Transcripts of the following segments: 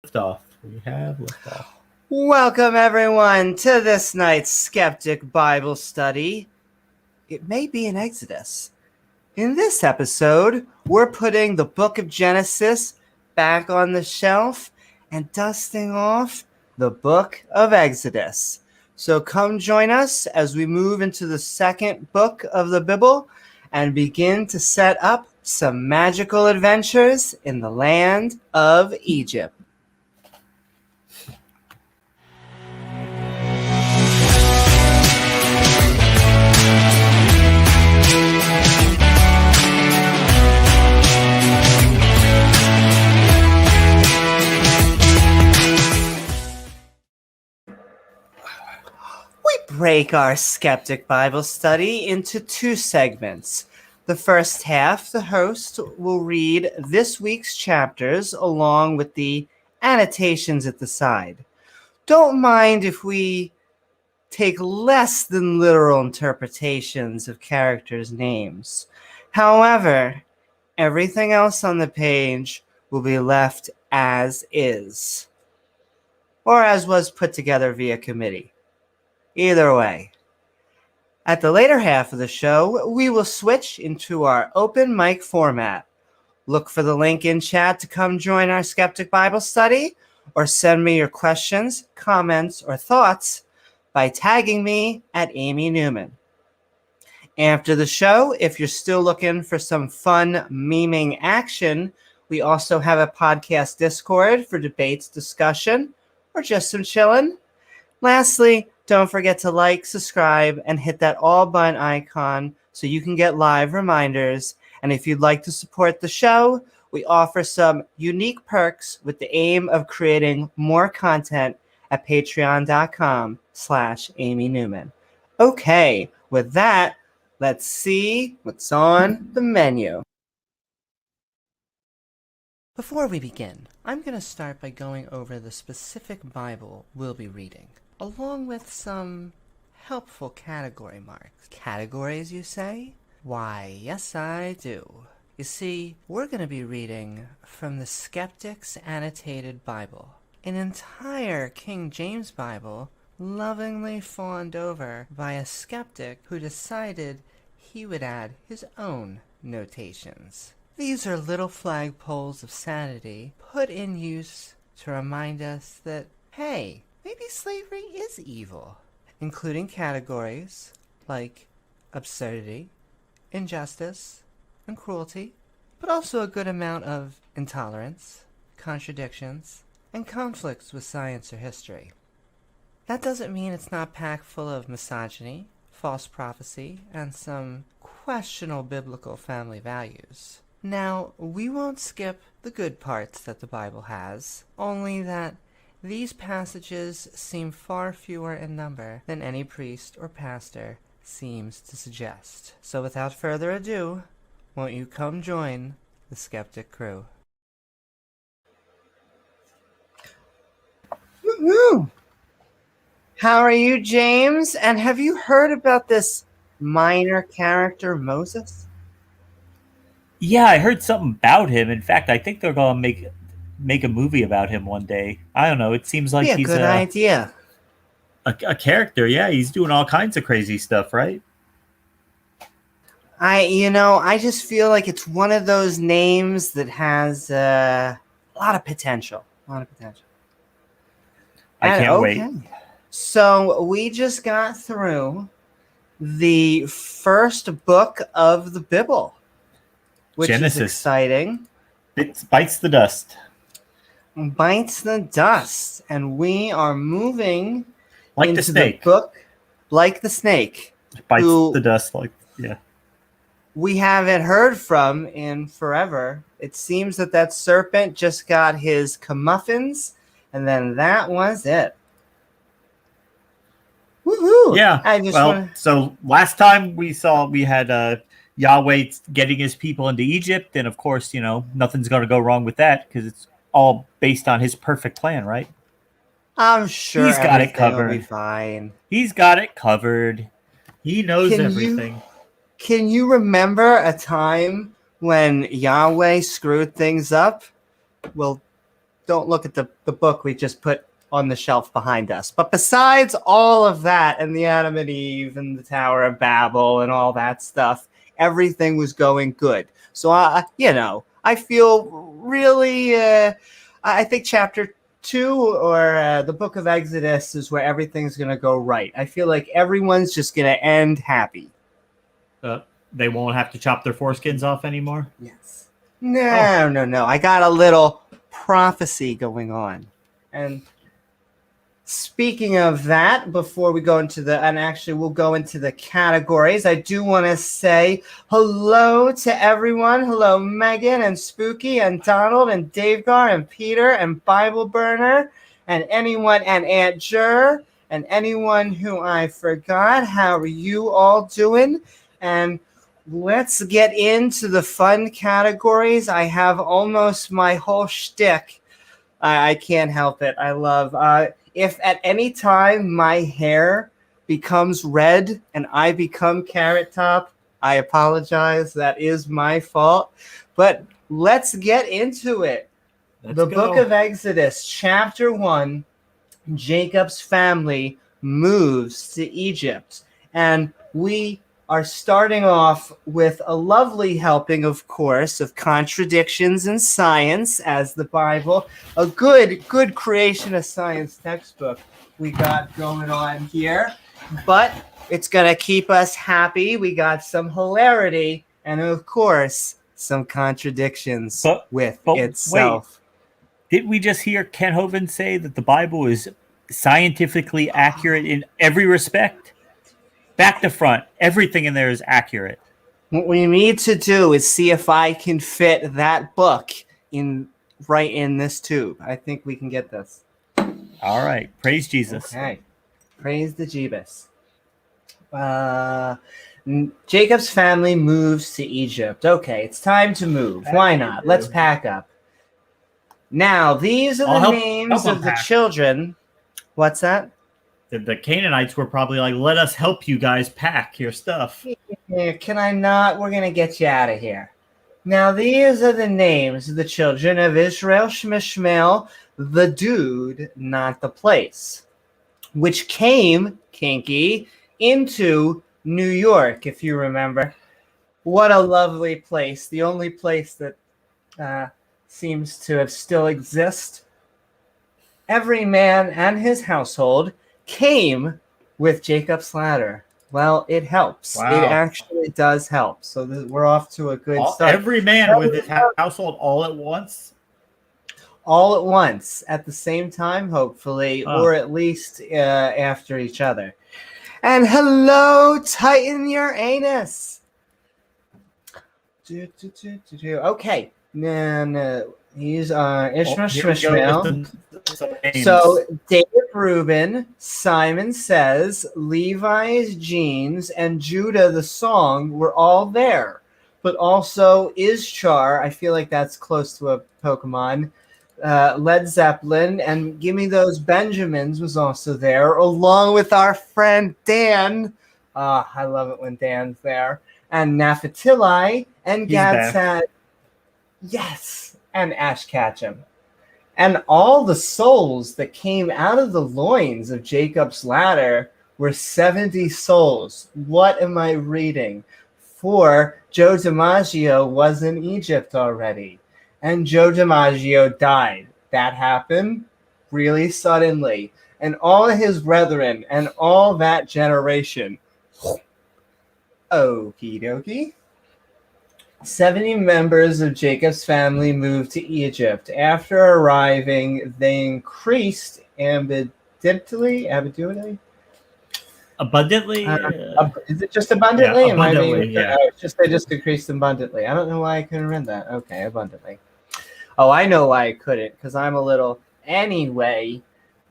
Liftoff. We have liftoff. Welcome, everyone, to this night's Skeptic Bible Study. It may be in Exodus. In this episode, we're putting the book of Genesis back on the shelf and dusting off the book of Exodus. So come join us as we move into the second book of the Bible and begin to set up some magical adventures in the land of Egypt. We break our Skeptic Bible Study into two segments. The first half, the host will read this week's chapters along with the annotations at the side. Don't mind if we take less than literal interpretations of characters' names. However, everything else on the page will be left as is, or as was put together via committee. Either way. At the later half of the show, we will switch into our open mic format. Look for the link in chat to come join our Skeptic Bible Study, or send me your questions, comments, or thoughts by tagging me at Amy Newman. After the show, if you're still looking for some fun memeing action, we also have a podcast Discord for debates, discussion, or just some chilling. Lastly, don't forget to like, subscribe, and hit that all button icon so you can get live reminders. And if you'd like to support the show, we offer some unique perks with the aim of creating more content at patreon.com/Amy Newman. Okay, with that, let's see what's on the menu. Before we begin, I'm going to start by going over the specific Bible we'll be reading, along with some helpful category marks. Categories, you say? Why, yes I do. You see, we're going to be reading from the Skeptic's Annotated Bible, an entire King James Bible lovingly fawned over by a skeptic who decided he would add his own notations. These are little flagpoles of sanity put in use to remind us that, hey, maybe slavery is evil, including categories like absurdity, injustice, and cruelty, but also a good amount of intolerance, contradictions, and conflicts with science or history. That doesn't mean it's not packed full of misogyny, false prophecy, and some questionable biblical family values. Now, we won't skip the good parts that the Bible has, only that these passages seem far fewer in number than any priest or pastor seems to suggest. So without further ado, won't you come join the Skeptic crew? Woo-hoo! How are you, James? And have you heard about this minor character, Moses? Yeah, I heard something about him. In fact, I think they're going to make a movie about him one day. I don't know. It seems like Be a he's good idea. a character. Yeah, he's doing all kinds of crazy stuff, right? I just feel like it's one of those names that has a lot of potential. I can't wait. So we just got through the first book of the Bible, which Genesis. is exciting. It bites the dust. Bites the dust, and we are moving Like into the snake. the book, like the snake. Bites the dust, yeah. We haven't heard from in forever. It seems that serpent just got his comeuppance, and then that was it. Woohoo! Yeah. So last time we had Yahweh getting his people into Egypt, and of course, nothing's going to go wrong with that because it's all based on his perfect plan, right? I'm sure he's got it covered. Will be fine. He's got it covered. He knows everything. Can you remember a time when Yahweh screwed things up? Well, don't look at the book we just put on the shelf behind us. But besides all of that and the Adam and Eve and the Tower of Babel and all that stuff, everything was going good. So, I feel really, I think chapter 2 or the book of Exodus is where everything's going to go right. I feel like everyone's just going to end happy. They won't have to chop their foreskins off anymore? Yes. No. I got a little prophecy going on. And speaking of that, before we go into we'll go into the categories, I do want to say hello to everyone. Hello, Megan and Spooky and Donald and Dave Gar and Peter and Bible Burner and anyone and Aunt Jer and anyone who I forgot. How are you all doing? And let's get into the fun categories. I have almost my whole shtick. I can't help it. I love... if at any time my hair becomes red and I become Carrot Top, I apologize. That is my fault. But let's get into it. The book of Exodus, chapter 1, Jacob's family moves to Egypt. And we are starting off with a lovely helping, of course, of contradictions in science, as the Bible, a good creation of science textbook we got going on here. But it's going to keep us happy. We got some hilarity and, of course, some contradictions with itself. Wait, did we just hear Ken Hovind say that the Bible is scientifically accurate in every respect? Back to front, everything in there is accurate. What we need to do is see if I can fit that book right in this tube. I think we can get this. All right. Praise Jesus. Okay. Praise the Jeebus. Jacob's family moves to Egypt. Okay, it's time to move. Why not? Let's pack up. Now, these are the names of the children. What's that? The Canaanites were probably like, let us help you guys pack your stuff. Can I not? We're going to get you out of here. Now, these are the names of the children of Israel, Shemishmael, the dude, not the place, which came, kinky, into New York, if you remember. What a lovely place. The only place that seems to have still exist. Every man and his household came with Jacob's ladder. Well, it helps. Wow. It actually does help. So we're off to a good start. Every man with his household all at once? All at once, at the same time, hopefully, or at least after each other. And hello, Titan Uranus. Okay. No. He's Ishmael. So David Reuben, Simon Says, Levi's Jeans, and Judah the Song were all there. But also Ischar, I feel like that's close to a Pokemon. Led Zeppelin, and Gimme Those Benjamins was also there, along with our friend Dan. I love it when Dan's there. And Naphtali and Gad. Yes. And Ash Ketchum. And all the souls that came out of the loins of Jacob's ladder were 70 souls. What am I reading? For Joe DiMaggio was in Egypt already. And Joe DiMaggio died. That happened really suddenly. And all of his brethren and all that generation. Okie dokie. 70 members of Jacob's family moved to Egypt. After arriving, they increased abundantly. Abundantly? Is it just abundantly? Yeah, abundantly, yeah. They just increased abundantly. I don't know why I couldn't read that. Okay, abundantly. Oh, I know why I couldn't, because I'm a little... Anyway,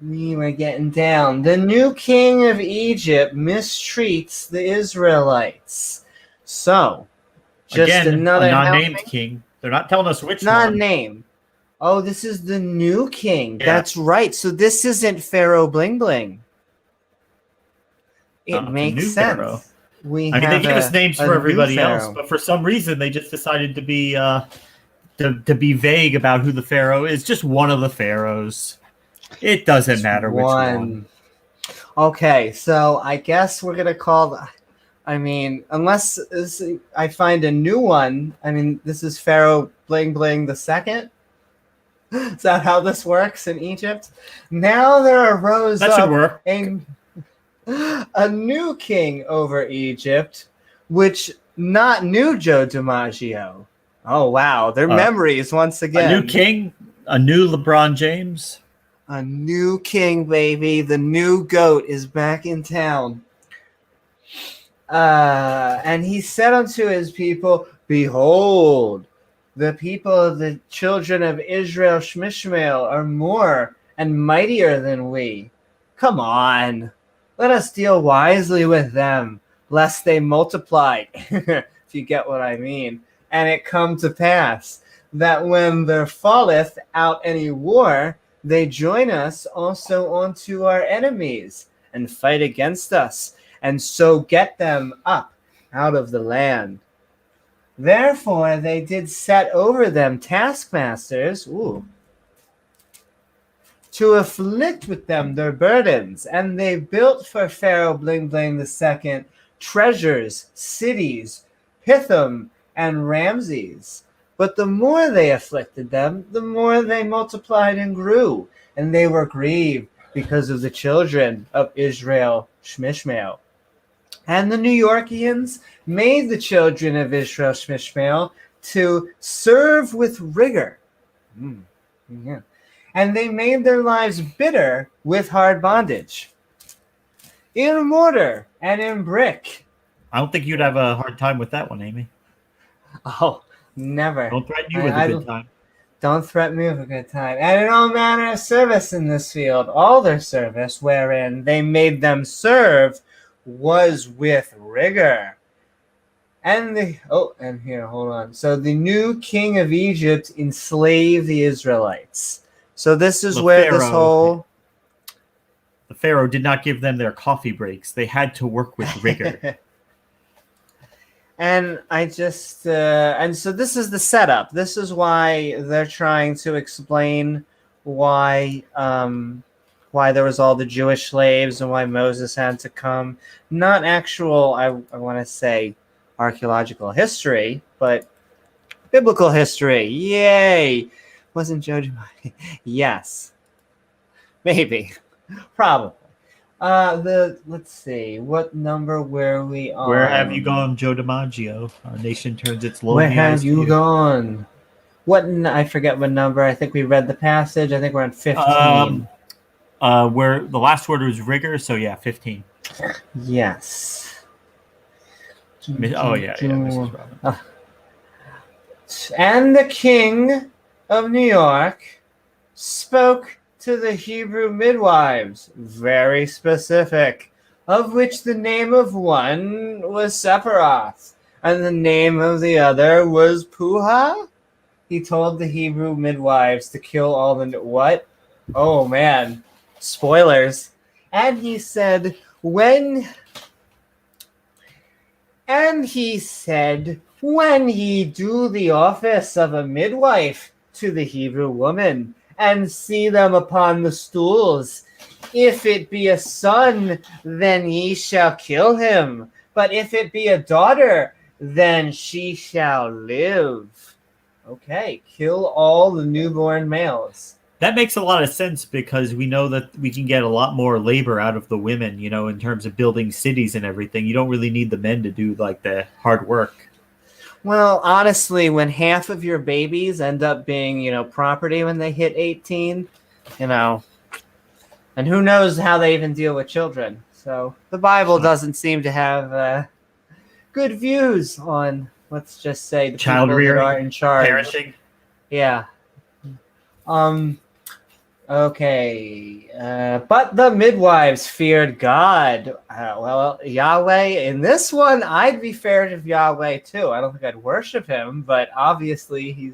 we were getting down. The new king of Egypt mistreats the Israelites. So... Just again, another a non-named king. They're not telling us which non-name. Oh, this is the new king. Yeah. That's right. So this isn't Pharaoh Bling Bling. It makes sense. Pharaoh. They gave us names for everybody else, but for some reason they just decided to be to be vague about who the pharaoh is. Just one of the pharaohs. It doesn't matter which one. Okay, so I guess we're gonna call. I mean, unless I find a new one. I mean, this is Pharaoh Bling Bling the Second. Is that how this works in Egypt? Now there arose That should up work. a new king over Egypt, which not knew Joe DiMaggio. Oh wow, their memories once again. A new king, a new LeBron James. A new king, baby. The new GOAT is back in town. And he said unto his people, behold, the people of the children of Israel, Shmishmael, are more and mightier than we. Come on, let us deal wisely with them, lest they multiply, if you get what I mean. And it come to pass that when there falleth out any war, they join us also unto our enemies, and fight against us, and so get them up out of the land. Therefore they did set over them taskmasters, to afflict with them their burdens, and they built for Pharaoh Bling Bling II treasures, cities, Pithom, and Ramses. But the more they afflicted them, the more they multiplied and grew, and they were grieved because of the children of Israel, Shmishmael. And the New Yorkians made the children of Israel, Shmishmael, to serve with rigor. Yeah. And they made their lives bitter with hard bondage, in mortar and in brick. I don't think you'd have a hard time with that one, Amy. Oh, never. Don't threaten you with a good time. Don't threaten me with a good time. And in all manner of service in this field, all their service, wherein they made them serve, was with rigor. And hold on. So the new king of Egypt enslaved the Israelites. So this is where this whole... The Pharaoh did not give them their coffee breaks. They had to work with rigor. And I just, and so this is the setup. This is why they're trying to explain why there was all the Jewish slaves and why Moses had to come. Not actual, I want to say, archaeological history, but biblical history. Yay! Wasn't Joe DiMaggio? Yes. Maybe. Probably. Let's see, what number were we on? Where have you gone, Joe DiMaggio? Our nation turns its lonely Where have eyes to you gone? I forget what number. I think we read the passage. I think we're on 15. Where the last word was rigor, so yeah, 15. Yes. Oh yeah, Mrs. Robin. And the king of New York spoke to the Hebrew midwives, very specific, of which the name of one was Sephiroth, and the name of the other was Puha. He told the Hebrew midwives to kill all the... What? Oh, man. Spoilers. And he said, when ye do the office of a midwife to the Hebrew woman, and see them upon the stools, if it be a son, then ye shall kill him. But if it be a daughter, then she shall live. Okay, kill all the newborn males. That makes a lot of sense because we know that we can get a lot more labor out of the women, in terms of building cities and everything. You don't really need the men to do like the hard work. Well, honestly, when half of your babies end up being, property when they hit 18, and who knows how they even deal with children. So the Bible doesn't seem to have good views on, let's just say, the child people rearing, that are in charge. Parenting. Yeah. Okay. But the midwives feared God. Yahweh. In this one, I'd be fair to Yahweh too. I don't think I'd worship him, but obviously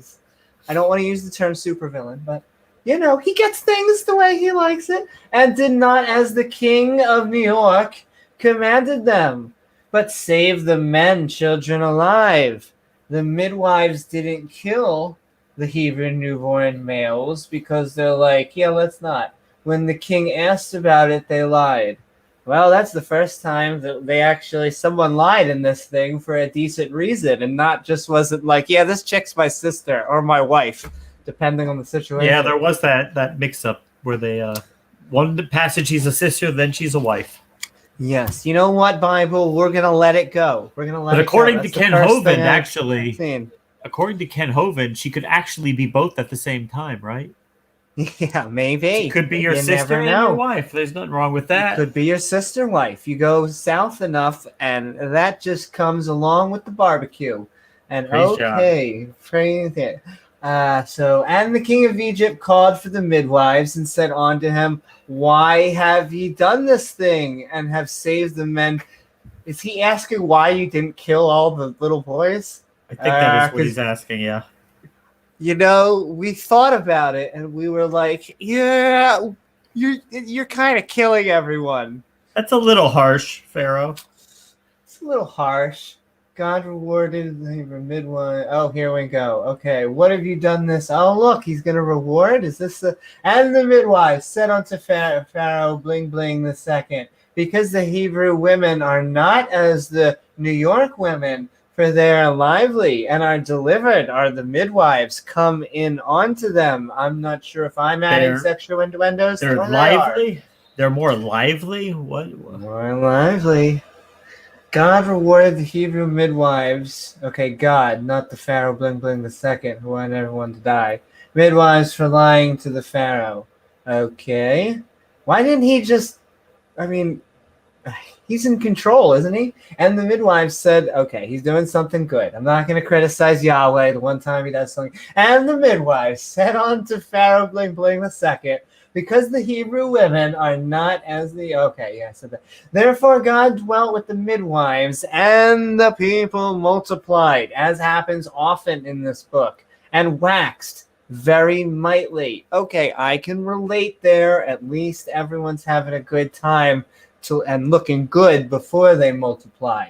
I don't want to use the term supervillain, but he gets things the way he likes it, and did not, as the king of New York commanded them, but save the men, children alive. The midwives didn't kill the Hebrew newborn males because they're like, yeah, let's not. When the king asked about it, they lied. Well, that's the first time that someone lied in this thing for a decent reason and not just wasn't like, yeah, this chick's my sister or my wife, depending on the situation. Yeah, there was that mix up where they one passage she's a sister, then she's a wife. Yes. You know what, Bible? We're going to let it go. We're going to let But it go. according to That's the Ken first Hovind, thing I've actually, seen. according to Ken Hovind, she could actually be both at the same time, right? Yeah, maybe. She could be your You sister never and know. your wife. There's nothing wrong with It that. could be your sister wife. You go south enough, and that just comes along with the barbecue. And Praise God. praise it. And the king of Egypt called for the midwives and said unto him, why have ye done this thing and have saved the men? Is he asking why you didn't kill all the little boys? I think that is what 'Cause he's asking, yeah. we thought about it and we were like, yeah, you're kind of killing everyone. That's a little harsh, Pharaoh. It's a little harsh. God rewarded the midwife. Oh, here we go. Okay, what have you done this? Oh, look, he's going to reward. Is this the... And the midwife said unto Pharaoh, bling, bling, the second, because the Hebrew women are not as the New York women, for they are lively and are delivered, are the midwives. Come in onto them. I'm not sure if I'm adding sexual innuendos. They're lively? They're more lively? What? More lively. God rewarded the Hebrew midwives. Okay, God, not the Pharaoh bling bling the second, who wanted everyone to die. Midwives for lying to the Pharaoh. Okay. Why didn't he just... I mean, he's in control, isn't he? And the midwives said, okay, he's doing something good. I'm not going to criticize Yahweh the one time he does something. And the midwives said unto Pharaoh bling bling the second, because the Hebrew women are not as the... Okay, yeah, I said that. Therefore God dwelt with the midwives, and the people multiplied, as happens often in this book, and waxed very mightily. Okay, I can relate there. At least everyone's having a good time and looking good before they multiply.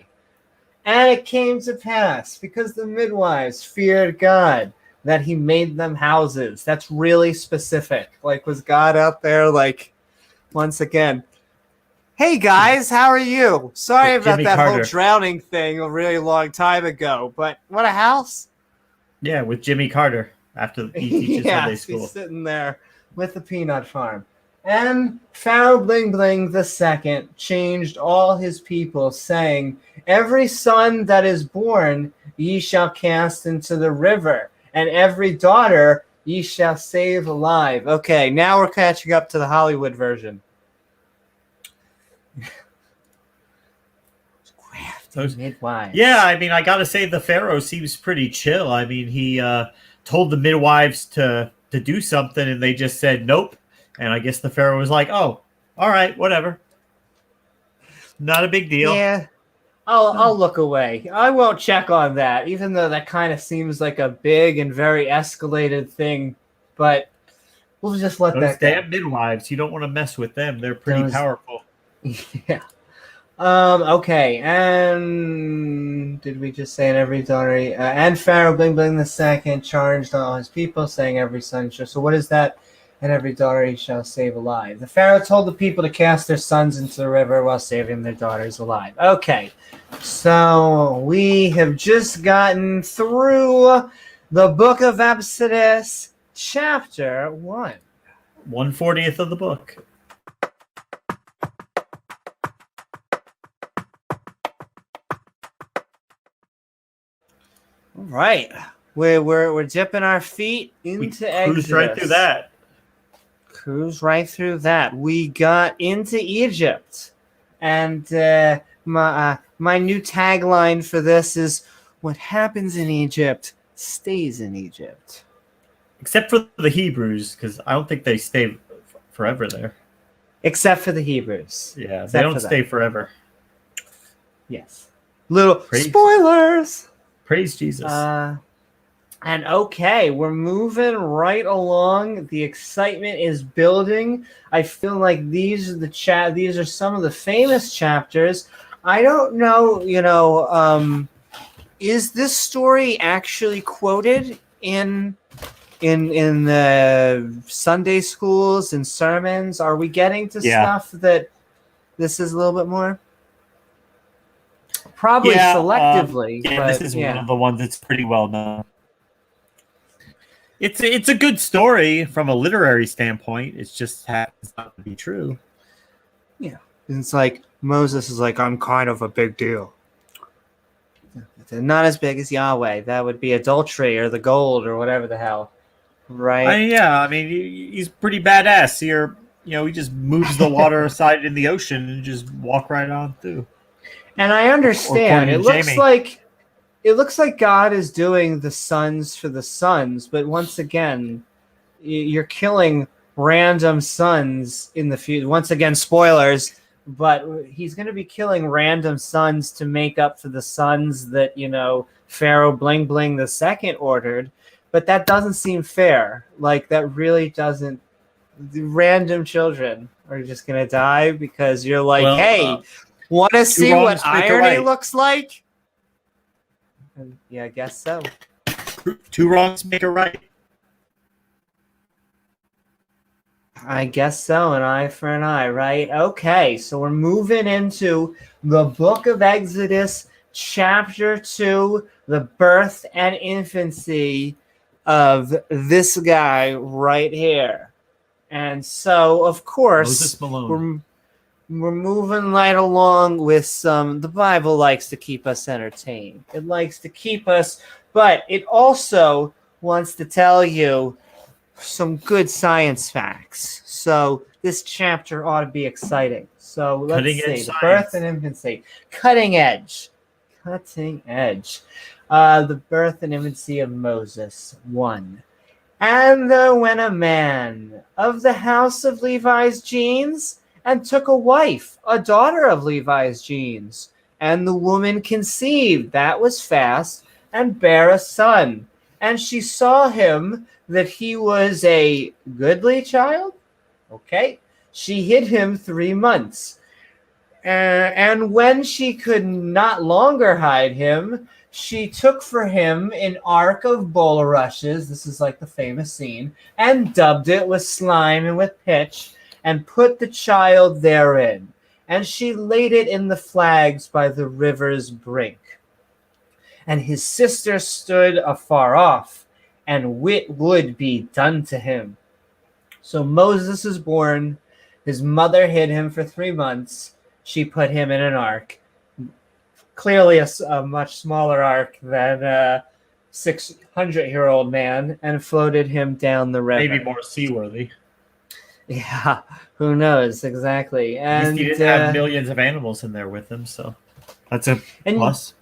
And it came to pass, because the midwives feared God, that he made them houses. That's really specific. Like, was God out there, like, once again, hey guys, how are you? Sorry about Jimmy that Carter. whole drowning thing a really long time ago, but what a house. Yeah, with Jimmy Carter after he teaches Sunday school. He's sitting there with the peanut farm. And Pharaoh bling bling the second changed all his people, saying, every son that is born ye shall cast into the river, and every daughter ye shall save alive. Okay, now we're catching up to the Hollywood version. Midwives. Yeah, I mean, I gotta say the Pharaoh seems pretty chill. I mean, he told the midwives to do something, and they just said nope. And I guess the Pharaoh was like, "Oh, all right, whatever, not a big deal." Yeah, I'll look away. I won't check on that, even though that kind of seems like a big and very escalated thing. But we'll just let Those that go. damn midwives, you don't want to mess with them. They're pretty powerful. Yeah. Okay, and did we just say in every daughter? And Pharaoh bling bling the second charged all his people, saying every son shall... So what is that? And every daughter he shall save alive. The Pharaoh told the people to cast their sons into the river while saving their daughters alive. Okay, so we have just gotten through the book of Exodus, chapter 1. 1/40 of the book. All right, we're dipping our feet into Exodus. Cruise right through that. Cruise right through that. We got into Egypt, and my new tagline for this is, "What happens in Egypt stays in Egypt." Except for the Hebrews, because I don't think they stay forever there. Except for the Hebrews. Yeah, they don't stay forever. Yes. Little spoilers. Praise Jesus. And okay, we're moving right along. The excitement is building. I feel like these are some of the famous chapters. I don't know, is this story actually quoted in the Sunday schools and sermons? Are we getting to stuff that this is a little bit more? Probably selectively, but this is one of the ones that's pretty well known. It's a good story from a literary standpoint. It just happens not to be true. Yeah, it's like Moses is like, I'm kind of a big deal. Not as big as Yahweh. That would be adultery or the gold or whatever the hell, right? I mean, he's pretty badass. He just moves the water aside in the ocean and just walk right on through. And I understand. It looks like God is doing the sons for the sons, but once again, you're killing random sons in the future. Once again, spoilers, but he's going to be killing random sons to make up for the sons that, Pharaoh Bling Bling II ordered. But that doesn't seem fair. Like, that really doesn't. The random children are just going to die because you're like, hey, want to see what irony looks like? And yeah, I guess so. Two wrongs make a right. I guess so, an eye for an eye, right? Okay, so we're moving into the book of Exodus, chapter 2, the birth and infancy of this guy right here. And so, of course, Moses Malone. We're moving right along with some. The Bible likes to keep us entertained. It likes to keep us, but it also wants to tell you some good science facts. So this chapter ought to be exciting. So let's see. The birth and infancy. Cutting edge. The birth and infancy of Moses. 1. And there went a man of the house of Levi's genes, and took a wife, a daughter of Levi's genes. And the woman conceived, that was fast, and bare a son. And she saw him that he was a goodly child. Okay. She hid him 3 months. And when she could not longer hide him, she took for him an ark of bulrushes. This is like the famous scene. And dubbed it with slime and with pitch, and put the child therein. And she laid it in the flags by the river's brink. And his sister stood afar off, and wit would be done to him. So Moses is born. His mother hid him for 3 months. She put him in an ark. Clearly a much smaller ark than a 600-year-old man, and floated him down the river. Maybe more seaworthy. Yeah, who knows exactly? And he didn't have millions of animals in there with him, so that's a plus.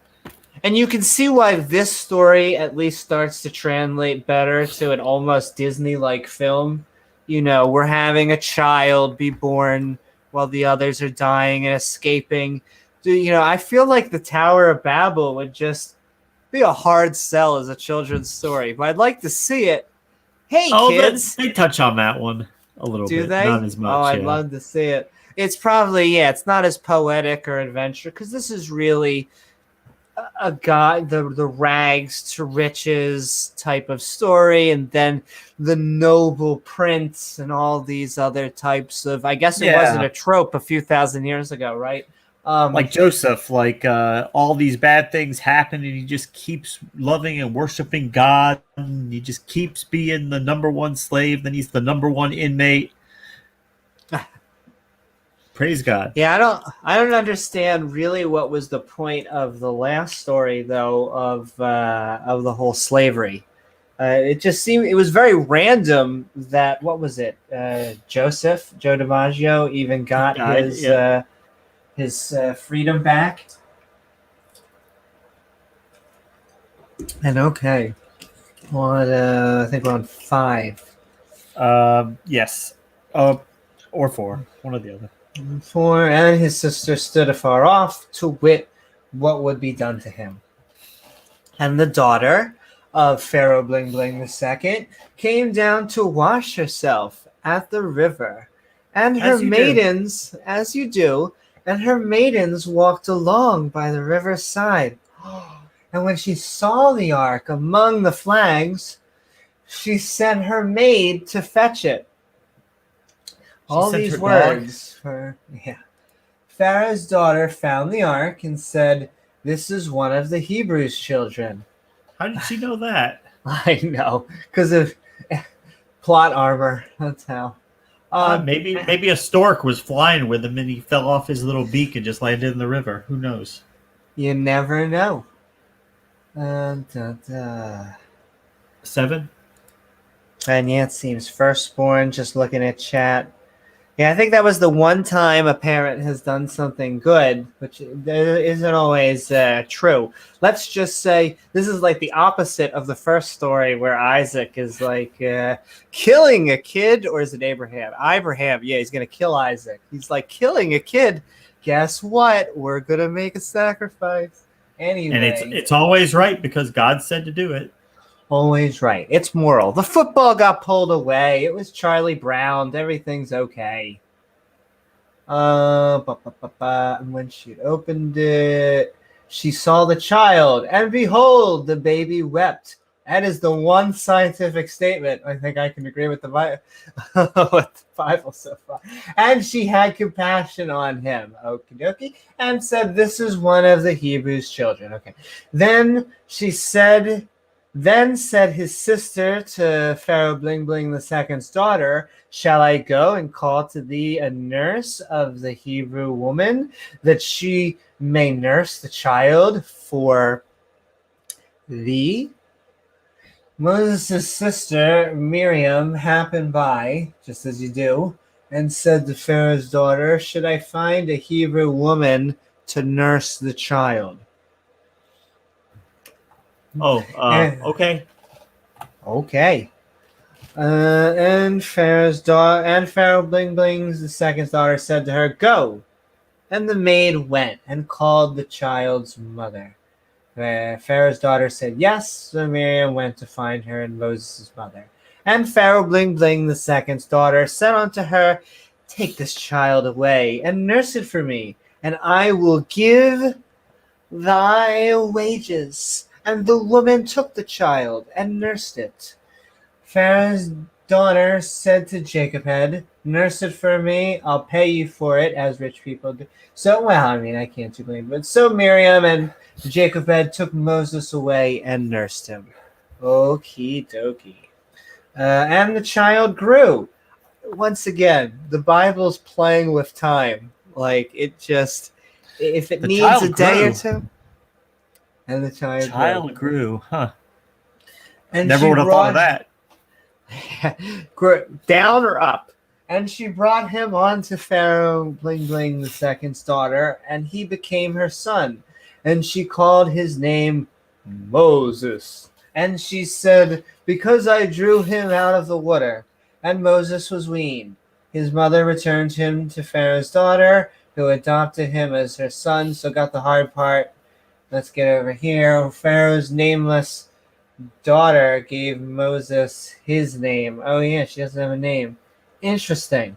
And you can see why this story at least starts to translate better to an almost Disney-like film. We're having a child be born while the others are dying and escaping. I feel like the Tower of Babel would just be a hard sell as a children's story, but I'd like to see it. Hey, kids! They touch on that one. A little bit. They? Not as much. Oh, I'd love to see it. It's probably, it's not as poetic or adventure, because this is really a guy, the rags to riches type of story, and then the noble prince and all these other types of, I guess it wasn't a trope a few thousand years ago, right? Like Joseph, all these bad things happen, and he just keeps loving and worshiping God. And he just keeps being the number one slave. Then he's the number one inmate. Praise God. Yeah, I don't understand really what was the point of the last story, though, of the whole slavery. It just seemed it was very random that Joe DiMaggio even got his freedom back. And okay, I think we're on 5. Yes, or 4, one or the other. 4, and his sister stood afar off to wit what would be done to him. And the daughter of Pharaoh Bling Bling II came down to wash herself at the river, and her maidens, as you do, and her maidens walked along by the river's side. And when she saw the ark among the flags, she sent her maid to fetch it. All sent these her dog? words for Pharaoh's daughter found the ark and said, "This is one of the Hebrews' children." How did she know that? I know, because of plot armor. That's how. Maybe a stork was flying with him and he fell off his little beak and just landed in the river. Who knows? You never know. Da, da. 7? And yeah, it seems firstborn. Just looking at chat. Yeah, I think that was the one time a parent has done something good, which isn't always true. Let's just say this is like the opposite of the first story where Isaac is like killing a kid, or is it Abraham? Abraham, yeah, he's going to kill Isaac. He's like killing a kid. Guess what? We're going to make a sacrifice. Anyway. And it's always right because God said to do it. Always right. It's moral. The football got pulled away. It was Charlie Brown. Everything's okay. And when she opened it, she saw the child, and behold, the baby wept. That is the one scientific statement I think I can agree with the Bible so far. And she had compassion on him, okie dokie, and said, "This is one of the Hebrews' children." Okay. Then said his sister to Pharaoh Bling Bling II's daughter, "Shall I go and call to thee a nurse of the Hebrew woman, that she may nurse the child for thee?" Moses' sister Miriam happened by, just as you do, and said to Pharaoh's daughter, "Should I find a Hebrew woman to nurse the child?" Okay. Okay. And Pharaoh's daughter, and Pharaoh Bling Bling's II's daughter said to her, "Go." And the maid went and called the child's mother. Pharaoh's daughter said yes, so Miriam went to find her and Moses' mother. And Pharaoh Bling Bling II's daughter said unto her, "Take this child away and nurse it for me, and I will give thy wages." And the woman took the child and nursed it. Pharaoh's daughter said to Jacob, "Nurse it for me, I'll pay you for it," as rich people do. So, well, I mean, I can't do blame, but so Miriam and Jacob took Moses away and nursed him. Okie dokie. And the child grew. Once again, the Bible's playing with time. Like, it just, if it needs a day or two. And the child grew. Huh. And never would have thought of that. Down or up? And she brought him on to Pharaoh Bling Bling II's daughter, and he became her son. And she called his name Moses. And she said, "Because I drew him out of the water." And Moses was weaned. His mother returned him to Pharaoh's daughter, who adopted him as her son. So got the hard part. Let's get over here. Pharaoh's nameless daughter gave Moses his name. Oh, yeah, she doesn't have a name. Interesting.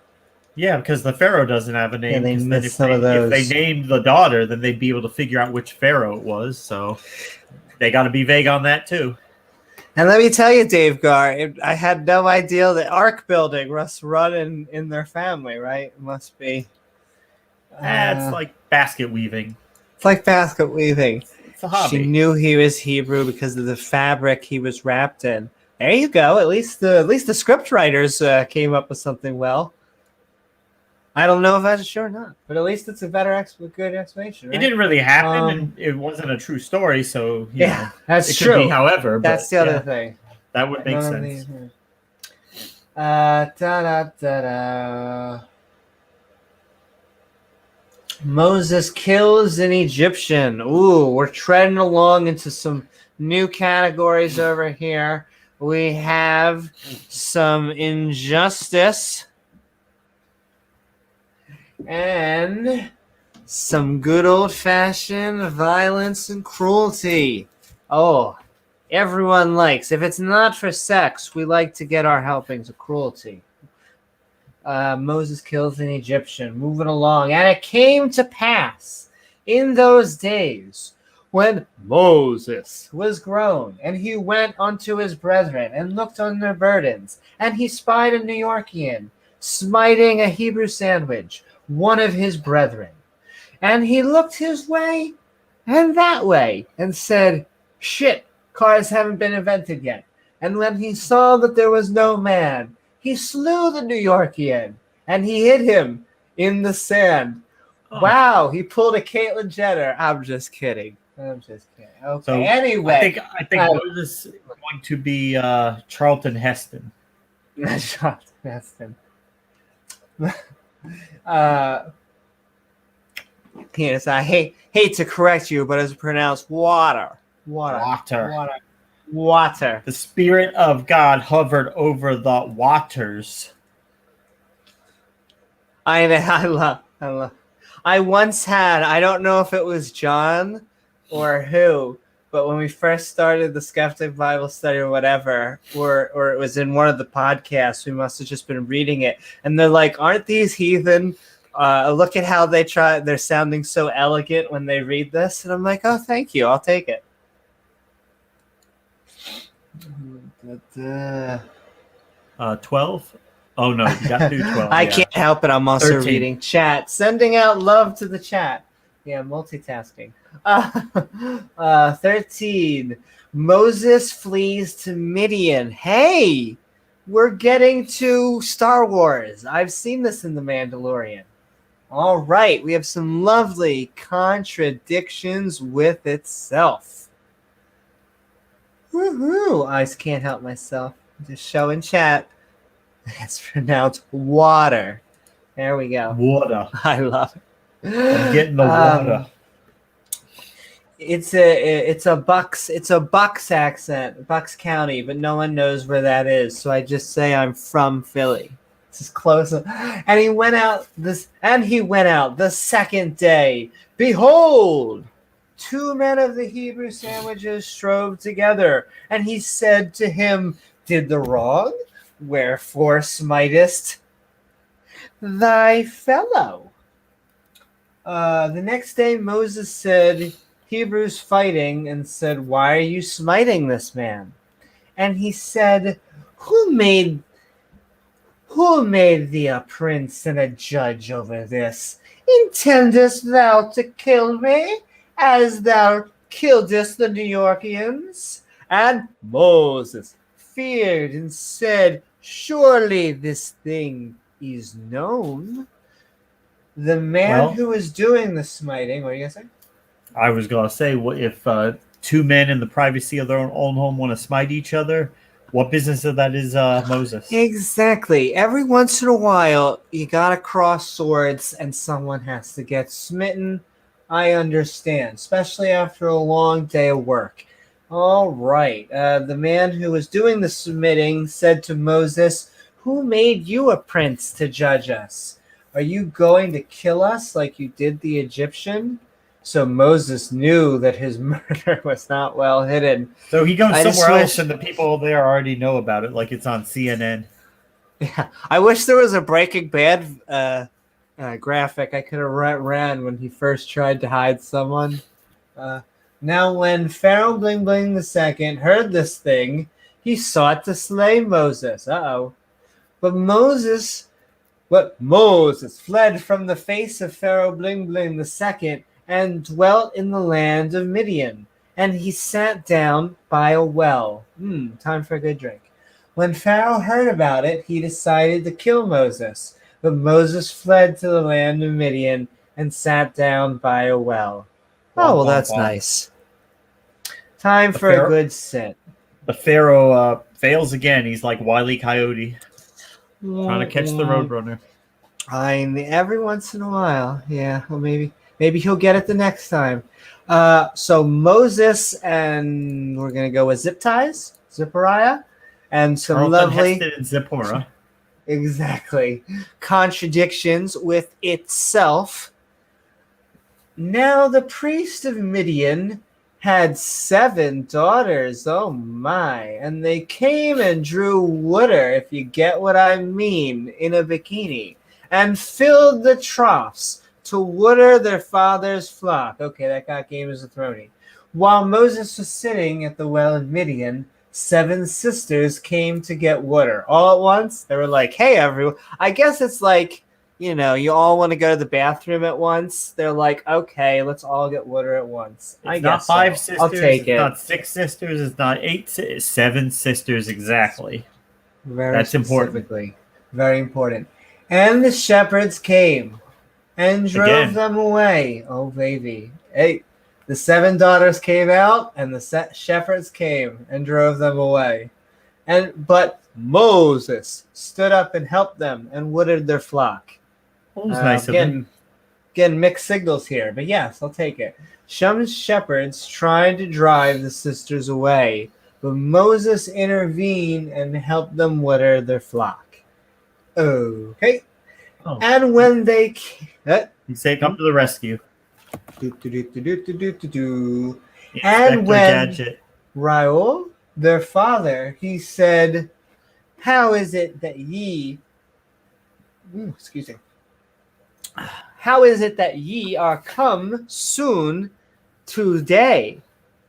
Yeah, because the Pharaoh doesn't have a name. Yeah, they missed some of those. If they named the daughter, then they'd be able to figure out which Pharaoh it was. So they got to be vague on that, too. And let me tell you, Dave Gar, I had no idea that ark building was run in their family, right? It must be. It's like basket weaving. It's like basket weaving. It's a hobby. She knew he was Hebrew because of the fabric he was wrapped in. There you go. At least the script writers came up with something well. I don't know if that's true or not, but at least it's a good explanation. Right? It didn't really happen, and it wasn't a true story, so yeah, that's it true. Could be, however, that's the other thing. That would make sense. Moses kills an Egyptian. Ooh, we're treading along into some new categories over here. We have some injustice and some good old-fashioned violence and cruelty. Oh, everyone likes. If it's not for sex, we like to get our helpings of cruelty. Moses kills an Egyptian. Moving along. And it came to pass in those days when Moses was grown, and he went unto his brethren, and looked on their burdens, and he spied a Newyorkian, smiting a Hebrew sandwich, one of his brethren. And he looked his way and that way, and said, shit, cars haven't been invented yet. And when he saw that there was no man, he slew the Newyorkian, and he hid him in the sand. Oh. Wow, he pulled a Caitlyn Jenner. I'm just kidding. Okay, So anyway. I think Moses is going to be Charlton Heston. Charlton Heston. Yes, I hate to correct you, but it's pronounced water. Water. Water. The Spirit of God hovered over the waters. I love. I once had, I don't know if it was John or who, but when we first started the Skeptic Bible Study or whatever, or it was in one of the podcasts, we must have just been reading it, and they're like, aren't these heathen? Look at how they're sounding so elegant when they read this. And I'm like, oh, thank you. I'll take it. 12? Oh, no, you got to do 12. I can't help it. I'm also 13. reading chat. Sending out love to the chat. Yeah, multitasking. 13. Moses flees to Midian. Hey, we're getting to Star Wars. I've seen this in The Mandalorian. All right, we have some lovely contradictions with itself. Woohoo! I just can't help myself. Just showing chat. It's pronounced water. There we go. Water. I love it. I'm getting the water. It's a Bucks accent, Bucks County, but no one knows where that is. So I just say I'm from Philly. It's as close. And he went out the second day. Behold, 2 men of the Hebrew sandwiches strove together, and he said to him, did the wrong? Wherefore smitest thy fellow? The next day Moses said, Hebrews fighting, and said, why are you smiting this man? And he said, who made thee a prince and a judge over this? Intendest thou to kill me, as thou killedst the Newyorkians? And Moses feared and said, surely this thing is known. The man who is doing the smiting, what are you going to say? I was going to say, what if 2 men in the privacy of their own home want to smite each other? What business of that is Moses? Exactly. Every once in a while, you got to cross swords and someone has to get smitten. I understand, especially after a long day of work. All right. The man who was doing the submitting said to Moses, who made you a prince to judge us? Are you going to kill us like you did the Egyptian? So Moses knew that his murder was not well hidden. So he goes somewhere else and the people there already know about it, like it's on CNN. Yeah, I wish there was a Breaking Bad graphic I could have ran when he first tried to hide someone. Now when Pharaoh Bling Bling II heard this thing, he sought to slay Moses. But Moses fled from the face of Pharaoh Bling Bling II and dwelt in the land of Midian. And he sat down by a well. Time for a good drink. When Pharaoh heard about it, he decided to kill Moses. But Moses fled to the land of Midian and sat down by a well. Oh, well, that's nice. Time for a good sit. The Pharaoh fails again. He's like Wile E. Coyote, trying to catch the Roadrunner. Every once in a while. Yeah, well, maybe he'll get it the next time. So Moses, and we're going to go with Zipporah, and some Charlton lovely... Heston and Zipporah. Exactly. Contradictions with itself. Now the priest of Midian had 7 daughters. Oh my. And they came and drew water, if you get what I mean, in a bikini, and filled the troughs to water their father's flock. Okay, that got Game of Thrones. While Moses was sitting at the well in Midian, 7 sisters came to get water. All at once, they were like, hey, everyone. I guess it's like, you all want to go to the bathroom at once. They're like, okay, let's all get water at once. It's I not guess 5 so. sisters. I'll take it's it. not 6 sisters. It's not 8. It's 7 sisters exactly. Very That's important. specifically. Very important. And the shepherds came and drove Again. them away. Oh, baby. Hey, the 7 daughters came out, and the shepherds came and drove them away. But Moses stood up and helped them and watered their flock. It was nice of him. Again, mixed signals here, but yes, I'll take it. Some shepherds tried to drive the sisters away, but Moses intervened and helped them water their flock. Okay. Oh. And when they He said, "Come to the rescue." And when Gadget. Raoul, their father, he said, how is it that ye are come soon today?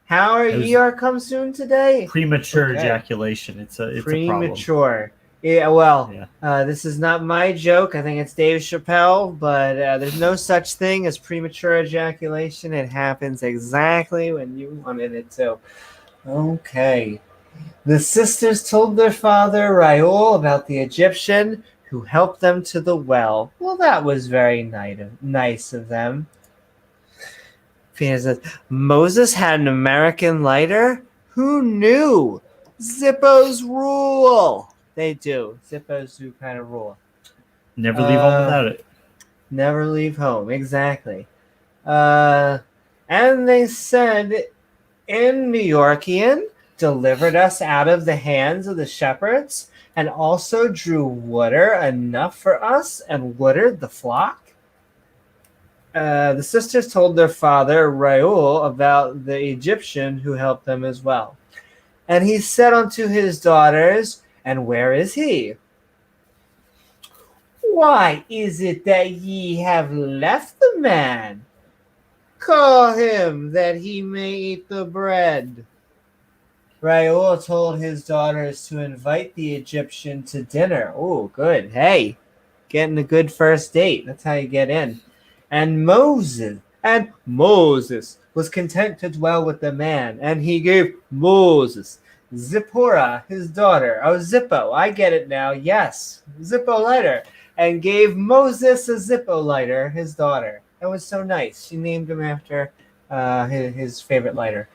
How are ye are come soon today? Premature ejaculation. It's a premature. Yeah, well, this is not my joke. I think it's Dave Chappelle, but there's no such thing as premature ejaculation. It happens exactly when you wanted it to. Okay. The sisters told their father, Raoul, about the Egyptian who helped them to the well. Well, that was very nice of them. Peter says, Moses had an American lighter? Who knew? Zippos rule. They do. Zippos do kind of rule. Never leave home without it. Never leave home. Exactly. And they said, in New Yorkian, delivered us out of the hands of the shepherds, and also drew water enough for us and watered the flock. The sisters told their father, Raoul, about the Egyptian who helped them as well. And he said unto his daughters, and where is he? Why is it that ye have left the man? Call him that he may eat the bread. Raoul told his daughters to invite the Egyptian to dinner. Oh, good. Hey, getting a good first date. That's how you get in. And Moses was content to dwell with the man, and he gave Moses Zipporah, his daughter. Oh, Zippo. I get it now. Yes. Zippo lighter. And gave Moses a Zippo lighter, his daughter. That was so nice. She named him after his favorite lighter.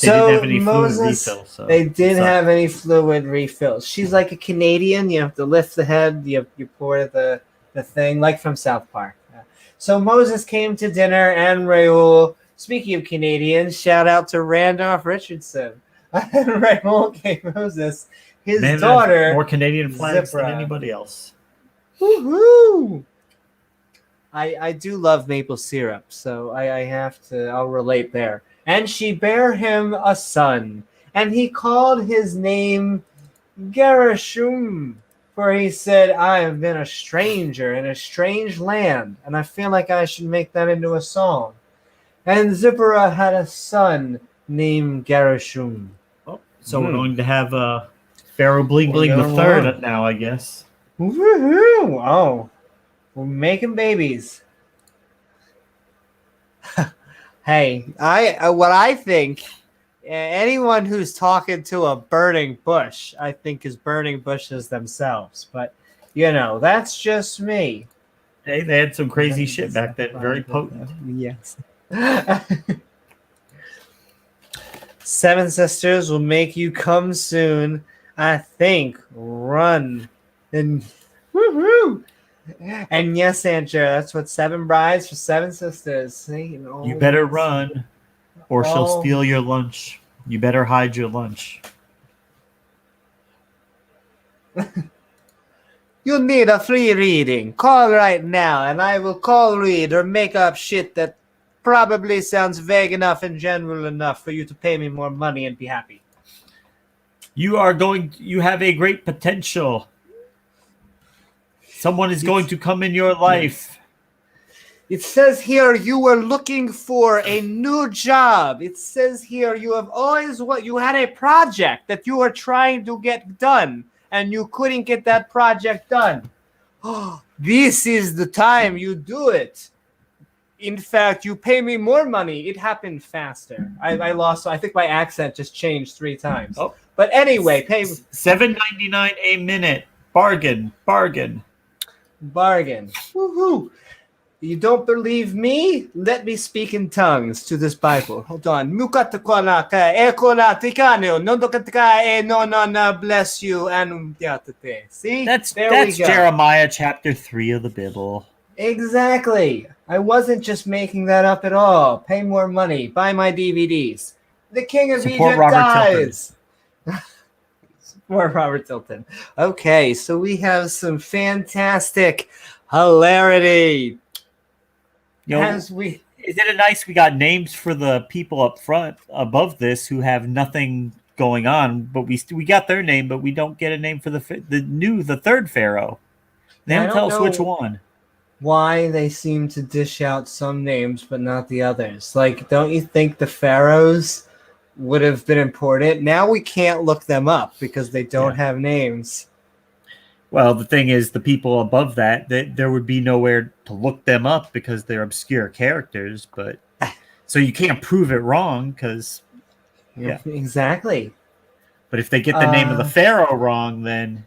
They didn't have any fluid refills. So they didn't have any fluid refills. She's like a Canadian. You have to lift the head. You pour the thing, like from South Park. So Moses came to dinner, and Raoul, speaking of Canadians, shout out to Randolph Richardson. And Raoul gave Moses his daughter. More Canadian flags Zipporah. than anybody else. Woohoo! I do love maple syrup, so I'll relate there. And she bare him a son, and he called his name Gershom, for he said, I have been a stranger in a strange land, and I feel like I should make that into a song. And Zipporah had a son named Gershom. Oh, so we're going to have Pharaoh Bling Bling the third now, I guess. Woohoo! Oh, we're making babies. Hey, what I think, anyone who's talking to a burning bush, I think is burning bushes themselves. But, that's just me. Hey, they had some crazy shit back then. Very potent. Yes. 7 sisters will make you come soon. I think. Run. And woohoo! And yes, Andrew, that's what 7 brides for 7 sisters. See, you better run, or she'll steal your lunch. You better hide your lunch. You need a free reading. Call right now, and I will call, read, or make up shit that probably sounds vague enough and general enough for you to pay me more money and be happy. You have a great potential. Someone is going to come in your life. It says here you were looking for a new job. It says here you have always you had a project that you were trying to get done and you couldn't get that project done. Oh, this is the time you do it. In fact, you pay me more money. It happened faster. I lost. I think my accent just changed 3 times. Oh. But anyway, pay $7.99 a minute. Bargain. bargain. Woohoo! You don't believe me? Let me speak in tongues to this Bible. Hold on. Bless you and see? That's There we go. Jeremiah chapter 3 of the Bible. Exactly. I wasn't just making that up at all. Pay more money. Buy my DVDs. The King of Support Egypt Robert dies. Support Robert Tilton. Okay, so we have some fantastic hilarity. You know, As we isn't it nice we got names for the people up front above this who have nothing going on, but we got their name, but we don't get a name for the third pharaoh. They I don't tell don't us which know one. why they seem to dish out some names but not the others. Like, don't you think the pharaohs would have been important? Now we can't look them up because they don't have names. Well, the thing is, the people above that, there would be nowhere to look them up because they're obscure characters. But so you can't prove it wrong because, Exactly. But if they get the name of the pharaoh wrong, then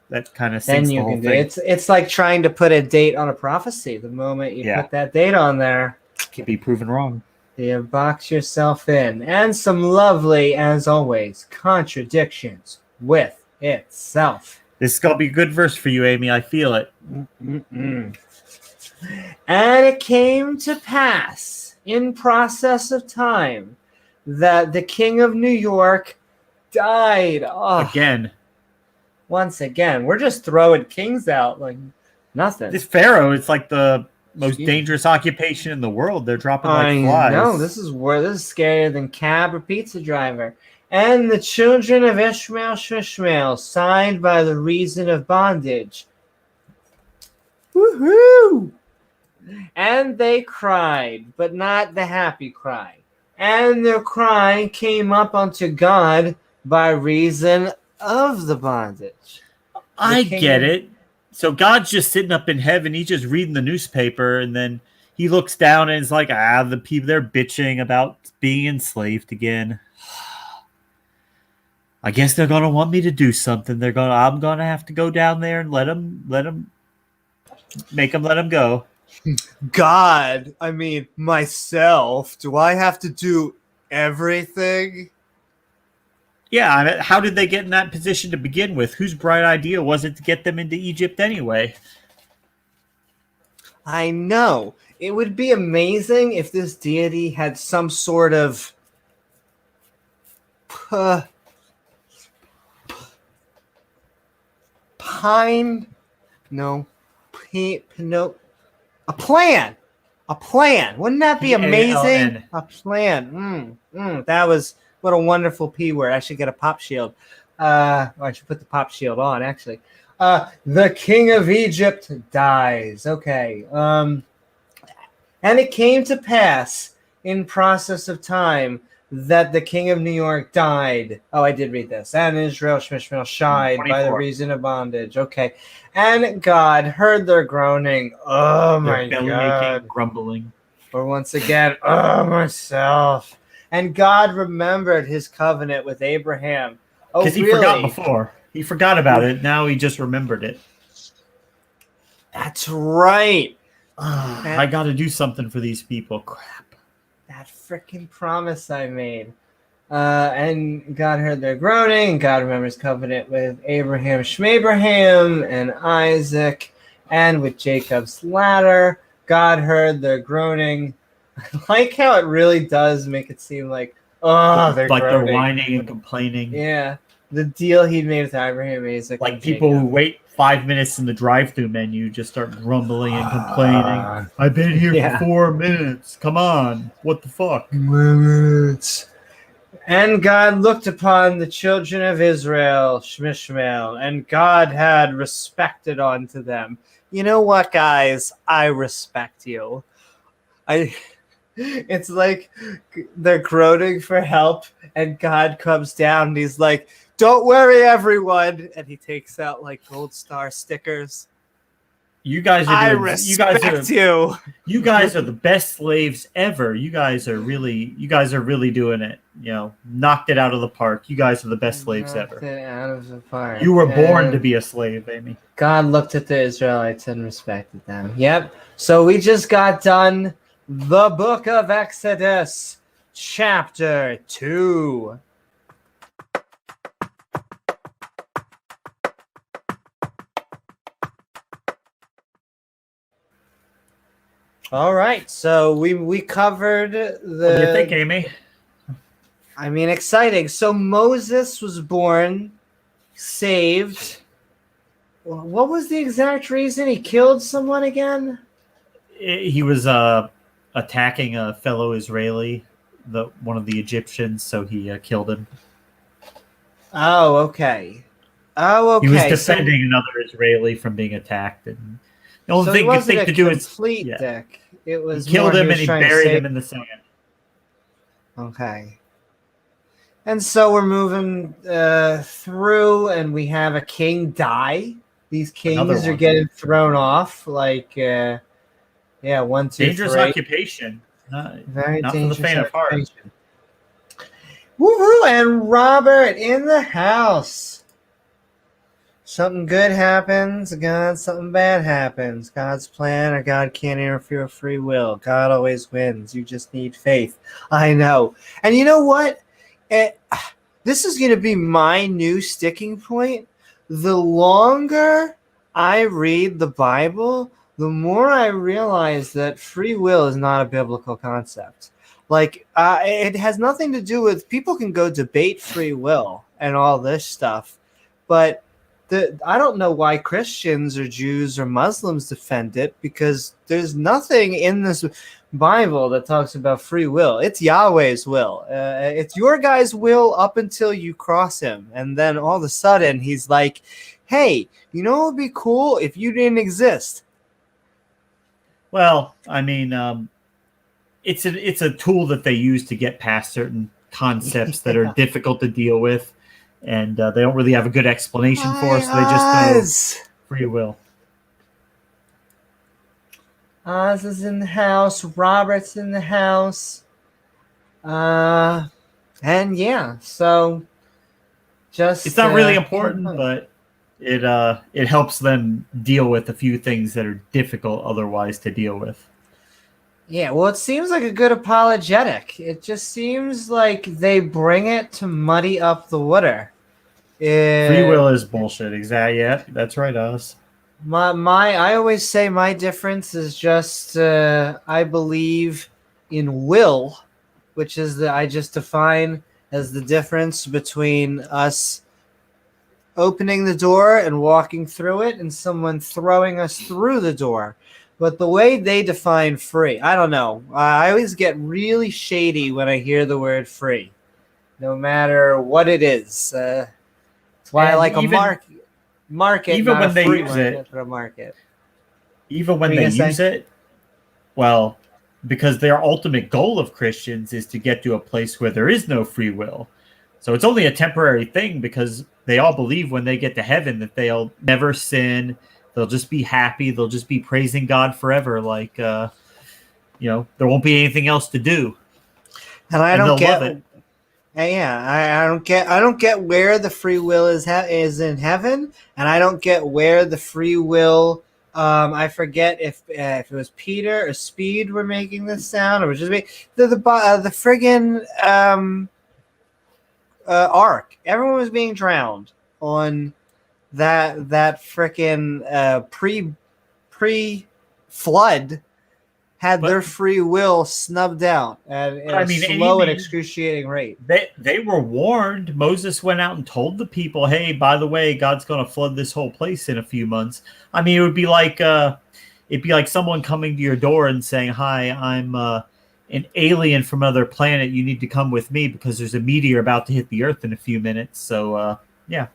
that kind of sinks Then you the whole can thing. it's like trying to put a date on a prophecy. The moment you put that date on there, it can be proven wrong. You box yourself in. And some lovely, as always, contradictions with itself. This is going to be a good verse for you, Amy. I feel it. And it came to pass in process of time that the King of New York died. Again. Once again. We're just throwing kings out like nothing. This pharaoh, it's like the most dangerous occupation in the world. They're dropping like flies. No, this is scarier than cab or pizza driver. And the children of Ishmael signed by the reason of bondage. Woohoo! And they cried, but not the happy cry. And their cry came up unto God by reason of the bondage. I get it. So God's just sitting up in heaven. He's just reading the newspaper, and then he looks down and is like, the people, they're bitching about being enslaved again. I guess they're gonna want me to do something. I'm gonna have to go down there and make them let them go. God, I mean myself. Do I have to do everything? Yeah, how did they get in that position to begin with? Whose bright idea was it to get them into Egypt anyway? I know. It would be amazing if this deity had some sort of a plan. Wouldn't that be amazing? A plan. That was what a wonderful P word. I should get a pop shield. I should put the pop shield on, actually. The King of Egypt dies. Okay. And it came to pass in process of time that the King of New York died. Oh, I did read this. And Israel shied by the reason of bondage. Okay. And God heard their groaning. Oh, my God. Grumbling. Or once again, myself. And God remembered his covenant with Abraham. Oh, because he forgot before. He forgot about it. Now he just remembered it. That's right. I got to do something for these people. Crap. That freaking promise I made. And God heard their groaning. God remembers covenant with Abraham, Shmabraham, and Isaac, and with Jacob's ladder. God heard their groaning. I like how it really does make it seem like, they're groaning. They're whining and complaining. Yeah. The deal he made with Abraham, Isaac, like people who wait 5 minutes in the drive-through menu just start grumbling and complaining. I've been here for 4 minutes. Come on. What the fuck? Minutes. And God looked upon the children of Israel, Shmishmael, and God had respected unto them. You know what, guys? I respect you. I. It's like they're groaning for help, and God comes down, and he's like, "Don't worry, everyone," and he takes out like gold star stickers. You guys are I doing. respect you. You guys are the best slaves ever. You guys are really doing it. You know, knocked it out of the park. You guys are the best slaves Knocked ever. it out of the park. You were born to And be a slave, Amy. God looked at the Israelites and respected them. Yep. So we just got done the book of Exodus, chapter 2. All right, so we covered the. What do you think, Amy? I mean, exciting. So Moses was born, saved. What was the exact reason he killed someone again? He was attacking a fellow Israeli, one of the Egyptians, so he killed him. Oh, okay. Oh, okay. He was defending another Israeli from being attacked, and the only So thing he wasn't to do is complete dick. It was he killed more him he and was he trying to buried save- him in the sand. Okay. And so we're moving through, and we have a king die. These Another kings are one. getting thrown off. Like, yeah, 1, 2, Dangerous 3. occupation. Very Not for the dangerous faint of heart. occupation. Woohoo! And Robert in the house. Something good happens, God, something bad happens. God's plan or God can't interfere with free will. God always wins. You just need faith. I know. And you know what? This is going to be my new sticking point. The longer I read the Bible, the more I realize that free will is not a biblical concept. Like, it has nothing to do with, people can go debate free will and all this stuff, but I don't know why Christians or Jews or Muslims defend it, because there's nothing in this Bible that talks about free will. It's Yahweh's will. It's your guy's will up until you cross him. And then all of a sudden he's like, hey, you know what would be cool if you didn't exist? Well, I mean, it's a tool that they use to get past certain concepts that are difficult to deal with, and they don't really have a good explanation for, so they just go free will. Oz is in the house. Robert's in the house. And yeah, so just it's not really important, but it helps them deal with a few things that are difficult otherwise to deal with. Yeah, well, it seems like a good apologetic. It just seems like they bring it to muddy up the water. Free will is bullshit. Exactly. Yeah, that's right, Oz. I always say my difference is just I believe in will, which is I just define as the difference between us opening the door and walking through it and someone throwing us through the door. But the way they define free, I don't know. I always get really shady when I hear the word free, no matter what it is. That's why I like a market. Even when they use it, but a market. Even when they use it, well, because their ultimate goal of Christians is to get to a place where there is no free will. So it's only a temporary thing, because they all believe when they get to heaven that they'll never sin. They'll just be happy. They'll just be praising God forever. Like, there won't be anything else to do. And I don't get love it. Yeah, I don't get where the free will is in heaven, and I don't get where the free will. I forget if it was Peter or Speed were making this sound, or was just me. The friggin' ark. Everyone was being drowned on that frickin' pre-flood had their free will snubbed out at a slow and excruciating rate. They were warned. Moses went out and told the people, hey, by the way, God's going to flood this whole place in a few months. I mean, it would be like someone coming to your door and saying, hi, I'm an alien from another planet. You need to come with me because there's a meteor about to hit the earth in a few minutes. So, yeah.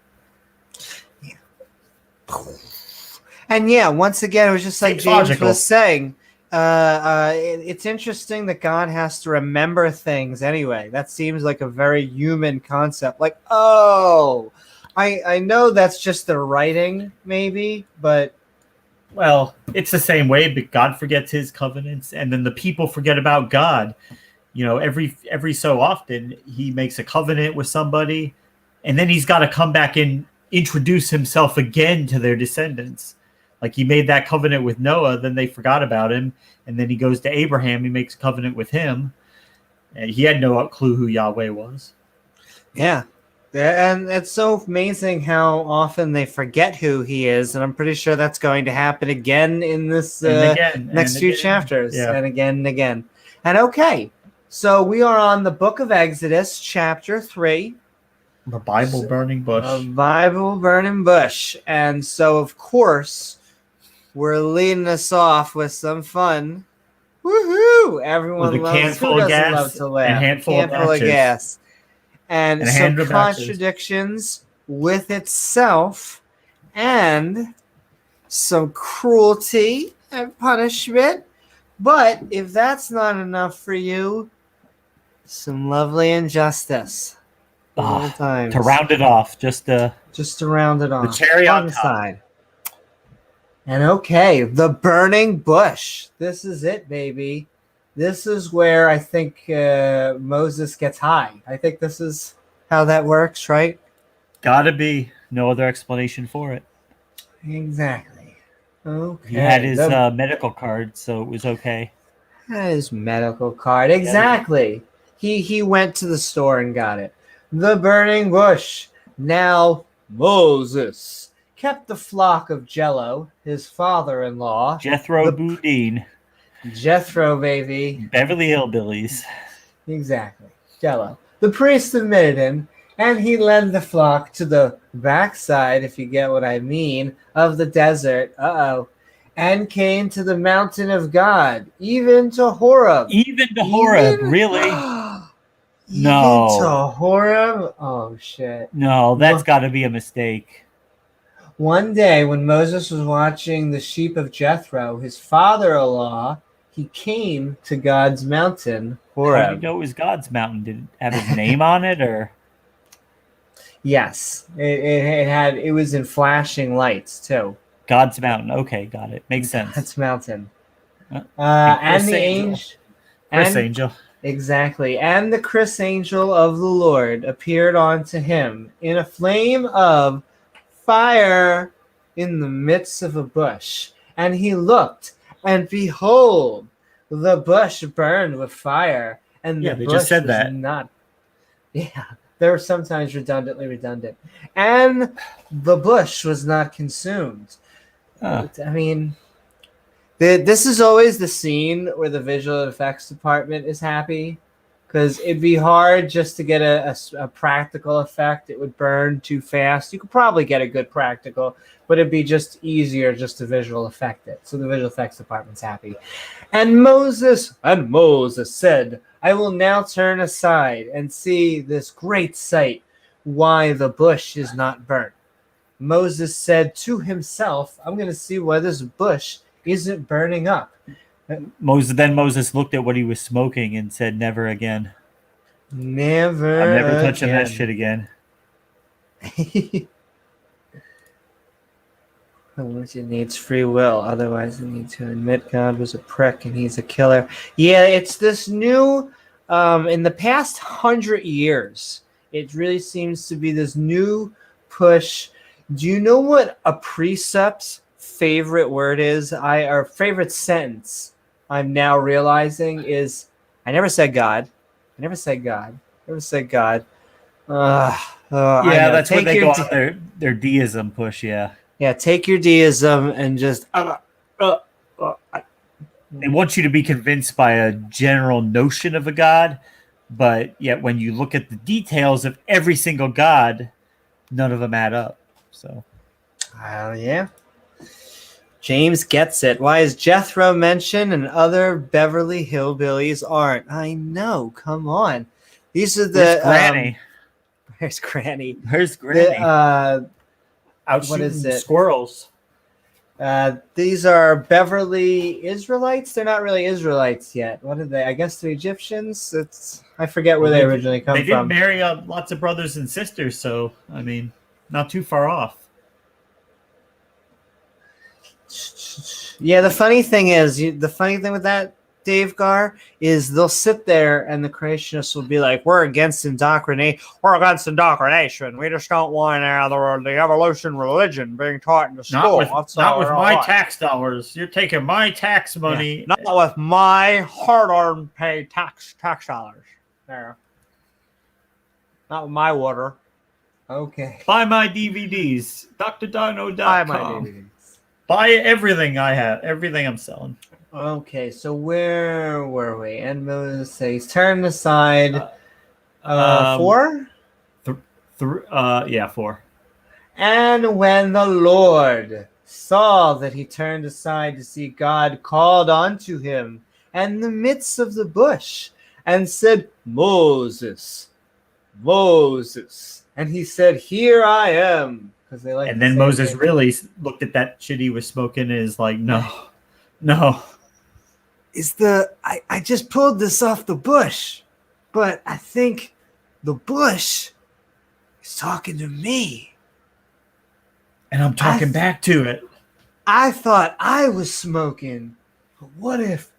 And yeah, once again, it was just like James was saying, it's interesting that God has to remember things anyway. That seems like a very human concept. Like, oh, I know that's just the writing, maybe, but Well, it's the same way, but God forgets his covenants, and then the people forget about God. Every so often he makes a covenant with somebody, and then he's got to come back and introduce himself again to their descendants. Like he made that covenant with Noah, then they forgot about him, and then he goes to Abraham, he makes a covenant with him, and he had no clue who Yahweh was. yeah. And it's so amazing how often they forget who he is, and I'm pretty sure that's going to happen again in this next few chapters, yeah. and again and again. And okay, so we are on the book of Exodus, chapter 3. The Bible burning bush. A Bible burning bush. And so, of course, we're leading us off with some fun. Woohoo! Everyone with a loves, can full who of doesn't gas love to laugh? and a handful of matches. Gas. And And a some hand of matches. contradictions with itself, and some cruelty and punishment. But if that's not enough for you, some lovely injustice. All times. To round it off, just to round it off. The cherry on top. Side. And okay, the burning bush. This is it, baby. This is where I think Moses gets high. I think this is how that works, right? Gotta be. No other explanation for it. Exactly. Okay. He had his medical card, so it was okay. His medical card. Exactly. He went to the store and got it. The burning bush. Now Moses kept the flock of Jello, his father-in-law. Jethro Boudin. Jethro, baby. Beverly Hillbillies. Exactly. Jello. The priest admitted him, and he led the flock to the backside, if you get what I mean, of the desert. And came to the mountain of God, even to Horeb. Even to Horeb, really? No. Even to Horeb? Oh, shit. No, that's got to be a mistake. One day, when Moses was watching the sheep of Jethro, his father-in-law, he came to God's mountain, Horeb. How do you know it was God's mountain? Did it have his name on it, or? Yes, it was in flashing lights too. God's mountain. Okay, got it. Makes sense. God's mountain. And the angel. Chris Angel. Exactly. And the Chris Angel of the Lord appeared unto him in a flame of fire in the midst of a bush. And he looked, and behold, the bush burned with fire. And the they bush just said was that. Not. Yeah, they're sometimes redundantly redundant. And the bush was not consumed. I mean, this is always the scene where the visual effects department is happy, because it'd be hard just to get a practical effect. It would burn too fast. You could probably get a good practical, but it'd be just easier just to visual effect it. So the visual effects department's happy. And Moses said, I will now turn aside and see this great sight, why the bush is not burnt. Moses said to himself, I'm going to see why this bush isn't burning up. Moses looked at what he was smoking and said, never again. Never I'm never touching that shit again. It needs free will. Otherwise, they need to admit God was a prick and he's a killer. Yeah, it's this new, in the past 100 years, it really seems to be this new push. Do you know what a precept's favorite word is? Our favorite sentence, I'm now realizing, is I never said God. I never said God. Never said God. Yeah, that's where they go on their deism push, yeah. Yeah, take your deism and just... They want you to be convinced by a general notion of a God, but yet when you look at the details of every single God, none of them add up. So, yeah. James gets it. Why is Jethro mentioned and other Beverly Hillbillies aren't? I know. Come on. These are the... Where's Granny? Where's Granny? Where's Granny? Out shooting squirrels. These are Beverly Israelites. They're not really Israelites yet. What are they? I guess they're Egyptians. I forget where Well, they originally come they did from. marry lots of brothers and sisters, so I mean, not too far off. Yeah, the funny thing with that, Dave Garr, is they'll sit there and the creationists will be like, "We're against indoctrination. We're against indoctrination. We just don't want the evolution religion being taught in the school. Not with my tax dollars. You're taking my tax money. Yeah, not with my hard-earned paid tax dollars. There, not with my water. Okay, Buy my DVDs. DrDino.com. buy my DVDs. Buy everything I have. Everything I'm selling. Okay, so where were we? And Moses says, "Turn aside." 4. Yeah, 4. And when the Lord saw that he turned aside to see, God called unto him in the midst of the bush and said, "Moses, Moses." And he said, "Here I am." And then Moses really looked at that shit he was smoking and is like, no. I just pulled this off the bush, but I think the bush is talking to me. And I'm talking back to it. I thought I was smoking, but what if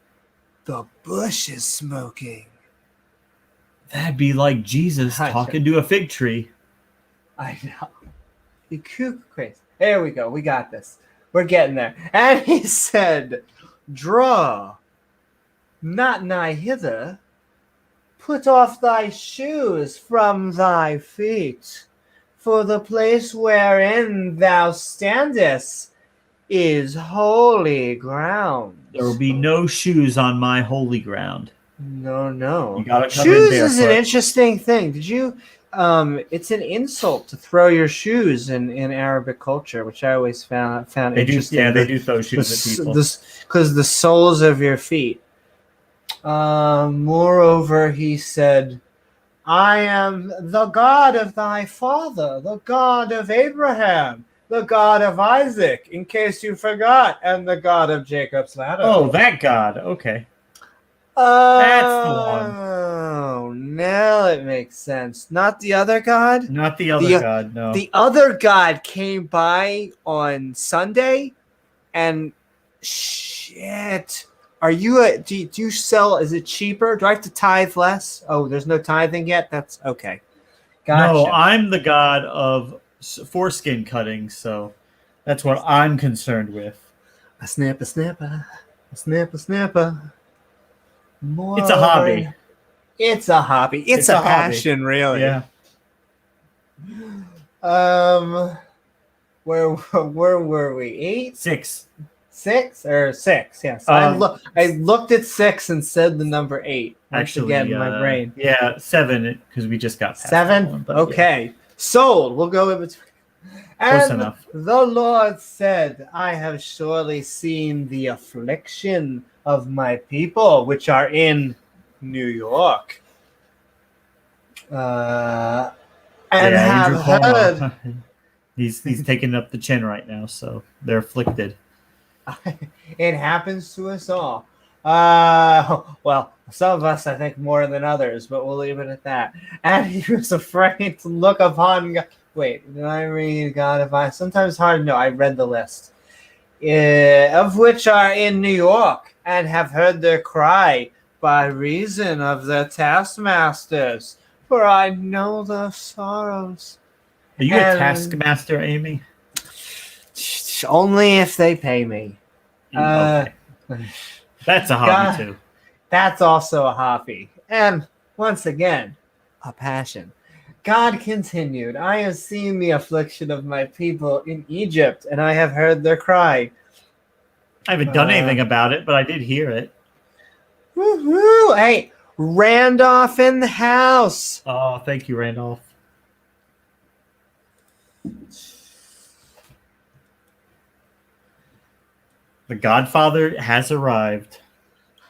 the bush is smoking? That'd be like Jesus talking to a fig tree. I know. You cuckoo crazy. There we go. We got this. We're getting there. And he said, "Draw not nigh hither. Put off thy shoes from thy feet, for the place wherein thou standest is holy ground." There will be no shoes on my holy ground. No. You gotta come Shoes in is an barefoot. interesting thing. Did you? It's an insult to throw your shoes in Arabic culture, which I always found interesting. They do throw shoes at people. Because the soles of your feet. Moreover, he said, "I am the God of thy father, the God of Abraham, the God of Isaac, in case you forgot, and the God of Jacob's ladder." Oh, that God. Okay. That's the one. Oh, now it makes sense. Not the other God? Not the other God, no. The other God came by on Sunday, and shit. Are you do you sell? Is it cheaper? Do I have to tithe less? Oh, there's no tithing yet? That's okay. Gotcha. No, I'm the God of foreskin cutting, so that's what I'm concerned with. A snapper. More It's a hobby. It's a hobby. It's a passion, hobby. really. Yeah. Where were we? 8? 6. 6 or 6? Yes. I looked at 6 and said the number 8. Actually, again in my brain. Yeah, 7 because we just got past 7. One, but okay. Yeah. Sold. We'll go in between. Close And enough. the Lord said, "I have surely seen the affliction of my people, which are in New York, and have heard." He's taking up the chin right now, so they're afflicted. It happens to us all. Well, some of us, I think, more than others, but we'll leave it at that. And he was afraid to look upon God. Wait, did I read God of I? Sometimes it's hard to know. I read the list. Of which are in New York, and have heard their cry by reason of their taskmasters. For I know their sorrows. Are you a taskmaster, Amy? Only if they pay me. Okay. That's a hobby too. That's also a hobby. And once again, a passion. God continued, "I have seen the affliction of my people in Egypt, and I have heard their cry." I haven't done anything about it, but I did hear it. Woo-hoo! Hey, Randolph in the house. Oh, thank you, Randolph. The Godfather has arrived.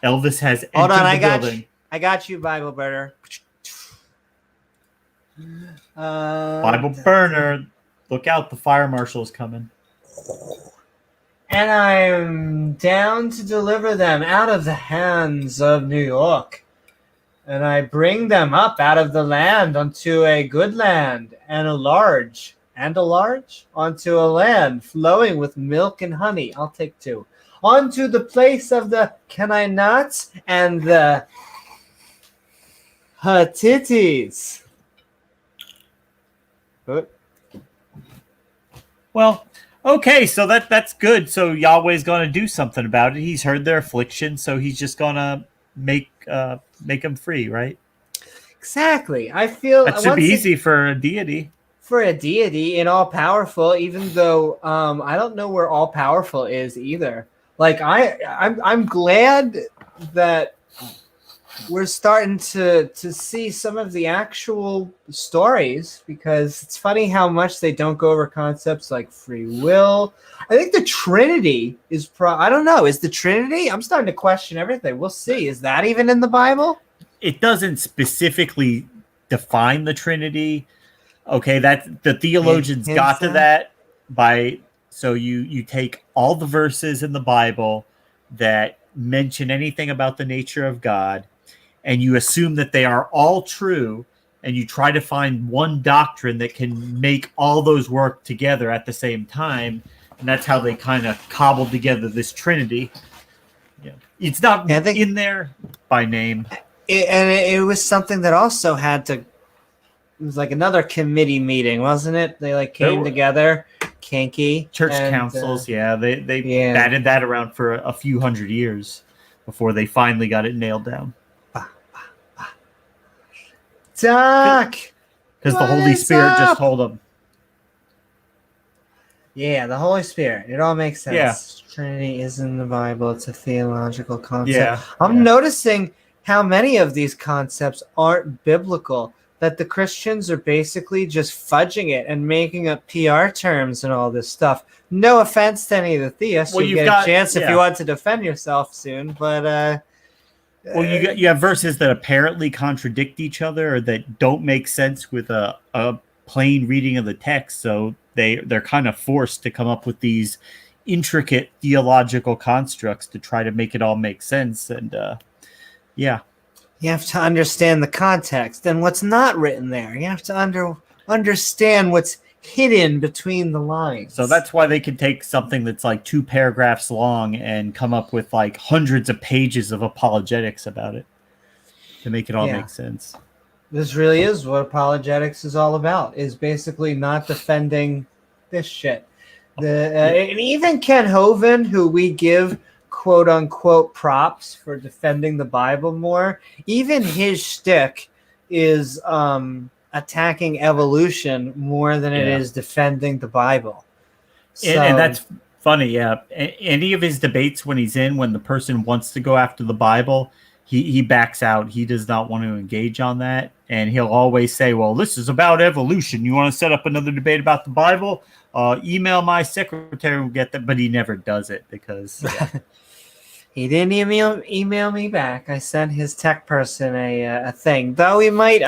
Elvis has entered the building. I got you, Bible burner. Bible burner. Look out, the fire marshal's coming. and I'm down to deliver them out of the hands of New York. And I bring them up out of the land unto a good land, and a large, onto a land flowing with milk and honey. I'll take 2. Onto the place of the Canaanites and the Hittites. Good. Well, okay, so that's good. So Yahweh's going to do something about it. He's heard their affliction, so he's just going to make them free, right? Exactly. I feel That should be easy for a deity. For a deity and all powerful, even though I don't know where all powerful is either. Like I'm glad that we're starting to see some of the actual stories, because it's funny how much they don't go over concepts like free will. I think the Trinity is I don't know. Is the Trinity? I'm starting to question everything. We'll see. Is that even in the Bible? It doesn't specifically define the Trinity. Okay, that the theologians got to that by, so you take all the verses in the Bible that mention anything about the nature of God, and you assume that they are all true, and you try to find one doctrine that can make all those work together at the same time, and that's how they kind of cobbled together this Trinity. Yeah, it's not in there by name. It was something that also had to. It was like another committee meeting, wasn't it? They like came together, kinky church councils. They batted that around for a few hundred years before they finally got it nailed down. Doc, because the Holy Spirit just told them. Yeah, the Holy Spirit. It all makes sense. Yeah. Trinity is in the Bible. It's a theological concept. Yeah. I'm noticing how many of these concepts aren't biblical, that the Christians are basically just fudging it and making up PR terms and all this stuff. No offense to any of the theists. Well, you get a chance if you want to defend yourself soon, but well, you have verses that apparently contradict each other or that don't make sense with a plain reading of the text, so they're kind of forced to come up with these intricate theological constructs to try to make it all make sense. And you have to understand the context and what's not written there. You have to understand what's hidden between the lines. So that's why they can take something that's like 2 paragraphs long and come up with like hundreds of pages of apologetics about it to make it all make sense. This really is what apologetics is all about, is basically not defending this shit. And even Ken Hovind, who we give quote unquote props for defending the Bible more, even his shtick is attacking evolution more than it is defending the Bible. So, and that's funny, yeah. Any of his debates when the person wants to go after the Bible, he backs out. He does not want to engage on that. And he'll always say, well, this is about evolution. You want to set up another debate about the Bible? Email my secretary and we'll get that. But he never does it because... He didn't email me back. I sent his tech person a thing. Though he might,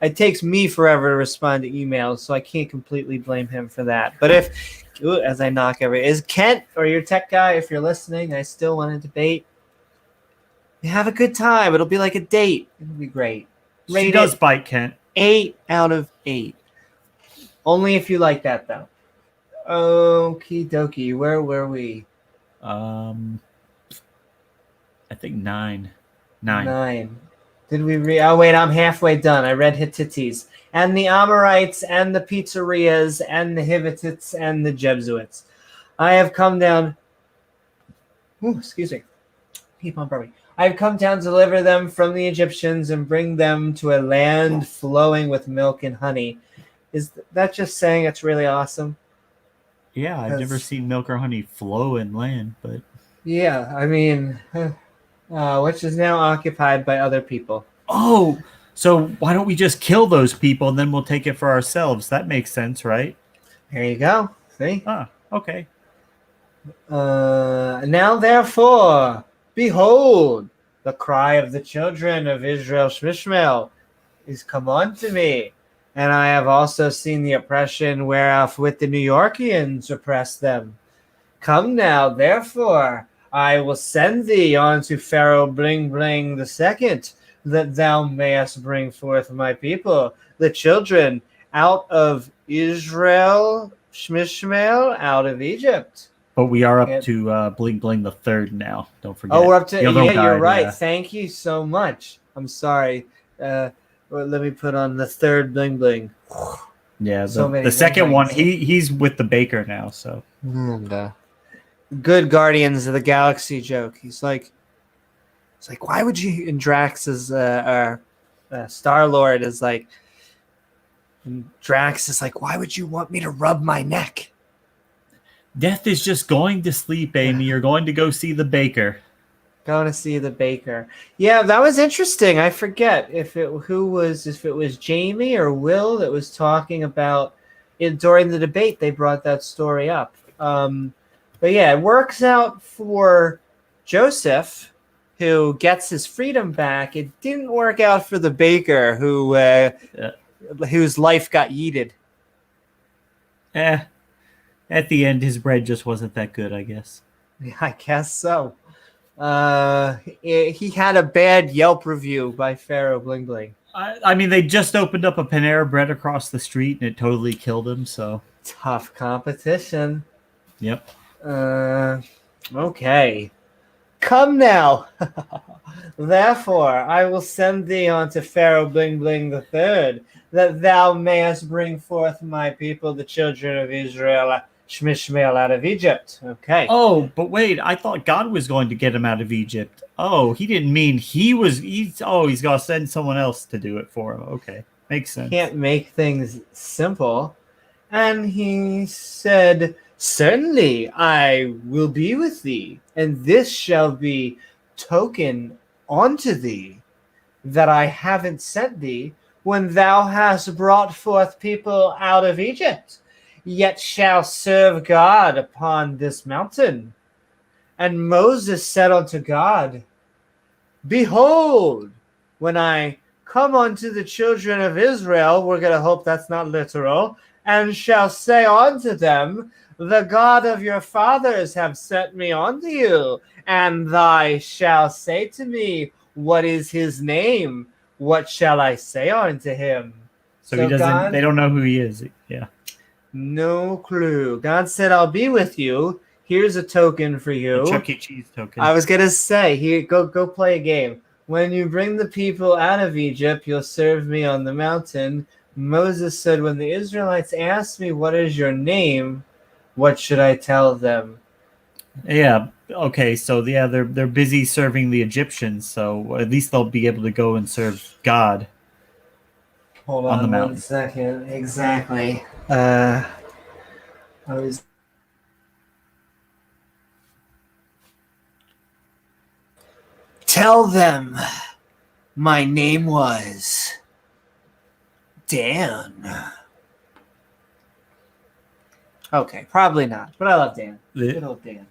it takes me forever to respond to emails, so I can't completely blame him for that. But as I knock is Kent or your tech guy, if you're listening, I still want to debate. You have a good time. It'll be like a date. It'll be great. She does bite, Kent. 8 out of 8. Only if you like that, though. Okie dokie. Where were we? I think 9. 9. Did we read? Oh, wait, I'm halfway done. I read Hittites and the Amorites and the Pizzerias and the Hivitites and the Jebusites. I have come down. Excuse me. Keep on burping. I have come down to deliver them from the Egyptians and bring them to a land flowing with milk and honey. Is that just saying it's really awesome? Yeah, I've never seen milk or honey flow in land, but... Yeah, which is now occupied by other people. Oh, so why don't we just kill those people and then we'll take it for ourselves? That makes sense, right? There you go. See? Okay. Now therefore, behold, the cry of the children of Israel Shmishmael is come unto me. And I have also seen the oppression whereof with the New Yorkians oppress them. Come now, therefore, I will send thee unto Pharaoh Bling Bling the second, that thou mayest bring forth my people, the children, out of Israel, Shmishmael, out of Egypt. But we are up And- to Bling Bling the third now. Don't forget. Oh, we're up to, The other yeah, one you're died, right. yeah. Thank you so much. I'm sorry. Well, let me put on the third Bling Bling. Yeah, So many the second Bling one, Blings. he's with the baker now, so. And, good Guardians of the Galaxy joke. He's like, why would you? And Drax is, Star Lord is like, and Drax is like, why would you want me to rub my neck? Death is just going to sleep, Amy. You're going to go see the baker. Going to see the baker. Yeah, that was interesting. I forget if it was Jamie or Will that was talking about it during the debate. They brought that story up. But yeah, it works out for Joseph, who gets his freedom back. It didn't work out for the baker, whose life got yeeted. At the end, his bread just wasn't that good, I guess. I guess so. He had a bad Yelp review by Pharaoh Bling Bling. I mean, they just opened up a Panera Bread across the street, and it totally killed him, so. Tough competition. Yep. Okay. Come now. Therefore, I will send thee unto Pharaoh Bling Bling the third, that thou mayest bring forth my people, the children of Israel, Shmishmael, out of Egypt. Okay. Oh, but wait, I thought God was going to get him out of Egypt. Oh, he didn't mean he's going to send someone else to do it for him. Okay, makes sense. Can't make things simple. And he said, certainly I will be with thee, and this shall be token unto thee that I haven't sent thee when thou hast brought forth people out of Egypt, yet shall serve God upon this mountain. And Moses said unto God, behold, when I come unto the children of Israel, we're going to hope that's not literal, and shall say unto them, the God of your fathers have sent me unto you, and thy shall say to me, what is his name? What shall I say unto him? So he doesn't. God, they don't know who he is. Yeah. no clue. God said, I'll be with you. Here's a token for you. The Chuck E. Cheese token. I was gonna say, here, go play a game. When you bring the people out of Egypt, you'll serve me on the mountain. Moses said, when the Israelites ask me, what is your name? What should I tell them? Yeah. Okay. So yeah, they're busy serving the Egyptians. So at least they'll be able to go and serve God. Hold on the on mountain. 1 second. Exactly. I was. Tell them my name was Dan. Okay, probably not, but I love Dan. Good old Dan.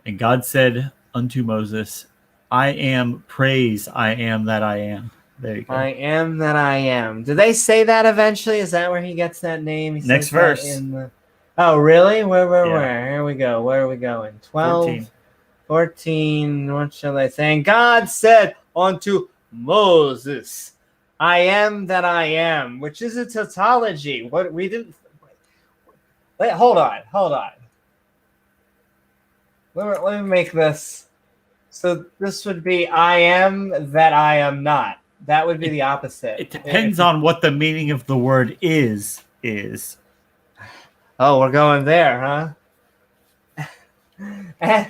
And God said unto Moses, I am praise, I am that I am. There you go. I am that I am. Do they say that eventually? Is that where he gets that name? He Next says that verse. in the... Oh, really? Where? Yeah. Here we go. Where are we going? 12, 14. 14. What shall I say? And God said unto Moses, I am that I am, which is a tautology. What we didn't... Wait, hold on. Let me make this. So this would be I am that I am not. That would be the opposite. It depends on what the meaning of the word is. Oh, we're going there, huh?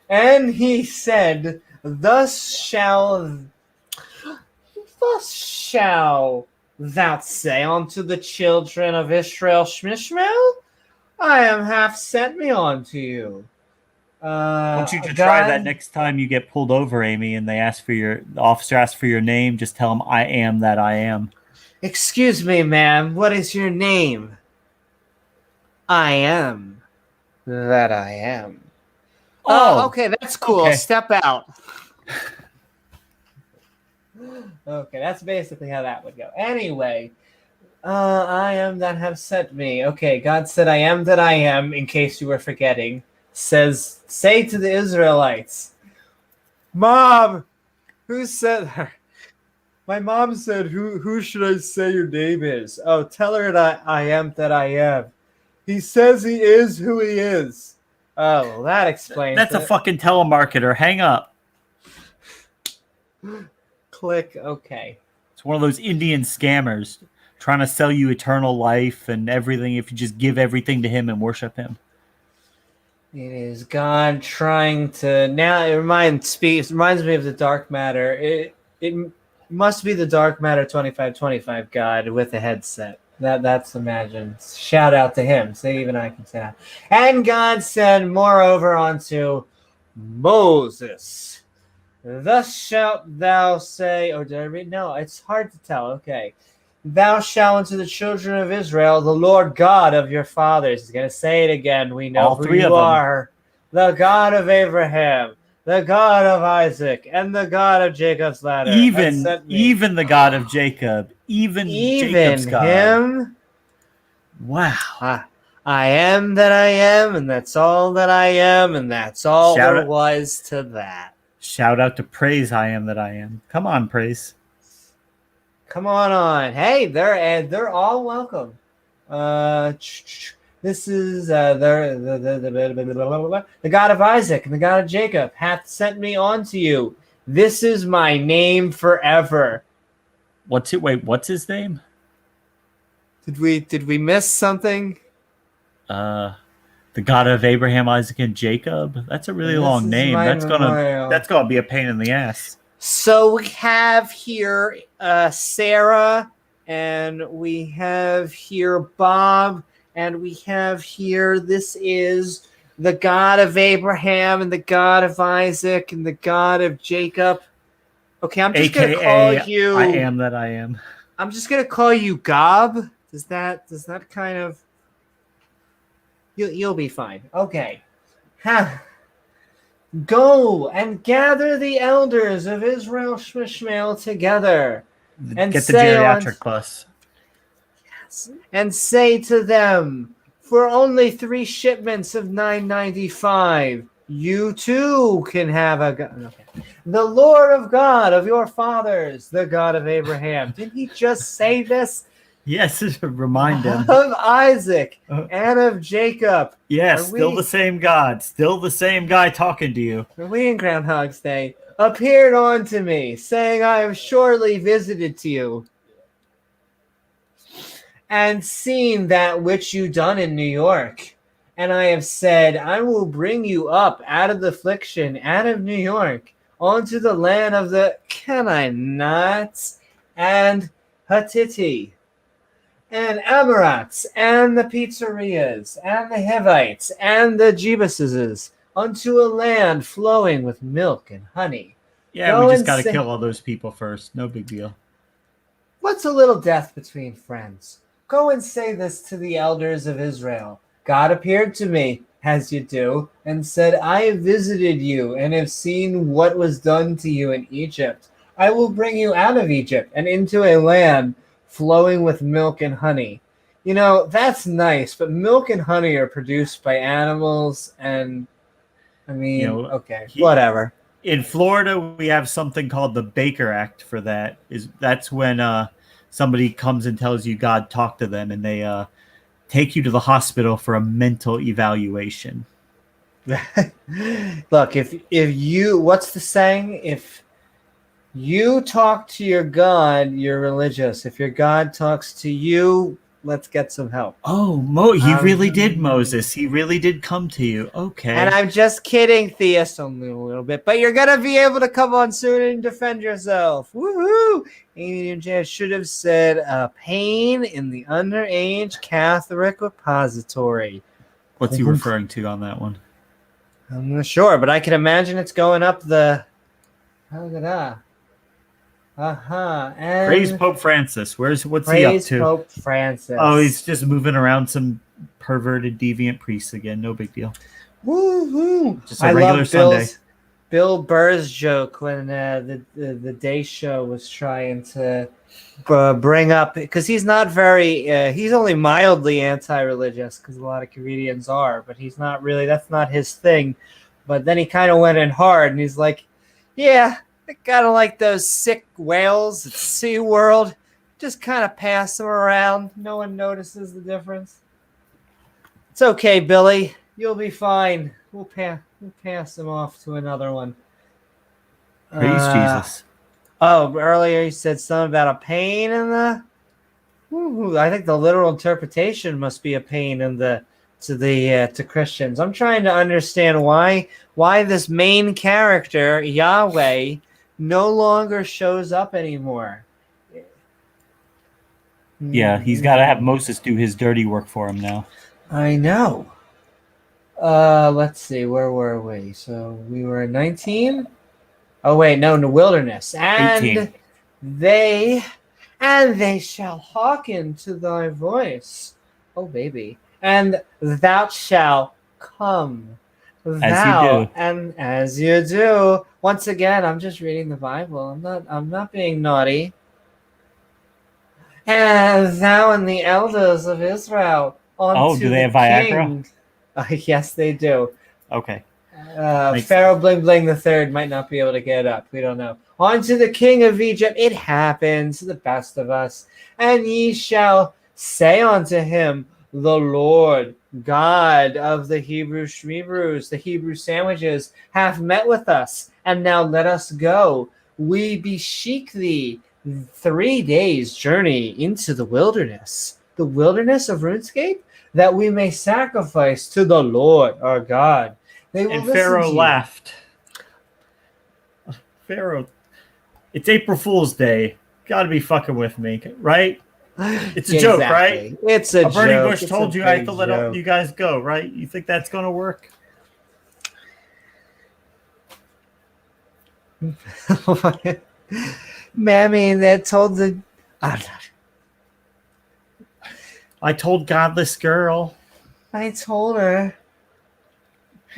And he said, Thus shall thou say unto the children of Israel, Shmishmael, I am half sent me unto you. I want you to try that next time you get pulled over, Amy, and the officer asks for your name. Just tell him, I am that I am. Excuse me, ma'am. What is your name? I am that I am. Oh, okay. That's cool. Okay. Step out. Okay, that's basically how that would go. Anyway, I am that have sent me. Okay, God said, I am that I am, in case you were forgetting. Says, say to the Israelites, Mom, who said her? My mom said, who should I say your name is? Oh, tell her that I am that I am. He says he is who he is. Oh, well, that explains That's a it. fucking telemarketer. Hang up. Click, okay. It's one of those Indian scammers trying to sell you eternal life and everything if you just give everything to him and worship him. It is God trying to now. It reminds me of the dark matter. It must be the dark matter 2525 God with a headset. That's imagined. Shout out to him. So even I can say that. And God said, moreover, unto Moses, thus shalt thou say. Or did I read? No, it's hard to tell. Okay. Thou shalt unto the children of Israel, the Lord God of your fathers. He's going to say it again. We know All who three you of them. are. The God of Abraham, the God of Isaac, and the God of Jacob's ladder. Even the God of Jacob, even Jacob's God. him. Wow. I am that I am, and that's all that I am, and that's all Shout there out- was to that. Shout out to Praise I am that I am. Come on, Praise. Come on. Hey, they're all welcome. This is the God of Isaac and the God of Jacob hath sent me unto you. This is my name forever. What's his name? Did we miss something? The God of Abraham, Isaac, and Jacob. That's a really long name. That's gonna be a pain in the ass. So we have here Sarah, and we have here Bob, and we have here, this is the God of Abraham and the God of Isaac and the God of Jacob. Okay, I'm just gonna call you. I am that I am. I'm just gonna call you Gob. Does that kind of? You'll be fine. Okay. Go and gather the elders of Israel Shmishmael together, and Get the say geriatric bus. and say to them, for only 3 shipments of 995, you too can have a God. Okay. The Lord of God of your fathers, the God of Abraham. Didn't he just say this? Yes, remind him. Of Isaac and of Jacob. Yes, still the same God. Still the same guy talking to you. Are we in Groundhog's Day? Appeared unto me, saying, I have surely visited to you, and seen that which you done in New York. And I have said, I will bring you up out of the affliction, out of New York, onto the land of the Canaanites and Hittite, and Amorites, and the Pizzerias, and the Hivites, and the Jebuses, unto a land flowing with milk and honey. Yeah, we just got to kill all those people first. No big deal. What's a little death between friends? Go and say this to the elders of Israel. God appeared to me, as you do, and said, I have visited you and have seen what was done to you in Egypt. I will bring you out of Egypt and into a land flowing with milk and honey. You know, that's nice, but milk and honey are produced by animals, and I mean, okay, whatever. In Florida, we have something called the Baker Act for that. That's when somebody comes and tells you God talked to them, and they take you to the hospital for a mental evaluation. Look, if you, what's the saying? If you talk to your God, you're religious. If your God talks to you, let's get some help. Oh, he really did, Moses. He really did come to you. Okay. And I'm just kidding, Theist, only a little bit. But you're going to be able to come on soon and defend yourself. Woohoo! Amy should have said pain in the underage Catholic repository. What's he referring to on that one? I'm not sure, but I can imagine it's going up the... And praise Pope Francis. What's he up to? Praise Pope Francis. Oh, he's just moving around some perverted, deviant priests again. No big deal. Woohoo! Just a regular Sunday. Bill Burr's joke when the Day Show was trying to bring up, because he's not very, he's only mildly anti-religious, because a lot of comedians are, but he's not really, that's not his thing. But then he kind of went in hard, and he's like, yeah, I kind of like those sick whales at SeaWorld. Just kind of pass them around. No one notices the difference. It's okay, Billy. You'll be fine. We'll pass them off to another one. Praise Jesus. Oh, earlier you said something about a pain in the. Ooh, I think the literal interpretation must be a pain in the to Christians. I'm trying to understand why this main character Yahweh no longer shows up anymore. Yeah, he's got to have Moses do his dirty work for him now. I know. Let's see, where were we? So we were 19. Oh wait, no, in the wilderness. And 18. they shall hearken to thy voice. Oh baby. And thou shalt come. As you do. And as you do. Once again, I'm just reading the Bible. I'm not being naughty. And thou and the elders of Israel. Do they have Viagra? Yes, they do. Okay. Pharaoh Bling Bling the Third might not be able to get up. We don't know. On to the king of Egypt. It happens to the best of us. And ye shall say unto him, the Lord God of the Hebrew Shmebrews, the Hebrew sandwiches, hath met with us. And now let us go. We beseech thee 3 days' journey into the wilderness of RuneScape, that we may sacrifice to the Lord our God. And Pharaoh laughed. Pharaoh, it's April Fool's Day. Gotta be fucking with me, right? It's a joke, right? It's a Bernie joke. Bush told you I have to let you guys go, right? You think that's gonna work? Mammy, that told the. I told godless girl. I told her.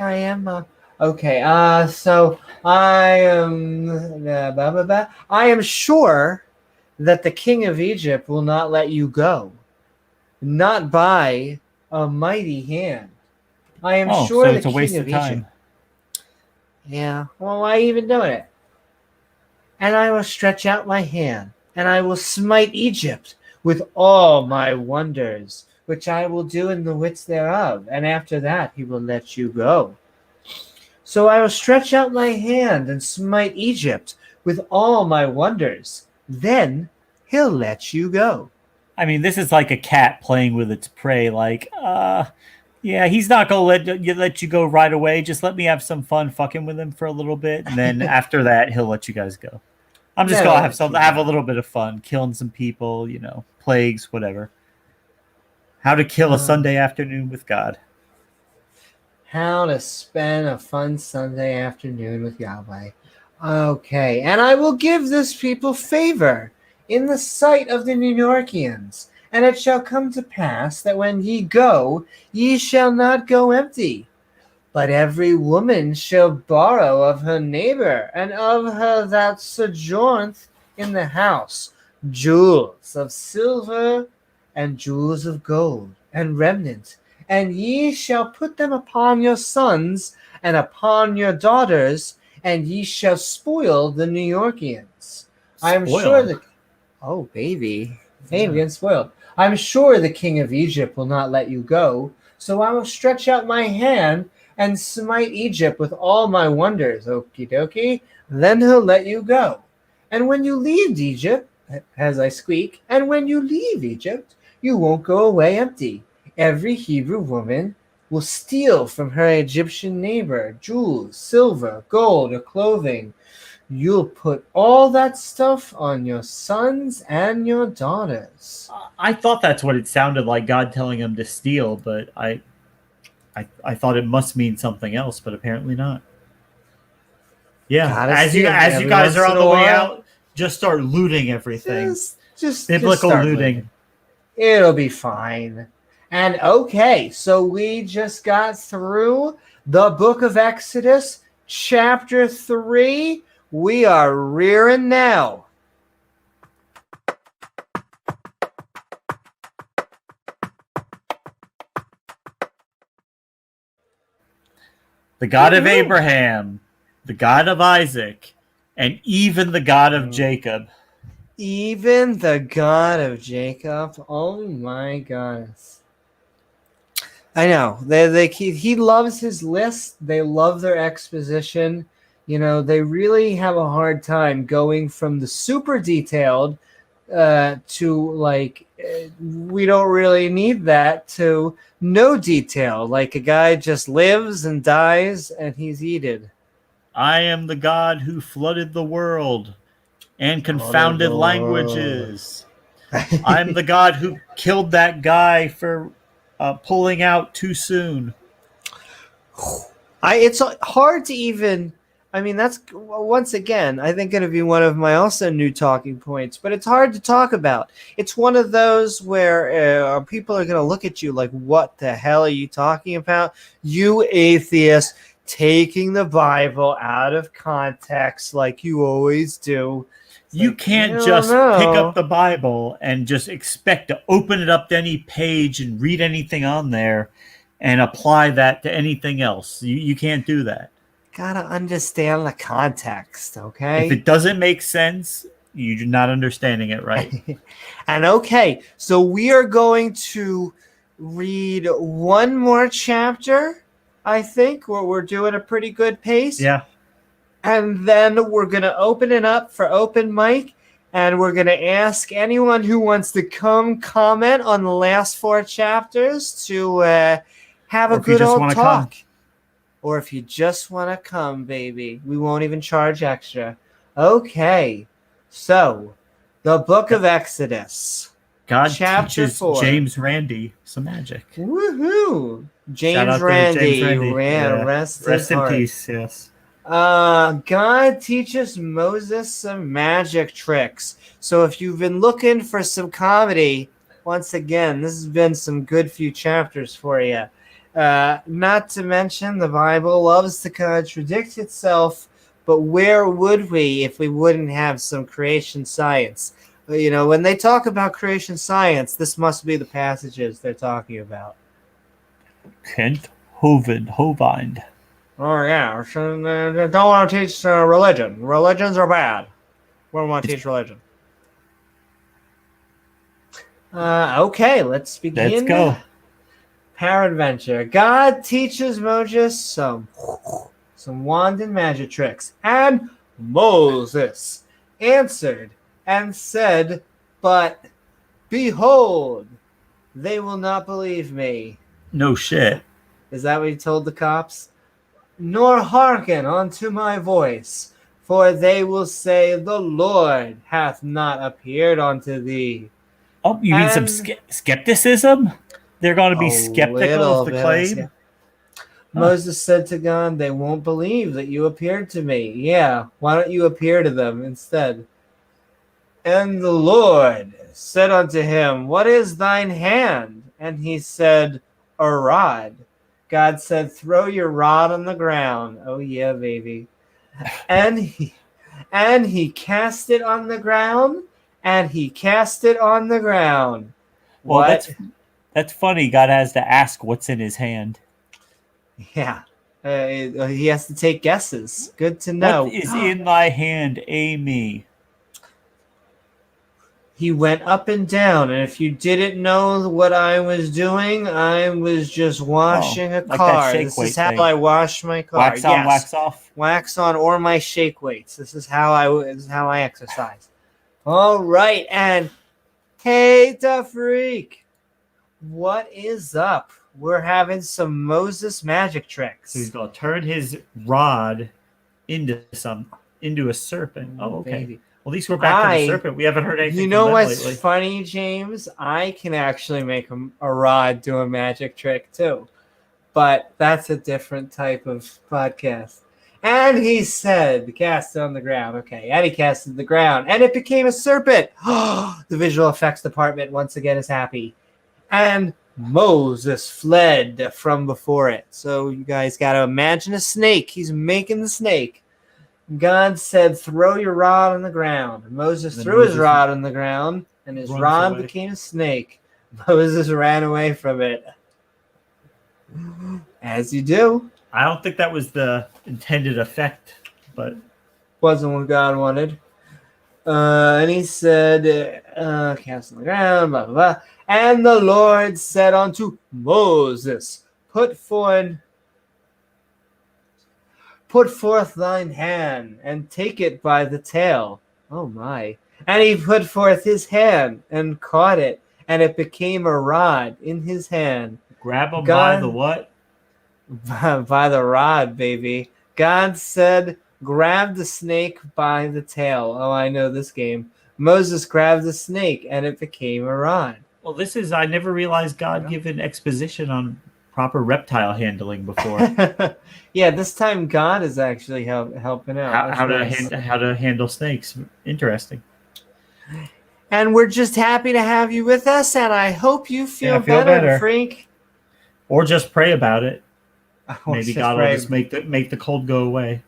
I am okay. So I am. I am sure that the king of Egypt will not let you go, not by a mighty hand. I am sure so the it's a king waste of of time. Egypt. Yeah. Well, why even doing it? And I will stretch out my hand, and I will smite Egypt with all my wonders, which I will do in the widst thereof. And after that he will let you go. So I will stretch out my hand and smite Egypt with all my wonders. Then he'll let you go. I mean, this is like a cat playing with its prey. Like, yeah, he's not gonna let you go right away. Just let me have some fun fucking with him for a little bit, and then after that, he'll let you guys go. I'm just gonna have a little bit of fun, killing some people, plagues, whatever. How to kill a Sunday afternoon with God. How to spend a fun Sunday afternoon with Yahweh. Okay, and I will give this people favor in the sight of the New Yorkians. And it shall come to pass that when ye go, ye shall not go empty. But every woman shall borrow of her neighbor, and of her that sojourneth in the house, jewels of silver, and jewels of gold, and remnant. And ye shall put them upon your sons, and upon your daughters, and ye shall spoil the New Yorkians. I am sure that... Oh, baby. Hey, we're getting spoiled. I'm sure the king of Egypt will not let you go, so I will stretch out my hand and smite Egypt with all my wonders, okie dokie, then he'll let you go. And when you leave Egypt, as I squeak, and when you leave Egypt, you won't go away empty. Every Hebrew woman will steal from her Egyptian neighbor jewels, silver, gold, or clothing. You'll put all that stuff on your sons and your daughters. I thought that's what it sounded like, God telling him to steal, but I thought it must mean something else, but apparently not. Yeah, as you guys are on the way out, just start looting everything. Just biblical looting. It'll be fine. And okay, so we just got through the book of Exodus chapter 3. We are rearing now. The God of Abraham, the God of Isaac, and even the God of Jacob. Even the God of Jacob. Oh my goodness. I know. He loves his list. They love their exposition. You know, they really have a hard time going from the super detailed to like we don't really need that to no detail. Like a guy just lives and dies and he's eaten. I am the God who flooded the world and confounded languages. I'm the God who killed that guy for pulling out too soon. It's hard to even. I mean, that's once again, I think, going to be one of my also new talking points. But it's hard to talk about. It's one of those where people are going to look at you like, "What the hell are you talking about, you atheist?" Taking the Bible out of context, like you always do. You can't just pick up the Bible and just expect to open it up to any page and read anything on there and apply that to anything else. You can't do that. Gotta understand the context, okay? If it doesn't make sense, you're not understanding it right. And okay, so we are going to read one more chapter. I think we're doing a pretty good pace. Yeah. And then we're going to open it up for open mic. And we're going to ask anyone who wants to come comment on the last 4 chapters to have a good old talk. Or if you just want to come, baby, we won't even charge extra. Okay. So, the book of Exodus. God chapter teaches 4. James Randi some magic. Woohoo! James Randi. Rest in peace, yes. God teaches Moses some magic tricks. So if you've been looking for some comedy, once again, this has been some good few chapters for you. Not to mention the Bible loves to contradict itself, but where would we if we wouldn't have some creation science? You know, when they talk about creation science, this must be the passages they're talking about. Kent Hovind. Oh, yeah. So they don't want to teach religion. Religions are bad. We don't want to teach religion. Okay, let's begin. Let's go. Peradventure. God teaches Moses some wand and magic tricks. And Moses answered and said, "But behold, they will not believe me." No shit. Is that what he told the cops? "Nor hearken unto my voice, for they will say, the Lord hath not appeared unto thee." Oh, you mean some skepticism? They're going to be skeptical of the claim? Moses said to God, "They won't believe that you appeared to me." Yeah, why don't you appear to them instead? And the Lord said unto him, "What is thine hand?" And he said, "A rod." God said, "Throw your rod on the ground." Oh yeah, baby. And he cast it on the ground, and he cast it on the ground. Well, what? That's funny. God has to ask what's in his hand. Yeah. He has to take guesses. Good to know. What is in thy hand, Amy? He went up and down, and if you didn't know what I was doing, I was just washing a car. This is how I wash my car. Wax on, wax off. Wax on, or my shake weights. This is how I exercise. All right, and hey, the freak, what is up? We're having some Moses magic tricks. So he's gonna turn his rod into a serpent. Oh, okay. Baby. Well, at least we're back to the serpent. We haven't heard anything. You know what's lately. funny, James? I can actually make a rod do a magic trick too, but that's a different type of podcast. And he said, "Cast it on the ground." Okay, and he cast it on the ground, and it became a serpent. The visual effects department once again is happy. And Moses fled from before it. So you guys got to imagine a snake. He's making the snake. God said, throw your rod on the ground. Moses threw his rod on the ground, and his rod became a snake. Moses ran away from it. As you do. I don't think that was the intended effect, but wasn't what God wanted. And he said, cast on the ground, blah, blah, blah. And the Lord said unto Moses, put forth thine hand, and take it by the tail. Oh my. And he put forth his hand, and caught it, and it became a rod in his hand. Grab him by the what? By the rod, baby. God said, grab the snake by the tail. Oh, I know this game. Moses grabbed the snake, and it became a rod. Well, I never realized God given exposition on proper reptile handling before. Yeah, this time God is actually helping out. How to handle snakes. Interesting. And we're just happy to have you with us, and I hope you feel better, Frank. Or just pray about it. Maybe just God will just make the cold go away.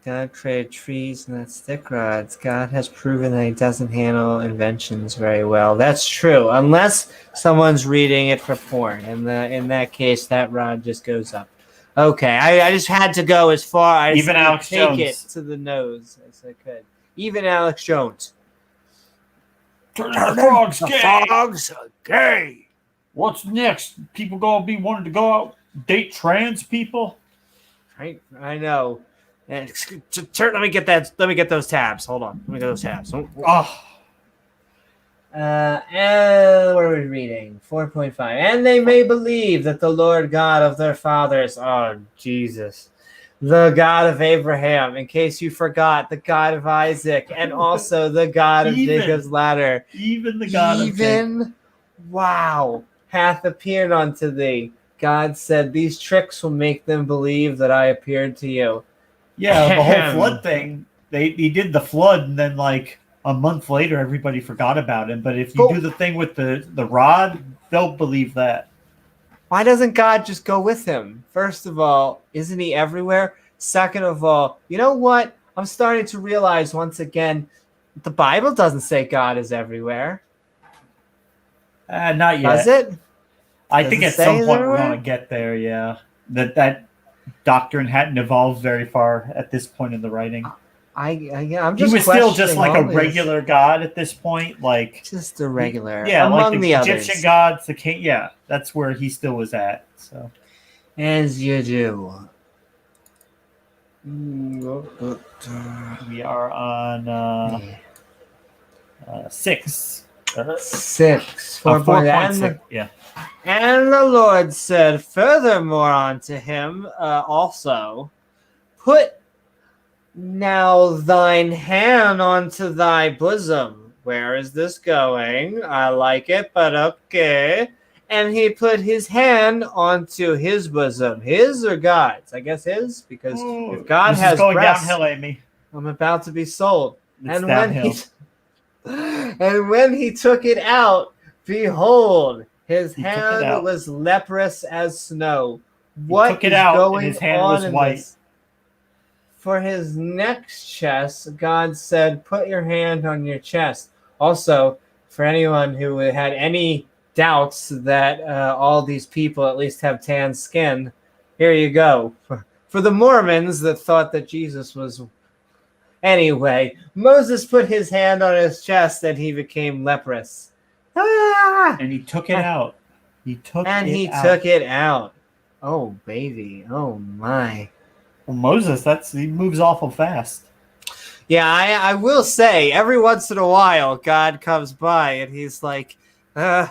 God created trees, not stick rods. God has proven that he doesn't handle inventions very well. That's true, unless someone's reading it for porn. In that case, that rod just goes up. Okay, I just had to go as far as even Alex take Jones. It to the nose as I could. Even Alex Jones. Turn the frogs the gay. frogs are gay. What's next? People gonna be wanting to go out date trans people? Right, I know. And let me get that. Let me get those tabs. Hold on. Let me get those tabs. Oh. And what are we reading? 4.5. And they may believe that the Lord God of their fathers, oh Jesus, the God of Abraham, in case you forgot, the God of Isaac, and also the God of Jacob's ladder. Even the God of Jacob. Wow, hath appeared unto thee. God said, these tricks will make them believe that I appeared to you. Yeah, the whole flood thing. He did the flood, and then like a month later, everybody forgot about him. But if you do the thing with the rod, they'll believe that. Why doesn't God just go with him? First of all, isn't he everywhere? Second of all, you know what? I'm starting to realize once again, the Bible doesn't say God is everywhere. Not yet. Does it? I think at some point we're going to get there, yeah. That doctrine hadn't evolved very far at this point in the writing. I'm just he was still just like a regular god at this point, like just a regular. Yeah, among like the Egyptian others. gods, the king. Yeah, that's where he still was at. So, as you do. We are on 6. 6. 4.6. Yeah. And the Lord said furthermore unto him also, put now thine hand onto thy bosom. Where is this going? I like it, but okay. And he put his hand onto his bosom. His or God's? I guess his, because if God has going breasts, downhill, Amy. I'm about to be sold. It's downhill. And when he took it out, behold, his hand was leprous as snow. What is going his hand on was in white. this? For his next chest, God said, put your hand on your chest. Also, for anyone who had any doubts that all these people at least have tan skin, here you go. For the Mormons that thought that Jesus was... Anyway, Moses put his hand on his chest and he became leprous. Ah! And he took it out. He took it out. Oh, baby. Oh, my. Well, Moses, he moves awful fast. Yeah, I will say, every once in a while, God comes by and he's like, and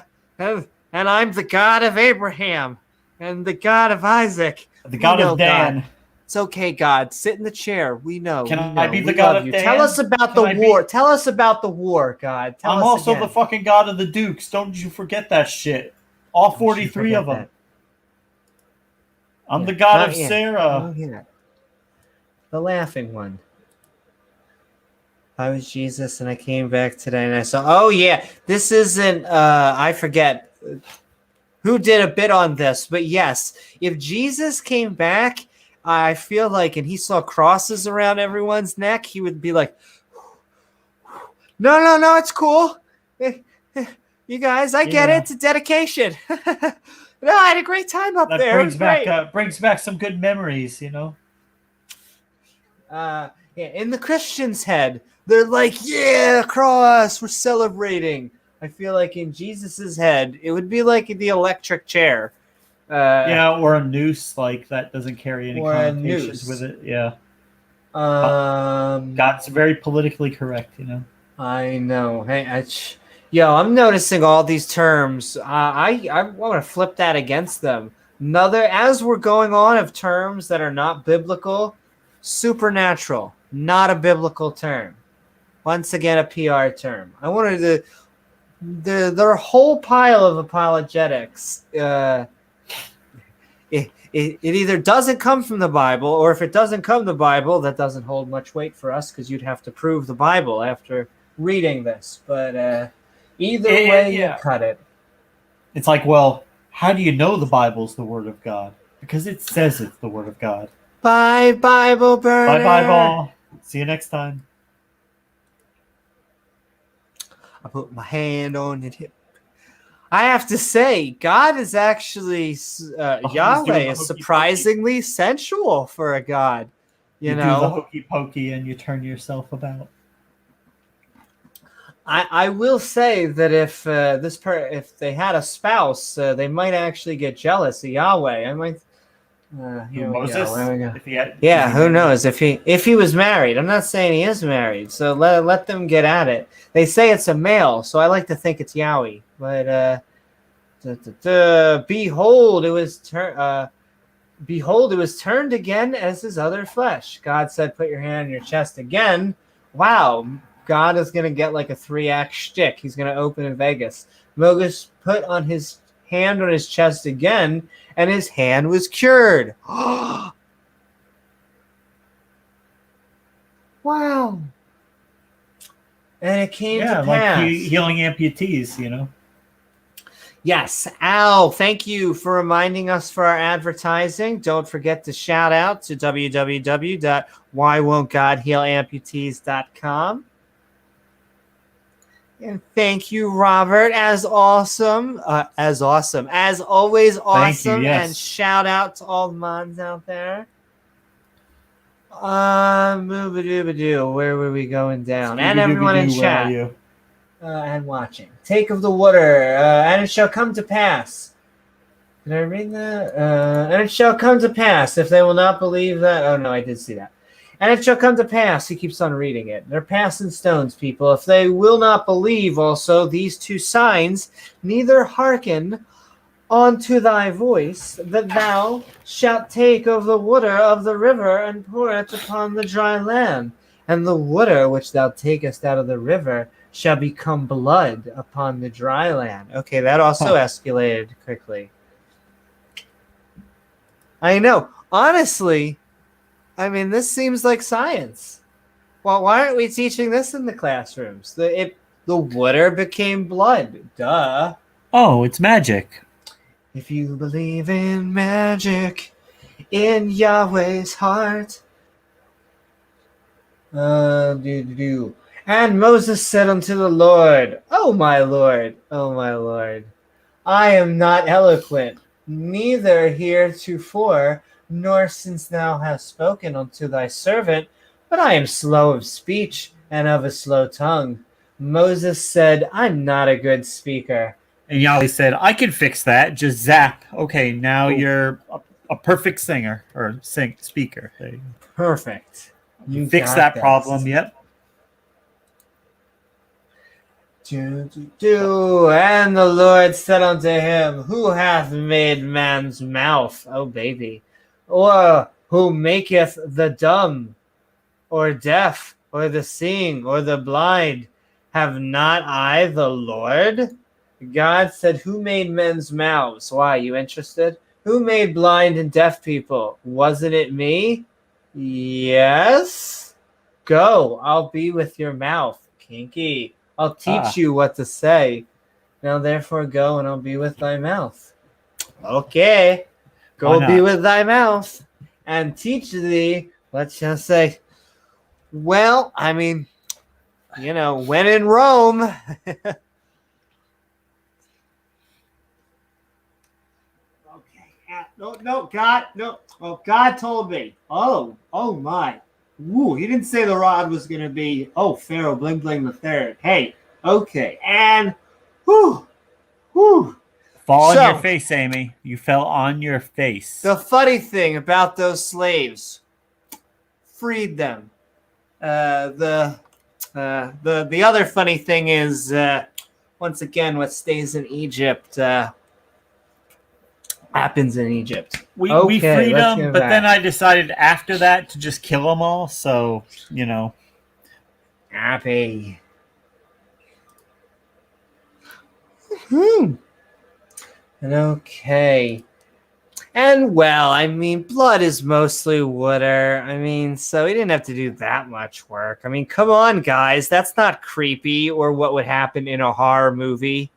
I'm the God of Abraham and the God of Isaac. The God of Dan. God. It's okay, God. Sit in the chair. We know. I be the God of Dan? Tell us about the war. Tell us about the war, God. I'm also the fucking God of the Dukes. Don't you forget that shit. All 43 of them. I'm the God of Sarah. The laughing one. I was Jesus and I came back today and I saw, oh yeah, this isn't, I forget. who did a bit on this, but yes, if Jesus came back, I feel like, and he saw crosses around everyone's neck, he would be like, no, no, no, it's cool. You guys, I get it. It's a dedication. No, I had a great time up there. Brings back some good memories, Yeah, in the Christian's head, they're like, yeah, cross, we're celebrating. I feel like in Jesus's head, it would be like the electric chair. Or a noose, like that doesn't carry any Or a connotations noose. with it. Yeah. Um, God's very politically correct, I know. Hey, I'm noticing all these terms. I want to flip that against them. As we're going on of terms that are not biblical, supernatural, not a biblical term. Once again, a PR term. I wanted their whole pile of apologetics. It either doesn't come from the Bible, or if it doesn't come from the Bible, that doesn't hold much weight for us because you'd have to prove the Bible after reading this. But either way you cut it. It's like, well, how do you know the Bible's the Word of God? Because it says it's the Word of God. Bye, Bible burner. Bye, Bible. See you next time. I put my hand on your hip. I have to say, God is actually Yahweh is surprisingly sensual for a God. You know, do the hokey pokey and you turn yourself about. I will say that if if they had a spouse, they might actually get jealous of Yahweh. I might. Moses? Who knows if he was married? I'm not saying he is married, so let them get at it. They say it's a male, so I like to think it's Yahweh. But behold, it was turned again as his other flesh. God said, "Put your hand on your chest again." Wow, God is gonna get like a 3-act shtick. He's gonna open in Vegas. Moses put on his hand on his chest again, and his hand was cured. Wow. And it came to pass. Like healing amputees, Yes. Al, thank you for reminding us for our advertising. Don't forget to shout out to www.whywon'tgodhealamputees.com. And thank you, Robert, as always, awesome. Thank you, yes. And shout out to all the mods out there. Where were we going down? And everyone in chat. And watching. Take of the water, and it shall come to pass. Did I read that? And it shall come to pass if they will not believe that. Oh, no, I did see that. And it shall come to pass. He keeps on reading it. They're passing stones, people. If they will not believe also these 2 signs, neither hearken unto thy voice, that thou shalt take of the water of the river and pour it upon the dry land. And the water which thou takest out of the river shall become blood upon the dry land. Okay, that also escalated quickly. I know. Honestly, I mean, this seems like science. Well, why aren't we teaching this in the classrooms? The water became blood. Duh. Oh, it's magic. If you believe in magic in Yahweh's heart. And Moses said unto the Lord, O my Lord, I am not eloquent, neither heretofore, nor since thou hast spoken unto thy servant, but I am slow of speech and of a slow tongue. Moses said, I'm not a good speaker. And Yahweh said, I can fix that. Just zap. Okay, now you're a perfect singer or speaker. Perfect. You fix that problem. Yep. And the Lord said unto him, Who hath made man's mouth, O baby? Or who maketh the dumb, or deaf, or the seeing, or the blind? Have not I the Lord? God said, Who made men's mouths? Why, you interested? Who made blind and deaf people? Wasn't it me? Yes. Go, I'll be with your mouth. Kinky. I'll teach you what to say. Now therefore go, and I'll be with thy mouth. Okay, Why go be not? with thy mouth and teach thee. Let's just say, well, I mean, when in Rome. Okay. No, God, no. Oh, God told me. Oh my. Woo, he didn't say the rod was going to be, Pharaoh Bling Bling the third. Hey, okay. And, whoo, whoo. Fall on your So, face, Amy. You fell on your face. the funny thing about those slaves, freed them. The other funny thing is, once again, what stays in Egypt happens in Egypt. We Okay, freed let's them, get but then back. I decided after that to just kill them all. So Happy. Hmm. And okay. And well, I mean, blood is mostly water. I mean, so he didn't have to do that much work. I mean, come on, guys. That's not creepy or what would happen in a horror movie.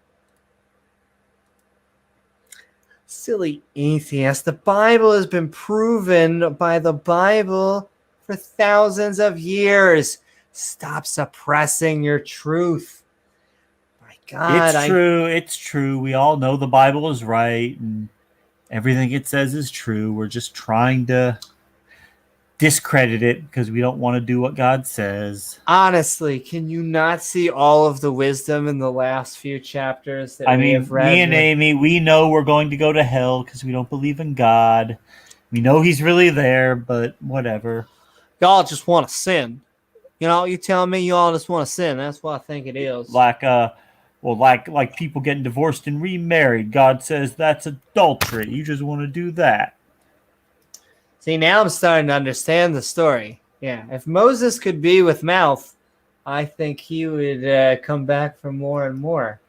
Silly atheist. The Bible has been proven by the Bible for thousands of years. Stop suppressing your truth. My God, it's true. We all know the Bible is right, and everything it says is true. We're just trying to discredit it because we don't want to do what God says. honestly, can you not see all of the wisdom in the last few chapters that I we have mean, me and read? Amy, we know we're going to go to hell because we don't believe in God. We know He's really there, but whatever. Y'all just want to sin. You telling me you all just want to sin. That's what I think it is. Like people getting divorced and remarried. God says that's adultery. You just want to do that. See, now I'm starting to understand the story. Yeah, if Moses could be with mouth, I think he would come back for more and more.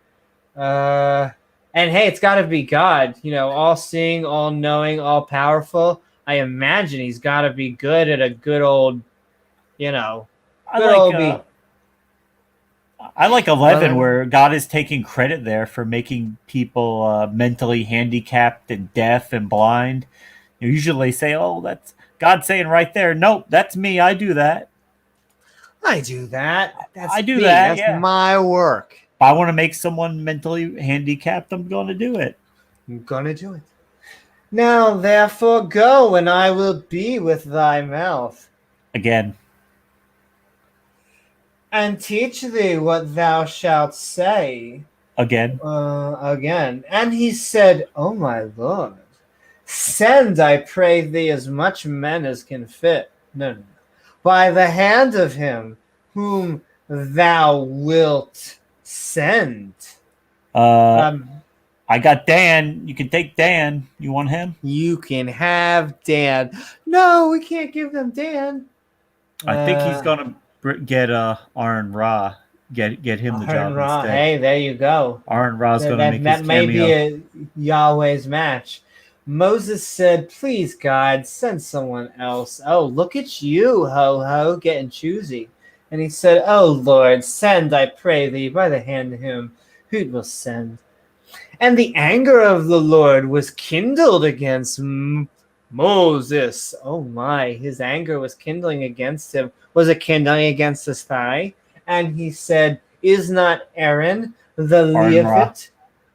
And hey, it's got to be God, all seeing, all knowing, all powerful. I imagine he's got to be good at a good old, I good like old uh, be. I like Well, 11 then, where God is taking credit there for making people mentally handicapped and deaf and blind. Usually they say, "Oh, that's God saying right there." Nope, that's me. I do that. I do that. I That's do me. that. That's Yeah. my work. If I want to make someone mentally handicapped, I'm going to do it. I'm gonna do it. Now, therefore, go, and I will be with thy mouth, Again, and teach thee what thou shalt say. again. Again. And he said, O my Lord, send, I pray thee, as much men as can fit. No. By the hand of him whom thou wilt send. Uh, Um, I got Dan. You can take Dan. You want him? you can have Dan. No, we can't give them Dan. I think he's going to get Aaron Ra. Get him the Harden job Ra. instead. Hey, there you go. Aaron Ra's That, going to that make his that may be cameo. a Yahweh's match. Moses said, "Please, God, send someone else." Oh, look at you, ho ho, getting choosy. And he said, "Oh Lord, send, I pray thee, by the hand of him who will send." And the anger of the Lord was kindled against Moses. Oh my, his anger was kindling against him. Was it kindling against his thigh? And he said, Is not Aaron the Aaron Ra.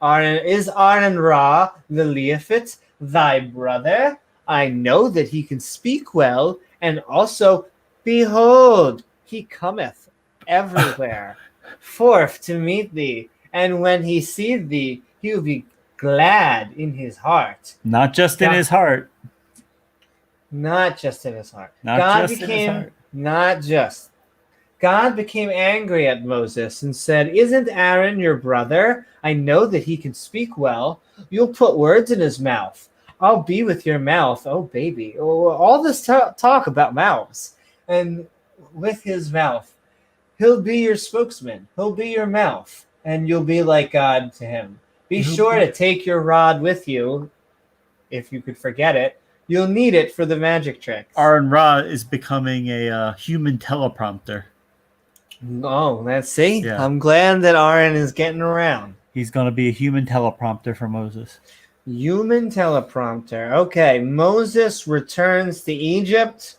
Leophite? Is Aaron Ra the Leophite thy brother? I know that he can speak well, and also, behold, he cometh everywhere forth to meet thee. And when he see thee, he will be glad in his heart. Not just in God, his heart. not just in his heart. Not just in his heart. Not just. God became angry at Moses and said, Isn't Aaron your brother? I know that he can speak well. You'll put words in his mouth. I'll be with your mouth. Oh, baby. All this talk about mouths. And with his mouth, he'll be your spokesman. He'll be your mouth. And you'll be like God to him. Be sure to take your rod with you, if you could forget it. You'll need it for the magic tricks. Aaron Ra is becoming a human teleprompter. Oh, let's see. Yeah. I'm glad that Aaron is getting around. He's going to be a human teleprompter for Moses. Human teleprompter. Okay, Moses returns to Egypt.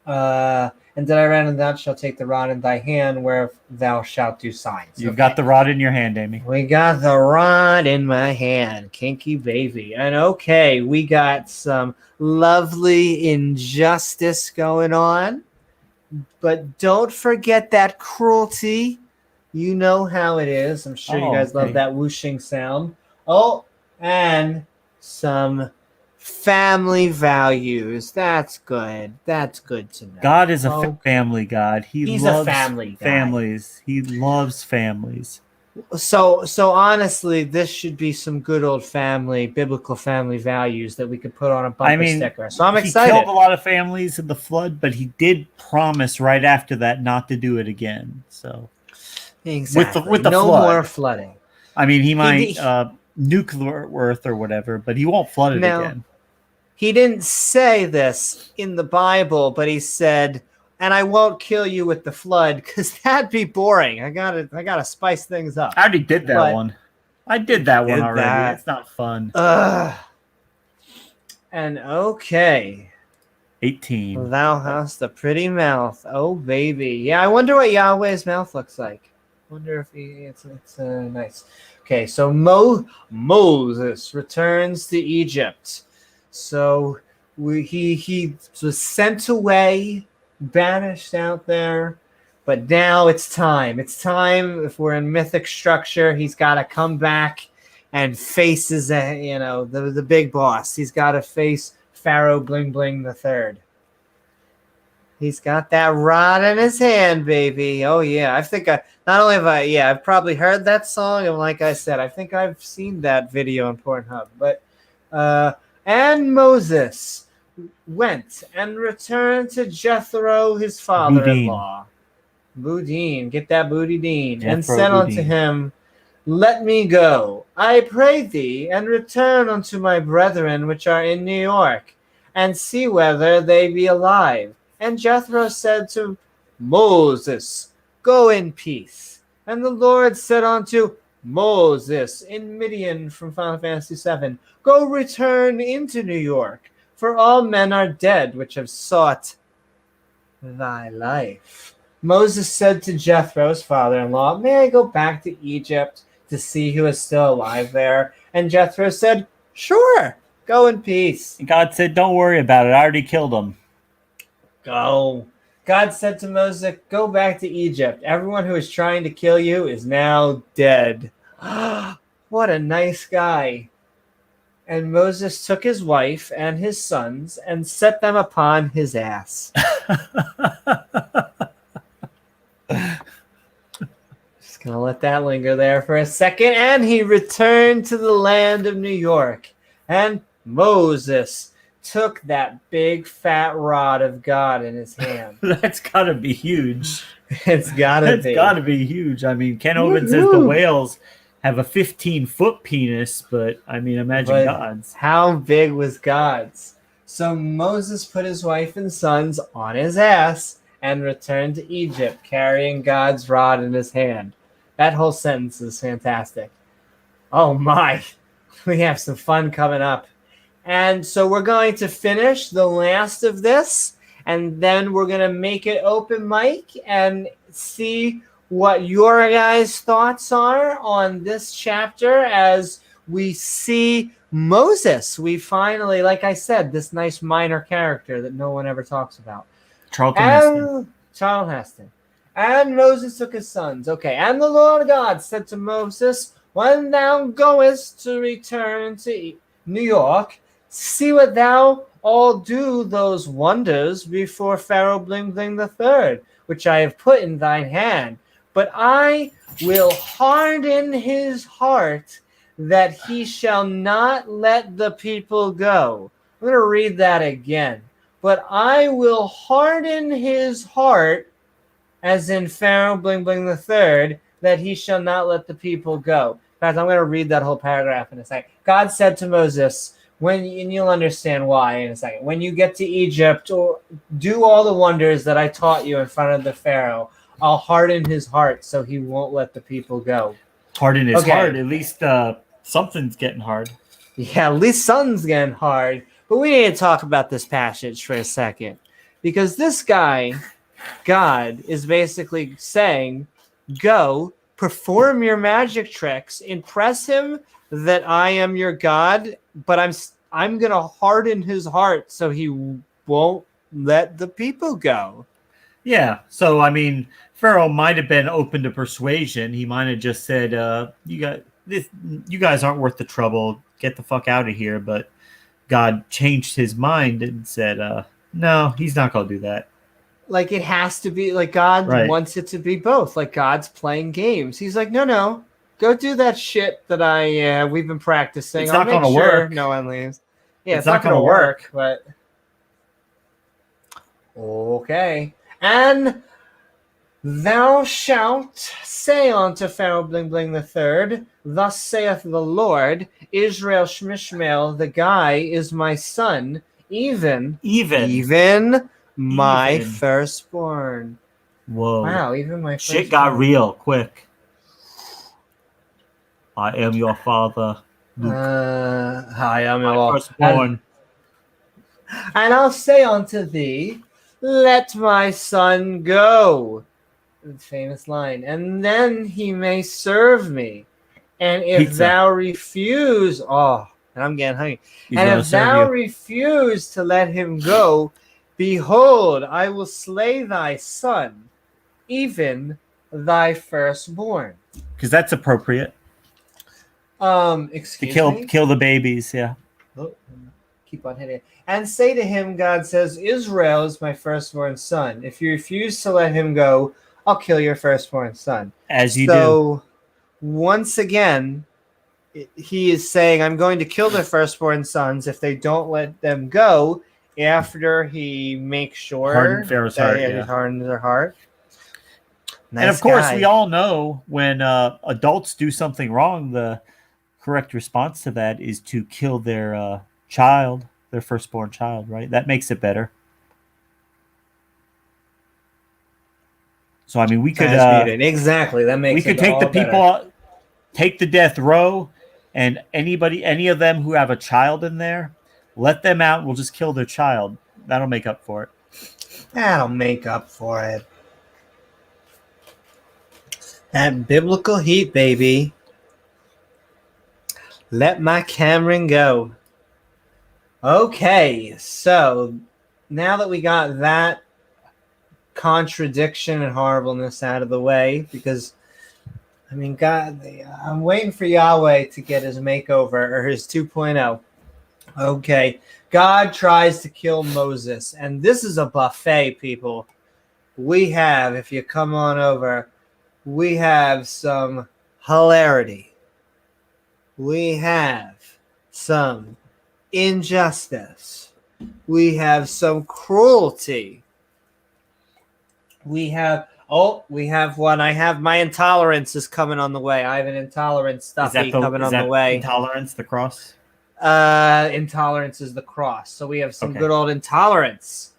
And then I ran and thou shalt take the rod in thy hand, where thou shalt do signs. You've got the rod in your hand, Amy. We got the rod in my hand, kinky baby. And okay, we got some lovely injustice going on. But don't forget that cruelty. You know how it is. I'm sure you guys love that whooshing sound. Oh, and some family values. That's good. That's good to know. God is a family God. He's loves a family guy. families. He loves families. So honestly, this should be some good old biblical family values that we could put on a bumper sticker. So I'm excited. He killed a lot of families in the flood, but he did promise right after that not to do it again. So exactly, with the no flood. more flooding. I mean, he might nuclear Earth or whatever, but he won't flood it again. He didn't say this in the Bible, but he said, "And I won't kill you with the flood," because that'd be boring. I gotta spice things up. I already did that one. I did that one already. It's not fun. And okay. 18. Thou hast a pretty mouth. Oh, baby. Yeah, I wonder what Yahweh's mouth looks like. Wonder if it's nice. Okay, so Moses returns to Egypt. So he was sent away, banished out there, but now it's time. It's time. If we're in mythic structure, he's got to come back and face the big boss. He's got to face Pharaoh Bling Bling the Third. He's got that rod in his hand, baby. Oh yeah, I think I've probably heard that song, and like I said, I think I've seen that video on Pornhub. But and Moses went and returned to Jethro, his father-in-law. Boudin, get that booty dean, and said unto him, "Let me go, I pray thee, and return unto my brethren which are in New York, and see whether they be alive." And Jethro said to Moses, "Go in peace." And the Lord said unto Moses in Midian from Final Fantasy VII, "Go return into New York, for all men are dead which have sought thy life." Moses said to Jethro's father-in-law, "May I go back to Egypt to see who is still alive there?" And Jethro said, "Sure, go in peace." And God said, "Don't worry about it. I already killed him." Go. God said to Moses, "Go back to Egypt. Everyone who is trying to kill you is now dead." What a nice guy. And Moses took his wife and his sons and set them upon his ass. Just gonna let that linger there for a second. And he returned to the land of New York. And Moses took that big fat rod of God in his hand. That's gotta be huge. It's gotta be huge. I mean, Ken Oben says the whales have a 15-foot penis, but I mean, imagine God's. How big was God's? So Moses put his wife and sons on his ass and returned to Egypt, carrying God's rod in his hand. That whole sentence is fantastic. Oh my, we have some fun coming up. And so we're going to finish the last of this, and then we're going to make it open mic and see what your guys' thoughts are on this chapter as we see Moses. We finally, like I said, this nice minor character that no one ever talks about. Charlton Heston. And Moses took his sons. Okay, and the Lord God said to Moses, "When thou goest to return to New York, see what thou all do those wonders before Pharaoh Bling Bling the Third, which I have put in thine hand. But I will harden his heart that he shall not let the people go." I'm going to read that again. But I will harden his heart, as in Pharaoh Bling Bling the Third, that he shall not let the people go. In fact, I'm going to read that whole paragraph in a second. God said to Moses, and you'll understand why in a second, when you get to Egypt, or do all the wonders that I taught you in front of the Pharaoh, I'll harden his heart so he won't let the people go. Harden his heart. At least something's getting hard. Yeah, at least something's getting hard. But we need to talk about this passage for a second. Because this guy, God, is basically saying, go, perform your magic tricks, impress him that I am your God, but I'm going to harden his heart so he won't let the people go. Yeah. So I mean, Pharaoh might have been open to persuasion. He might have just said, you guys aren't worth the trouble. Get the fuck out of here." But God changed his mind and said, "No, he's not going to do that." Like it has to be like God Right. wants it to be both. Like God's playing games. He's like, no, go do that shit that we've been practicing. It's I'll not make gonna sure work. no one leaves. Yeah, It's it's not not gonna gonna work. But okay. And thou shalt say unto Pharaoh Bling Bling the third, thus saith the Lord, Israel Shmishmael, the guy is my son, even my Even. firstborn. Whoa. Wow, even my Shit firstborn. got real quick. I am your father, Hi, I'm my your firstborn. and I'll say unto thee, let my son go. Famous line. And then he may serve me. And if Pizza. thou refuse, and I'm getting hungry. He's And gonna if serve thou you. refuse to let him go, behold, I will slay thy son, even thy firstborn. Because that's appropriate. Excuse To me? kill the babies, yeah. Oh, keep on hitting it. And say to him, God says, Israel is my firstborn son. If you refuse to let him go, I'll kill your firstborn son. As you do. So, once again, he is saying, I'm going to kill their firstborn sons if they don't let them go after he makes sure Harden Pharaoh's heart, he yeah. hardens their heart. Nice And of course, guy. we all know when adults do something wrong, the correct response to that is to kill their child, their firstborn child, right? That makes it better. So I mean, we could exactly that makes we could it take all the better. people, take the death row, and any of them who have a child in there, let them out. We'll just kill their child. That'll make up for it. That'll make up for it. That biblical heat, baby. Let my Cameron go. Okay, so now that we got that contradiction and horribleness out of the way, because I mean, God, I'm waiting for Yahweh to get his makeover or his 2.0. Okay, God tries to kill Moses, and this is a buffet, people. We have, if you come on over, we have some hilarity. We have some injustice. We have some cruelty. We have one. I have my intolerance is coming on the way. I have an intolerance stuffy coming on the way. Intolerance, the cross? Intolerance is the cross. So we have some good old intolerance.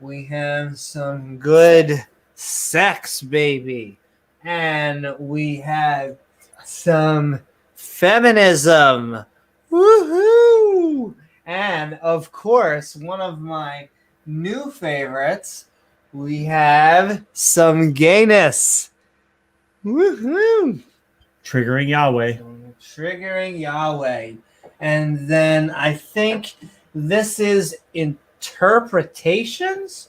We have some good sex, baby. And we have some feminism. Woohoo! And of course, one of my new favorites, we have some gayness. Woohoo! Triggering Yahweh. Triggering Yahweh. And then I think this is interpretations.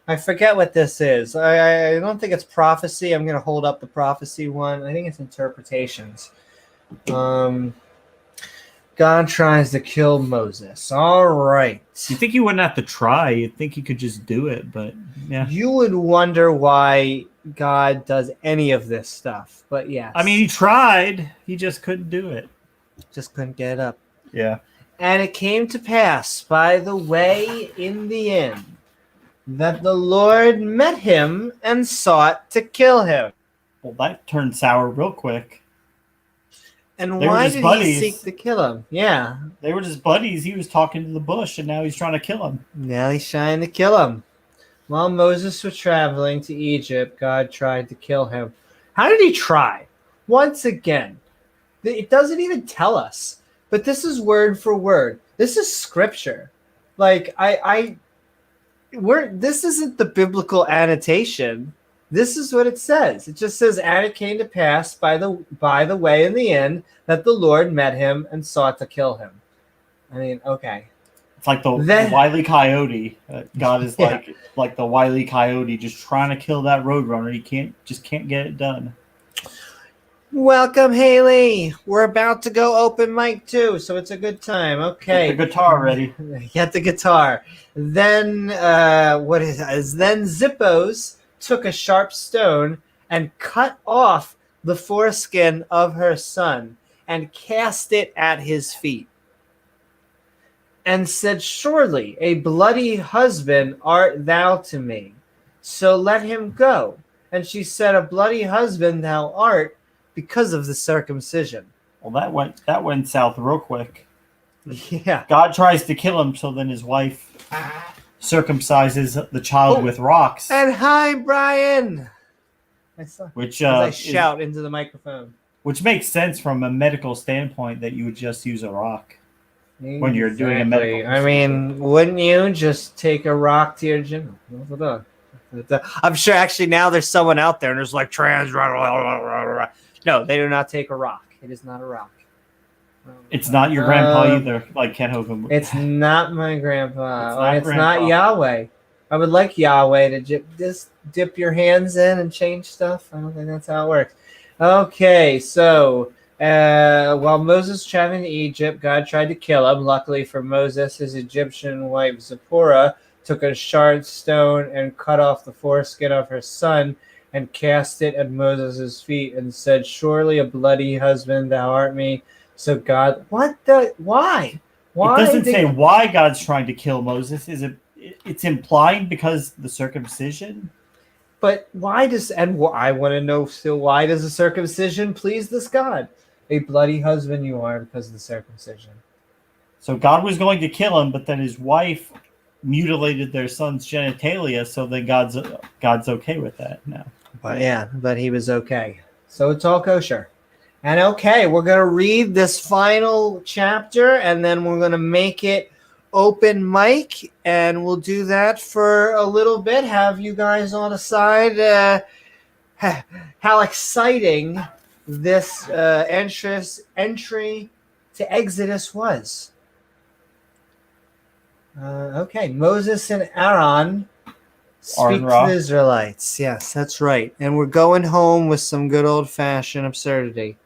I forget what this is. I don't think it's prophecy. I'm going to hold up the prophecy one. I think it's interpretations. God tries to kill Moses. All right. You think you wouldn't have to try. You'd think you could just do it, but yeah. You would wonder why God does any of this stuff. But yes. I mean, he tried. He just couldn't do it. Just couldn't get it up. Yeah. And it came to pass, by the way, in the end, that the Lord met him and sought to kill him. Well, that turned sour real quick. And why did he seek to kill him? Yeah. They were just buddies. He was talking to the bush, and now he's trying to kill him. Now he's trying to kill him. While Moses was traveling to Egypt, God tried to kill him. How did he try? Once again, it doesn't even tell us. but this is word for word. This is scripture. Like this isn't the biblical annotation. This is what it says. It just says, and it came to pass by the way in the end that the Lord met him and sought to kill him. I mean, okay. It's like the Wile E. Coyote. God is like the Wile E. Coyote, just trying to kill that roadrunner. He can't get it done. Welcome, Haley. We're about to go open mic too, so it's a good time. Okay. Get the guitar ready. Get the guitar. Then Then Zippos took a sharp stone and cut off the foreskin of her son and cast it at his feet. And said, surely a bloody husband art thou to me, so let him go. And she said, a bloody husband thou art, because of the circumcision. Well, that went south real quick. Yeah. God tries to kill him, so then his wife circumcises the child with rocks. And hi, Brian. Which I shout into the microphone. Which makes sense from a medical standpoint that you would just use a rock when you're doing a medical procedure. I mean, wouldn't you just take a rock to your gym? I'm sure actually now there's someone out there and there's like trans. No, they do not take a rock. It is not a rock. It's not your grandpa either, like Ken Hogan. It's not my grandpa. It's not Yahweh. I would like Yahweh to just dip your hands in and change stuff. I don't think that's how it works. Okay, so while Moses was traveling to Egypt, God tried to kill him. Luckily for Moses, his Egyptian wife Zipporah took a sharp stone and cut off the foreskin of her son and cast it at Moses' feet and said, surely a bloody husband thou art me. So God, why? It doesn't say why God's trying to kill Moses. It's implying because the circumcision? But why I want to know still, why does the circumcision please this God? A bloody husband you are because of the circumcision. So God was going to kill him, but then his wife mutilated their son's genitalia, so then God's okay with that now. But he was okay. So it's all kosher. And okay, we're going to read this final chapter, and then we're going to make it open mic, and we'll do that for a little bit. Have you guys on the side how exciting this entry to Exodus was. Okay, Moses and Aaron speak to the Israelites. Yes, that's right. And we're going home with some good old-fashioned absurdity.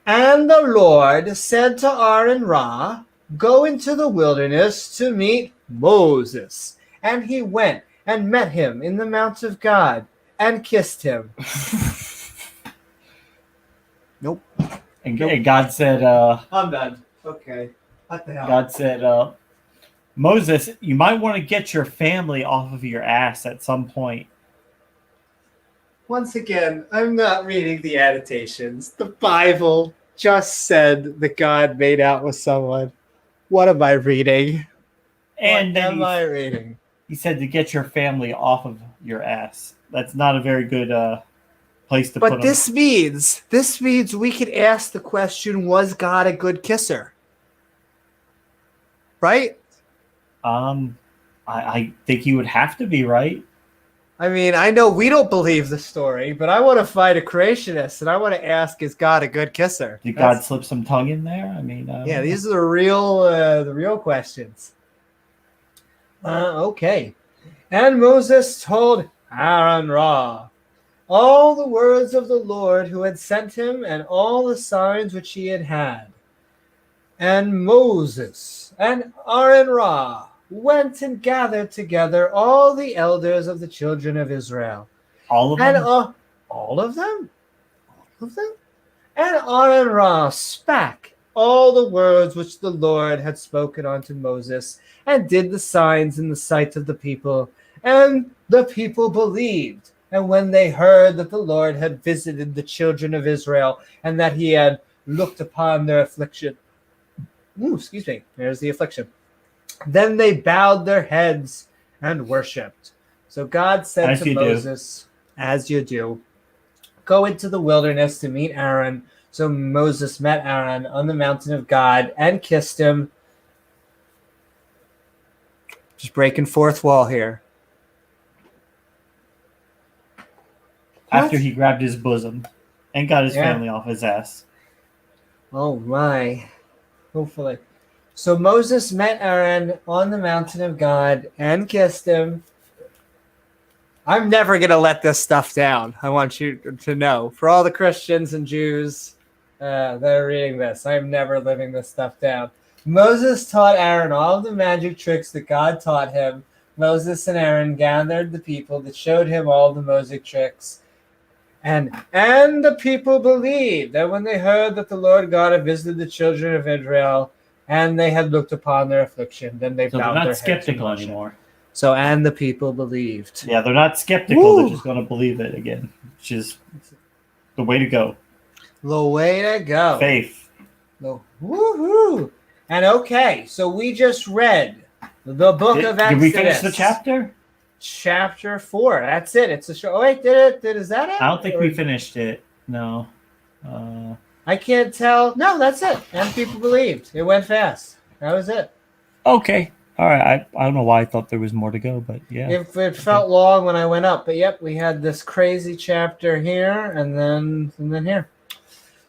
And the Lord said to Aaron Ra, go into the wilderness to meet Moses. And he went and met him in the mount of God and kissed him. Nope. And God said, I'm done. Okay. What the hell? God said, Moses, you might want to get your family off of your ass at some point. Once again, I'm not reading the annotations. The Bible just said that God made out with someone. What am I reading? And what am I reading? He said to get your family off of your ass. That's not a very good place to put them. But this means we could ask the question, was God a good kisser? Right? I think he would have to be, right? I mean, I know we don't believe the story, but I want to fight a creationist, and I want to ask, is God a good kisser? Did God slip some tongue in there? I mean, yeah, these are the real questions. Okay. And Moses told Aaron Ra all the words of the Lord who had sent him and all the signs which he had had. And Moses and Aaron Ra went and gathered together all the elders of the children of Israel. All of them? And all of them? All of them? And Aaron Ra spake all the words which the Lord had spoken unto Moses, and did the signs in the sight of the people. And the people believed. And when they heard that the Lord had visited the children of Israel, and that he had looked upon their affliction. Excuse me. There's the affliction. Then they bowed their heads and worshipped. So God said to Moses, as you do, go into the wilderness to meet Aaron, So Moses met Aaron on the mountain of God and kissed him. Just breaking fourth wall here. After What? he grabbed his bosom and got his Yeah. family off his ass. Oh my. Hopefully. So Moses met Aaron on the mountain of God and kissed him. I'm never going to let this stuff down. I want you to know. For all the Christians and Jews that are reading this, I'm never living this stuff down. Moses taught Aaron all the magic tricks that God taught him. Moses and Aaron gathered the people that showed him all the magic tricks. And the people believed that when they heard that the Lord God had visited the children of Israel and they had looked upon their affliction, then they So they're bowed their not heads in skeptical worship. anymore. So, and the people believed. Yeah, they're not skeptical. Woo! They're just going to believe it again, which is the way to go. The way to go. Faith. Woohoo! And okay, so we just read the book of Exodus. Did we finish the chapter? Chapter 4. That's it. It's a show. Oh, wait, is that it? I don't think we finished it. No. I can't tell. No, that's it. And people believed. It went fast. That was it. Okay. All right. I don't know why I thought there was more to go, but yeah. It felt long when I went up, but yep, we had this crazy chapter here and then here.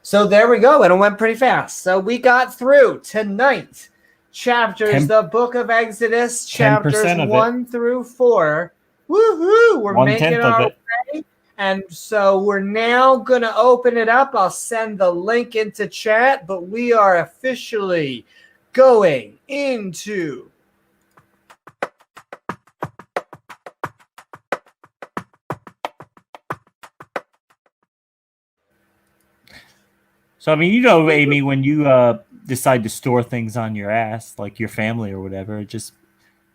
So there we go, and it went pretty fast. So we got through tonight chapters, the book of Exodus, chapters 1 through 4. Woohoo! We're making our way. And so we're now going to open it up. I'll send the link into chat, but we are officially going into So, I mean, Amy, when you decide to store things on your ass, like your family or whatever, it's just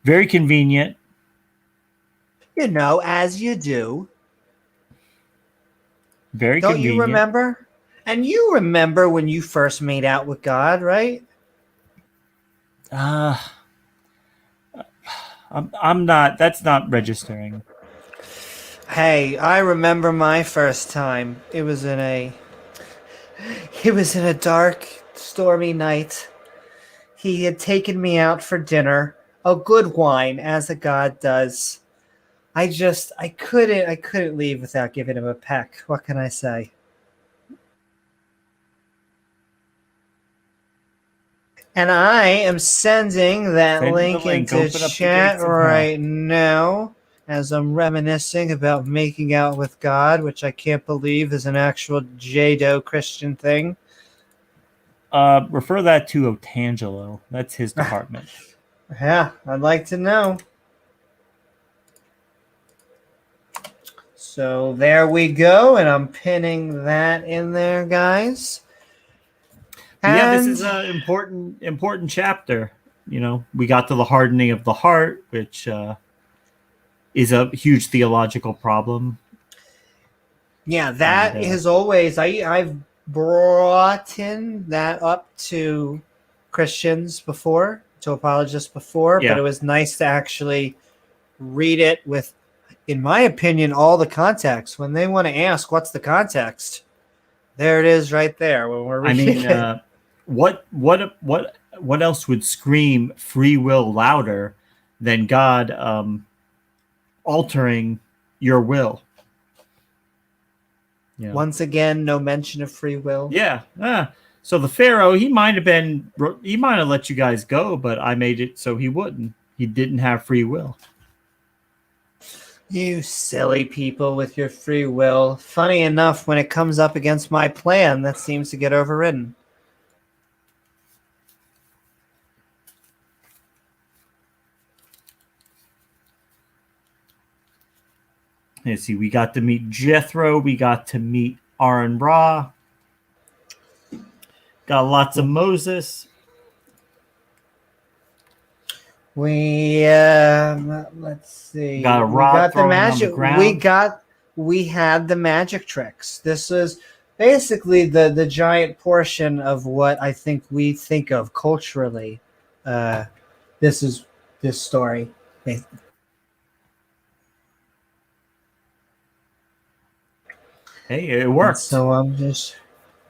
very convenient. As you do. Very Don't convenient. you remember? And you remember when you first made out with God, right? I'm not. That's not registering. Hey, I remember my first time. It was in a dark, stormy night. He had taken me out for dinner, a good wine, as a god does. I couldn't leave without giving him a peck. What can I say? And I am sending that link into chat right now as I'm reminiscing about making out with God, which I can't believe is an actual Jado-Christian thing. Refer that to Otangelo. That's his department. Yeah, I'd like to know. So there we go, and I'm pinning that in there, guys. Yeah, this is an important chapter. We got to the hardening of the heart, which is a huge theological problem. Yeah, that is always I've brought in that up to Christians before, to apologists before, but it was nice to actually read it with, in my opinion, all the context. When they want to ask what's the context, there it is right there when we're reading it. What else would scream free will louder than God altering your will? Once again, no mention of free will. Yeah. So the Pharaoh, he might have let you guys go, but I made it so he wouldn't. He didn't have free will. You silly people with your free will. Funny enough, when it comes up against my plan, that seems to get overridden. Let's see, we got to meet Jethro. We got to meet Aaron Ra. Got lots of Moses. Let's see. Got a rod the magic. On the ground. We had the magic tricks. This is basically the giant portion of what I think we think of culturally. This story. Hey, it worked. So I'm just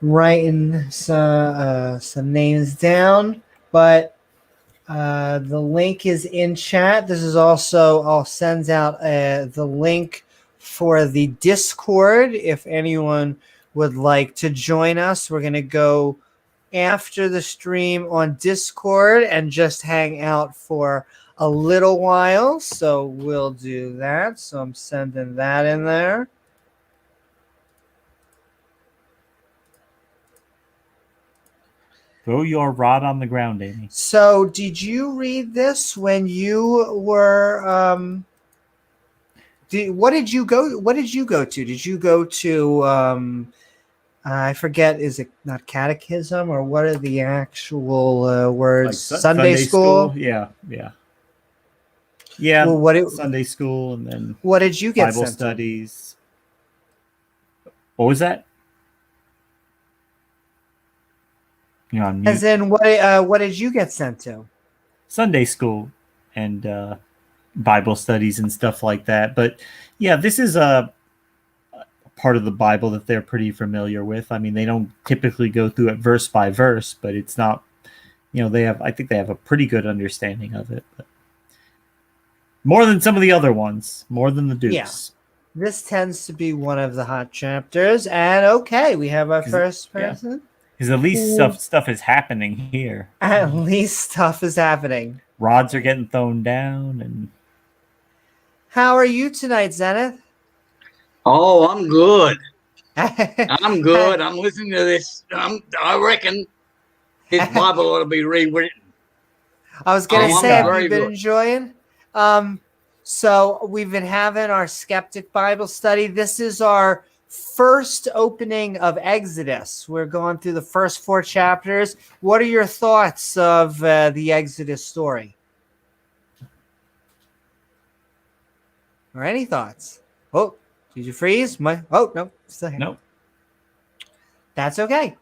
writing some names down, but the link is in chat. This is also, I'll send out the link for the Discord if anyone would like to join us. We're going to go after the stream on Discord and just hang out for a little while. So we'll do that. So I'm sending that in there. Throw your rod on the ground, Amy. So did you read this when you were what did you go to? Did you go to I forget, is it not catechism, or what are the actual words? Like Sunday school? Yeah. Yeah, Well, Sunday school, and then what did you get Bible sent studies. What was that? You're on to? mute. As in, what did you get sent to? Sunday school and Bible studies and stuff like that. But yeah, this is a part of the Bible that they're pretty familiar with. I mean, they don't typically go through it verse by verse, but it's not, I think they have a pretty good understanding of it. But more than some of the other ones, more than the Dukes. Yeah. This tends to be one of the hot chapters. And okay, we have our first person. Because at least stuff is happening here. At least stuff is happening. Rods are getting thrown down. And how are you tonight, Zenith? Oh, I'm good. I'm good. I'm listening to this. I reckon this Bible ought to be rewritten. I was going to say, have you been good. enjoying? So we've been having our Skeptic Bible Study. This is our first opening of Exodus. We're going through the first 4 chapters. What are your thoughts of the Exodus story? Or any thoughts? Oh, did you freeze? Oh, no, still here. Nope. That's okay.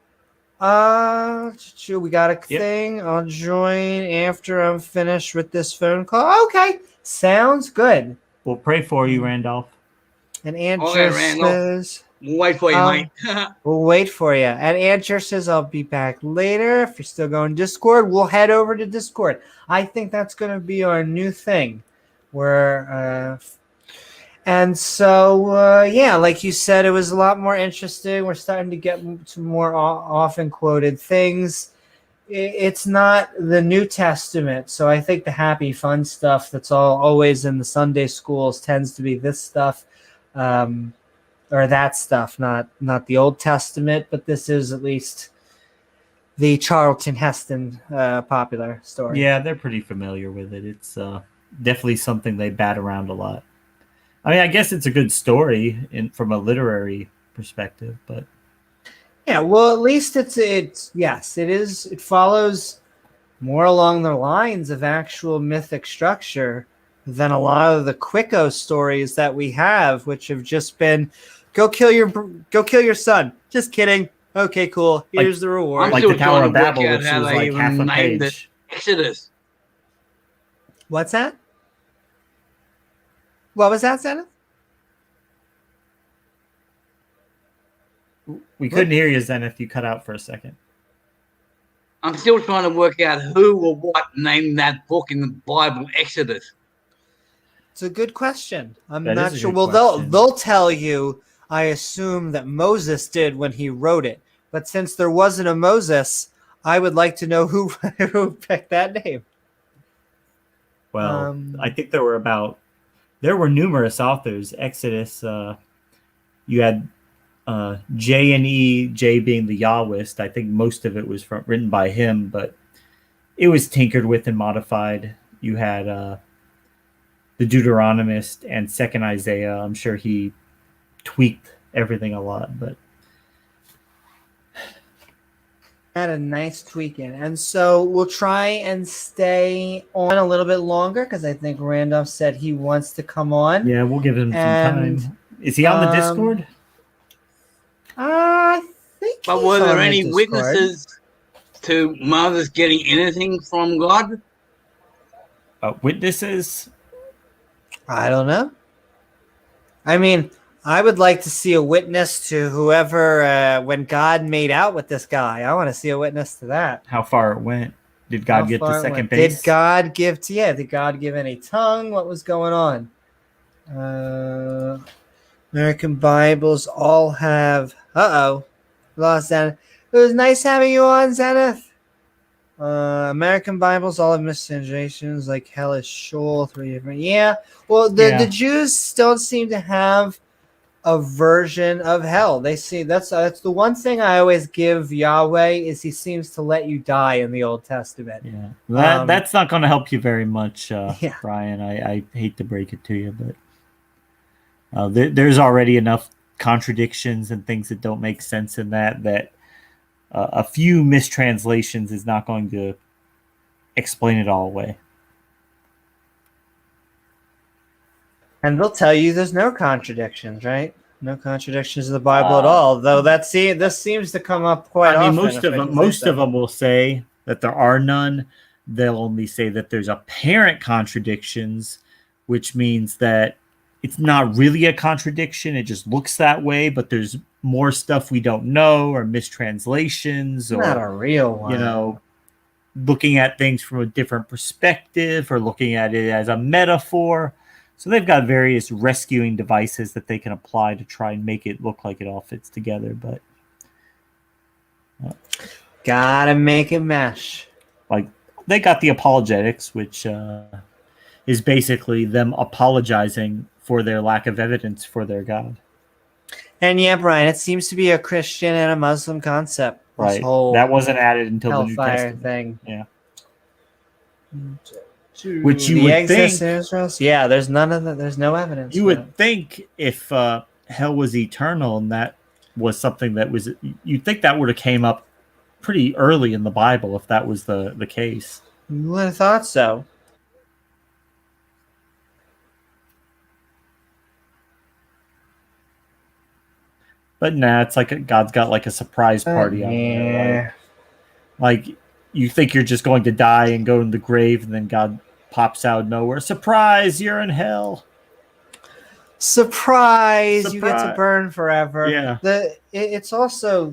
We got a thing. I'll join after I'm finished with this phone call. Okay, sounds good. We'll pray for you, Randolph. And Andrew says, we'll wait for you, mate. We'll wait for you. And Andrew says, I'll be back later. If you're still going Discord, we'll head over to Discord. I think that's going to be our new thing. And so, like you said, it was a lot more interesting. We're starting to get to more often quoted things. It's not the New Testament, so I think the happy, fun stuff that's always in the Sunday schools tends to be this stuff, or that stuff, not the Old Testament, but this is at least the Charlton Heston popular story. Yeah, they're pretty familiar with it. It's definitely something they bat around a lot. I mean, I guess it's a good story from a literary perspective, but yeah, well, at least yes, it is. It follows more along the lines of actual mythic structure than a lot of the Quicko stories that we have, which have just been, go kill your son. Just kidding. Okay, cool. Here's the reward. Like the Tower of Babel, which was like half a page. Exodus. What's that? What was that, Zenith? We couldn't hear you, Zenith. You cut out for a second. I'm still trying to work out who or what named that book in the Bible Exodus. It's a good question. I'm That not is a sure. good Well, question. they'll tell you, I assume, that Moses did when he wrote it. But since there wasn't a Moses, I would like to know who picked that name. Well, I think there were numerous authors. Exodus, you had J and E, J being the Yahwist. I think most of it was written by him, but it was tinkered with and modified. You had the Deuteronomist and Second Isaiah. I'm sure he tweaked everything a lot, but had a nice tweak in. And so we'll try and stay on a little bit longer because I think Randolph said he wants to come on. yeah, we'll give him some time. Is he on the Discord? I think. But were there any witnesses to Moses getting anything from God? Witnesses? I don't know. I mean, I would like to see a witness to whoever, when God made out with this guy. I want to see a witness to that. How far it went? Did How God get to far it second went. base? Did God give any tongue? What was going on? American Bibles all have. Lost Zenith. It was nice having you on, Zenith. American Bibles all have mistranslations like hellish shoal, 3 different. Yeah. Well, the Jews don't seem to have a version of hell. They see that's the one thing I always give Yahweh is he seems to let you die in the Old Testament. Yeah, that's not going to help you very much, Yeah. Brian. I hate to break it to you, but there's already enough contradictions and things that don't make sense in that a few mistranslations is not going to explain it all away. And they'll tell you there's no contradictions, right? No contradictions in the Bible at all. Though this seems to come up quite often. Most of them will say that there are none. They'll only say that there's apparent contradictions, which means that it's not really a contradiction. It just looks that way, but there's more stuff we don't know or mistranslations or not a real one. Looking at things from a different perspective or looking at it as a metaphor. So they've got various rescuing devices that they can apply to try and make it look like it all fits together, but gotta make it mesh. Like they got the apologetics, which is basically them apologizing for their lack of evidence for their God. And yeah, Brian, it seems to be a Christian and a Muslim concept. Right. That wasn't added until the New Hellfire Testament thing. Yeah. Which you would think, yeah, there's none of that. There's no evidence. You would think if hell was eternal and that was something that was, you'd think that would have came up pretty early in the Bible if that was the case. You would have thought so. But nah, it's like God's got like a surprise party on there. Like you think you're just going to die and go in the grave, and then God pops out of nowhere. Surprise! You're in hell. Surprise! You get to burn forever. Yeah. It's also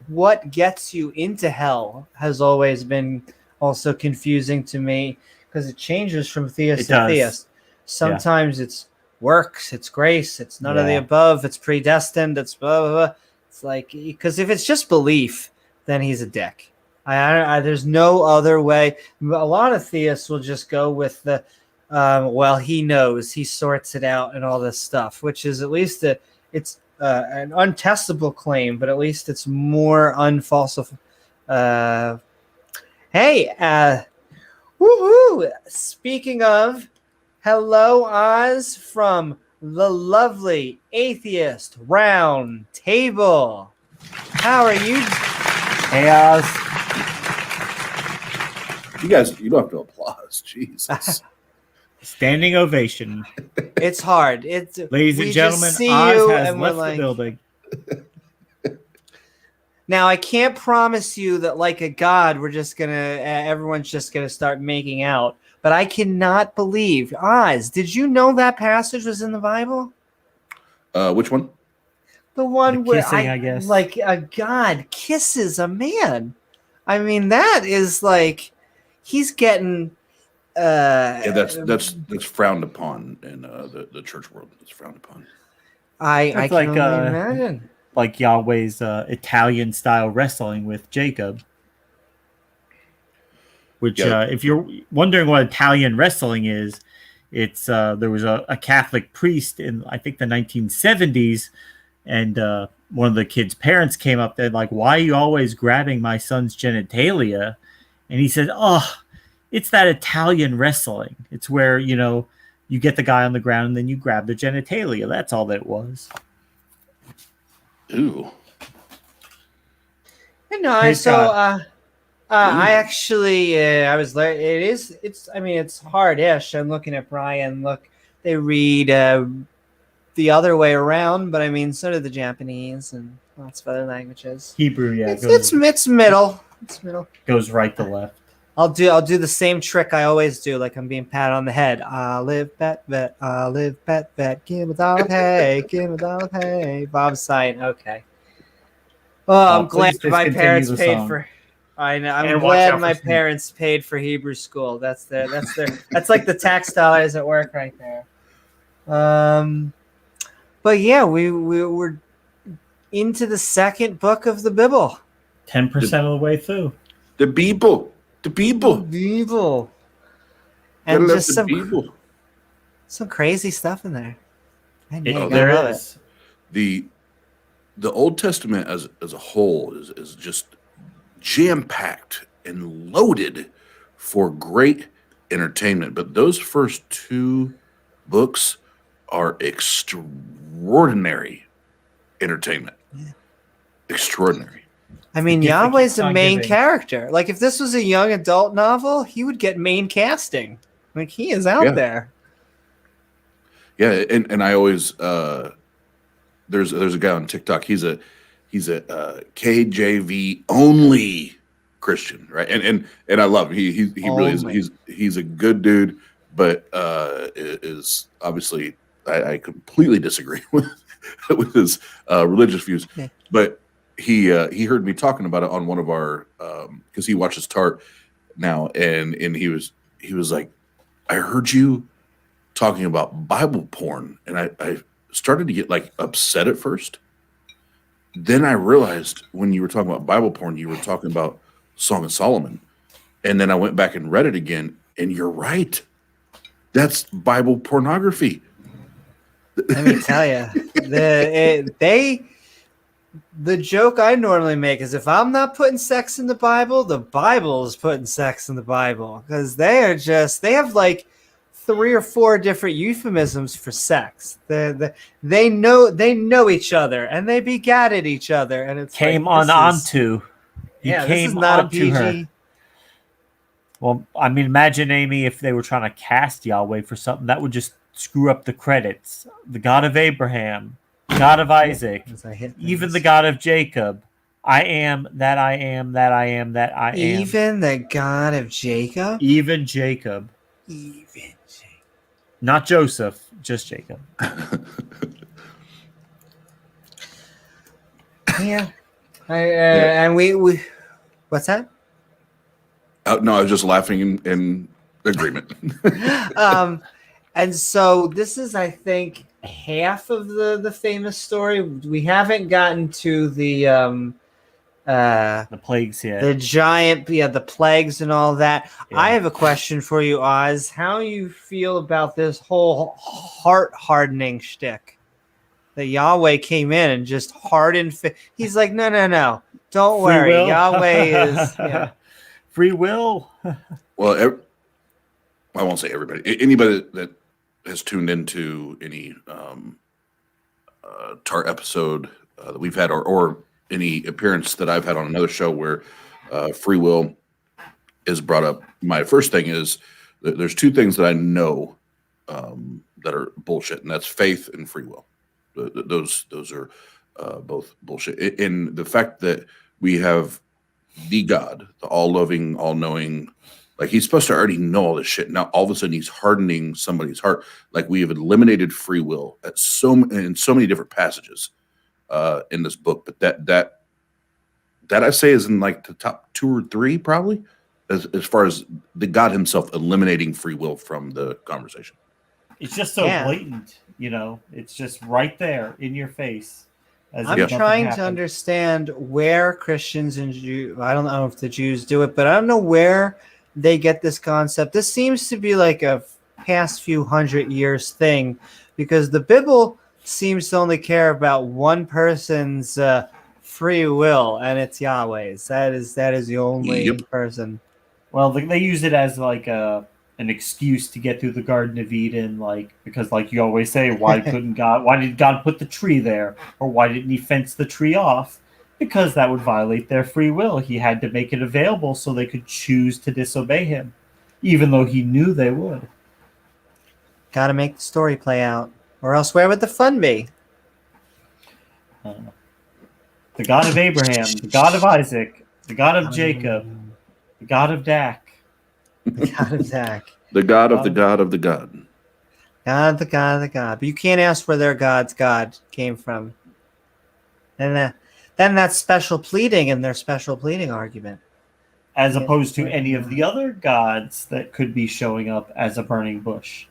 what gets you into hell has always been also confusing to me because it changes from theist to theist. Sometimes it's works, it's grace, it's none of the above, it's predestined, it's blah, blah, blah. It's like, because if it's just belief, then he's a dick. There's no other way. A lot of theists will just go with the well, he knows, he sorts it out and all this stuff, which is at least it's an untestable claim, but at least it's more unfalsifiable. Hey, woohoo! Speaking of, hello, Oz from the lovely Atheist Round Table. How are you? Hey, Oz. You guys, you don't have to applause. Jesus. Standing ovation. It's hard. Ladies and gentlemen, Oz has left the building. Now, I can't promise you that, like a god, everyone's just gonna start making out. But I cannot believe, Oz, did you know that passage was in the Bible? Which one? The one where I guess. Like a god kisses a man. I mean, that is like he's getting. Yeah, that's frowned upon in the church world. It's frowned upon. I can only imagine. Like Yahweh's Italian style wrestling with Jacob. Which, if you're wondering what Italian wrestling is, it's there was a Catholic priest in, I think, the 1970s, and one of the kids' parents came up there like, "Why are you always grabbing my son's genitalia?" And he said, "Oh, it's that Italian wrestling. It's where, you get the guy on the ground and then you grab the genitalia. That's all that was." Ooh. No, so I actually I was like, it's hard-ish. I'm looking at Brian. Look, they read the other way around, but I mean, so do the Japanese and lots of other languages. Hebrew, yeah. It's middle. It's middle. Goes right to left. I'll do the same trick I always do, like I'm being patted on the head. I live, bet, bet. I live, bet, bet. Give me a dollar, hey. Give me a dollar, hey. Bob's sign. Okay. Oh, I'm glad Please just my continue parents the paid song. for. I know. I'm And watch glad out my for snakes. parents paid for Hebrew school. That's their. That's like the tax dollars at work right there. But yeah, we're into the second book of the Bible. 10% of the way through. The people. Bible. And Gotta love just the people. some crazy stuff in there. And yeah, Oh, you gotta There love it. is. The Old Testament as a whole is just jam packed and loaded for great entertainment. But those first two books are extraordinary entertainment. Yeah. Extraordinary. I mean, gift that Yahweh's keeps the on main giving. character. Like, if this was a young adult novel, he would get main casting. Like, he is out Yeah. there. Yeah, and I always there's a guy on TikTok. He's a KJV only Christian, right? And I love him. He really is. Only. He's a good dude, but is obviously I completely disagree with his religious views. Yeah. But he heard me talking about it on one of our because he watches Tart now, and he was like, I heard you talking about Bible porn, and I started to get like upset at first. Then I realized when you were talking about Bible porn, you were talking about Song of Solomon. And then I went back and read it again, and you're right. That's Bible pornography. Let me tell you, the joke I normally make is if I'm not putting sex in the Bible is putting sex in the Bible, because they have like 3 or 4 different euphemisms for sex. They know each other and they begatted each other, and it's Came like, onto. Yeah, this came is not a onto her. PG. Well, I mean, imagine, Amy, if they were trying to cast Yahweh for something, that would just screw up the credits. The God of Abraham, God of Isaac, As I hit even things. the God of Jacob. I am that I am that I am that I am. Even the God of Jacob. Even Jacob. Even Jacob. Not Joseph, just Jacob. Yeah. And we what's that? No, I was just laughing in agreement. And so this is, I think, half of the famous story. We haven't gotten to the plagues yet. the giant, the plagues and all that. Yeah. I have a question for you, Oz. How you feel about this whole heart hardening shtick? That Yahweh came in and just hardened. He's like, no, don't Free worry. will. Yahweh is Free will. Well, I won't say everybody. Anybody that has tuned into any Tart episode that we've had, or any appearance that I've had on another show where free will is brought up, my first thing is that there's 2 things that I know that are bullshit, and that's faith and free will. Those are both bullshit. In the fact that we have the God, the all-loving, all-knowing, like he's supposed to already know all this shit. Now all of a sudden he's hardening somebody's heart. Like we have eliminated free will in so many different passages in this book. But that I say is in like the top 2 or 3 probably, as far as the God himself eliminating free will from the conversation. It's just so blatant, it's just right there in your face. I'm trying to understand where Christians and Jews, I don't know if the Jews do it, but I don't know where they get this concept. This seems to be like a past few hundred years thing, because the Bible seems to only care about one person's free will, and it's Yahweh's. That is the only person. Well, they use it as like an excuse to get through the Garden of Eden, because like you always say, why did God put the tree there? Or why didn't he fence the tree off? Because that would violate their free will. He had to make it available so they could choose to disobey him, even though he knew they would. Got to make the story play out, or else where would the fun be? The God of Abraham, the God of Isaac, the God of Jacob, the God of Dak. The god of Zach. The god of the god of the god. God, the god of the god. But you can't ask where their god's god came from. And then that's special pleading in their special pleading argument. As opposed to any of the other gods that could be showing up as a burning bush.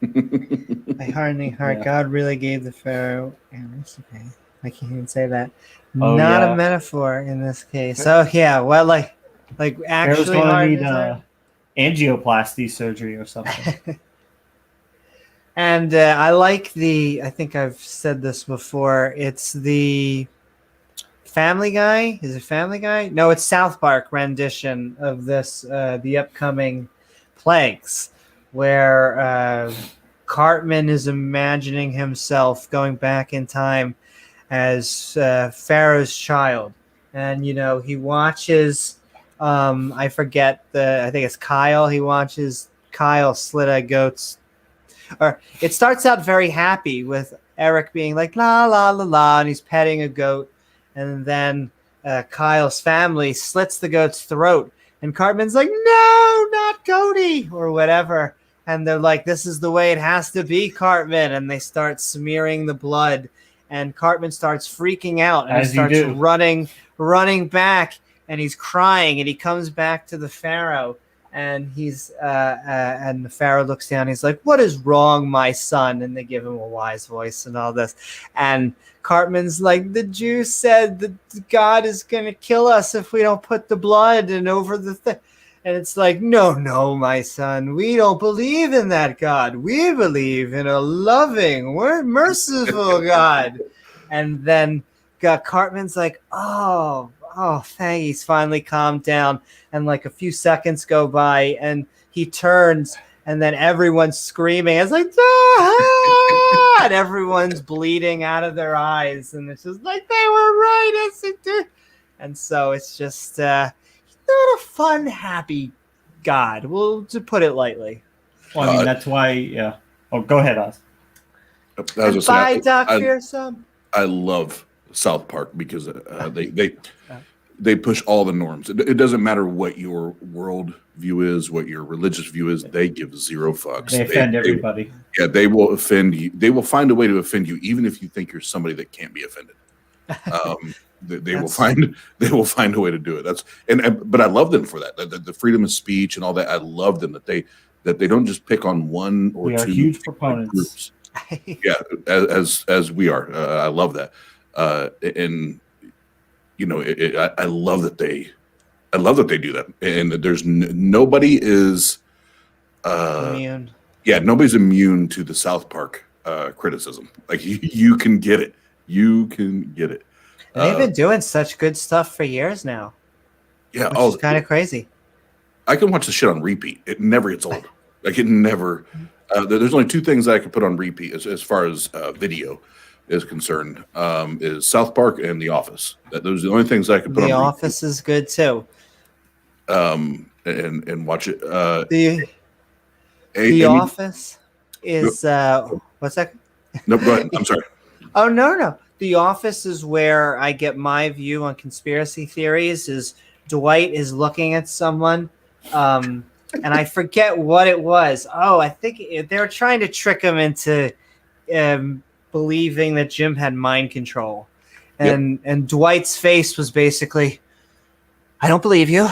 My hardening heart, Yeah. God really gave the Pharaoh. Okay, I can't even say that. Oh, Not yeah. a metaphor in this case. Oh yeah, well, like Pharaoh's actually going to hard. need angioplasty surgery or something. And I like I think I've said this before. It's the Family Guy. Is it Family Guy? No, it's South Park rendition of this, the upcoming plagues, where Cartman is imagining himself going back in time as Pharaoh's child. And, he watches, I forget I think it's Kyle. He watches Kyle slit a goat's. Or it starts out very happy with Eric being like, la, la, la, la, and he's petting a goat. And then Kyle's family slits the goat's throat. And Cartman's like, no, not goaty, or whatever. And they're like, this is the way it has to be, Cartman. And they start smearing the blood. And Cartman starts freaking out. And As he starts you do. running back. And he's crying. And he comes back to the Pharaoh. And and the Pharaoh looks down. He's like, what is wrong, my son? And they give him a wise voice and all this. And Cartman's like, the Jew said that God is going to kill us if we don't put the blood and over the thing. And it's like, no, my son, we don't believe in that God. We believe in a loving, merciful God. And then Cartman's like, oh, thank. He's finally calmed down. And like a few seconds go by and he turns and then everyone's screaming. It's like, ah! And everyone's bleeding out of their eyes. And it's just like, they were right. Yes, it did. And so it's just not a fun, happy God. Well, to put it lightly. Well, I mean, that's why, yeah. Oh, go ahead, Oz. Bye, Doc Fearsome. I love South Park because they push all the norms. It doesn't matter what your world view is, what your religious view is. They give zero fucks. They offend everybody. They will offend you. They will find a way to offend you, even if you think you're somebody that can't be offended. They will find a way to do it. But I love them for that. The freedom of speech and all that. I love them that they don't just pick on one or We are two huge proponents. groups. Yeah, as we are. I love that. And I love that they do that, and that there's nobody is Immune. Yeah, nobody's immune to the South Park criticism. Like you can get it. You can get it. They've been doing such good stuff for years now. Yeah, which is kind of crazy. I can watch the shit on repeat. It never gets old. Like it never. There's only two things that I can put on repeat as far as video is concerned. Is South Park and The Office. Those are the only things I can put on. The Office is good too. And watch it. The Office is what's that? No, go ahead. I'm sorry. Oh no. The Office is where I get my view on conspiracy theories. Is Dwight is looking at someone, and I forget what it was. Oh, I think they were trying to trick him into believing that Jim had mind control, and Dwight's face was basically, "I don't believe you.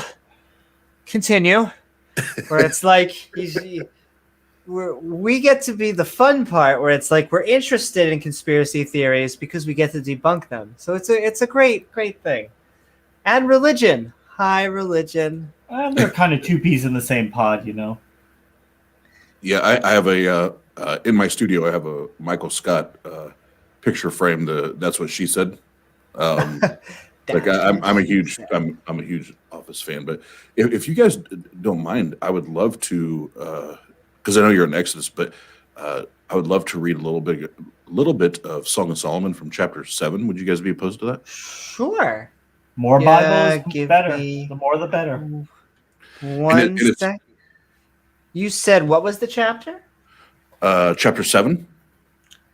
Continue." Where it's like we get to be the fun part, where it's like we're interested in conspiracy theories because we get to debunk them. So it's a great thing. And religion, high religion. They're kind of two peas in the same pod, you know. Yeah, I have a in my studio. I have a Michael Scott picture frame. That's what she said. Like I'm a huge Office fan. But if you guys don't mind, I would love to. Because I know you're in Exodus, but I would love to read a little bit of Song of Solomon from chapter 7. Would you guys be opposed to that? Sure. More Bibles, give better. me The more, the better. One sec. You said what was the chapter? Chapter 7.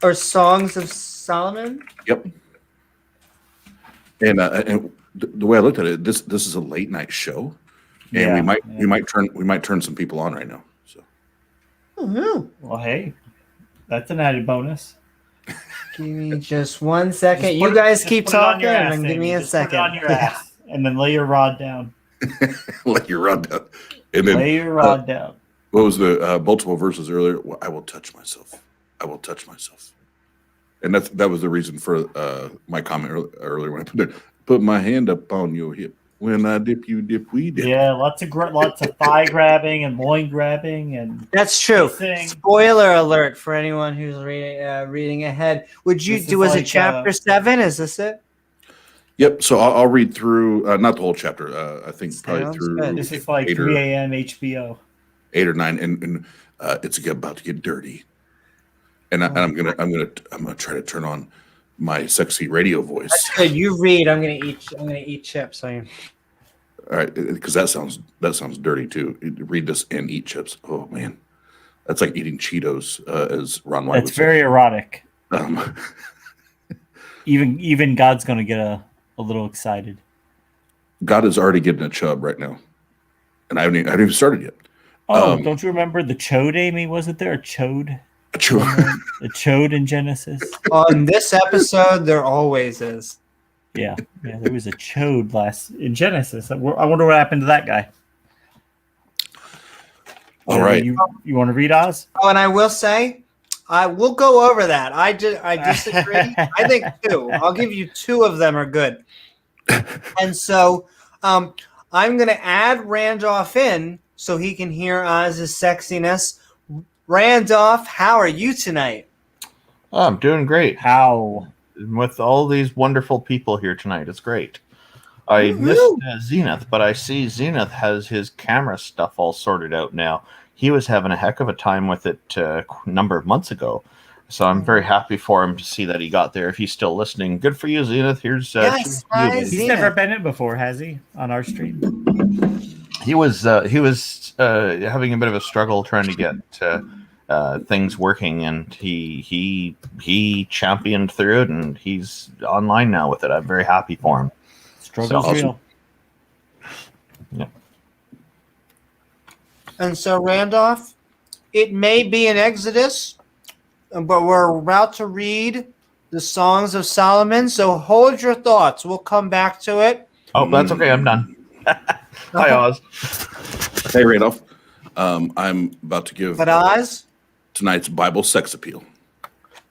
Or Songs of Solomon? Yep. And the way I looked at it, this is a late night show. And we Yeah. might turn some people on right now. So Woohoo. Well, hey, that's an added bonus. Give me just 1 second. Just You put it- guys just keep put it on talking your and ass, then give me Amy. a Just put it second. on your ass, and then lay your rod down. let you run down. And then Lay your rod down. what was the multiple verses earlier? Well, I will touch myself. I will touch myself. And that was the reason for my comment earlier when I put my hand up on your hip. When I dip, you dip, we dip. Yeah, lots of thigh grabbing and loin grabbing and That's true. kissing. Spoiler alert for anyone who's reading ahead. Would you This do? is Was it like, chapter 7? Is this it? Yep. So I'll read through not the whole chapter. I think probably Sounds through good. This is like 8 3 or, a.m. HBO. 8 or 9, and it's about to get dirty. And I'm gonna try to turn on my sexy radio voice. That's good. You read. I'm gonna eat chips. All right, because that sounds dirty too. Read this and eat chips. Oh man, that's like eating Cheetos, as Ron White would That's say. very erotic. Um, Even God's gonna get a little excited. God is already getting a chub right now, and I haven't even started yet. Oh, don't you remember the chode, Amy? Wasn't there a chode? A chode in Genesis? On this episode, there always is. Yeah, there was a chode in Genesis. I wonder what happened to that guy. All right. You want to read Oz? Oh, and I will say, I will go over that. I disagree. I think 2. I'll give you 2 of them are good. And so, I'm going to add Randolph in so he can hear Oz's sexiness. Randolph, how are you tonight? Oh, I'm doing great. How? With all these wonderful people here tonight. It's great. I missed Zenith, but I see Zenith has his camera stuff all sorted out now. He was having a heck of a time with it a number of months ago. So I'm very happy for him to see that he got there. If he's still listening, good for you, Zenith. Here's Yes, He's Zenith. never been in before, has he? On our stream? he was having a bit of a struggle trying to get things working, and he championed through it, and he's online now with it. I'm very happy for him. Struggle's So- real. Yeah. And so, Randolph, it may be an Exodus, but we're about to read the Songs of Solomon. So hold your thoughts. We'll come back to it. Oh, that's okay. I'm done. Hi, Oz. Hey, Randolph. I'm about to give But Oz, tonight's Bible sex appeal.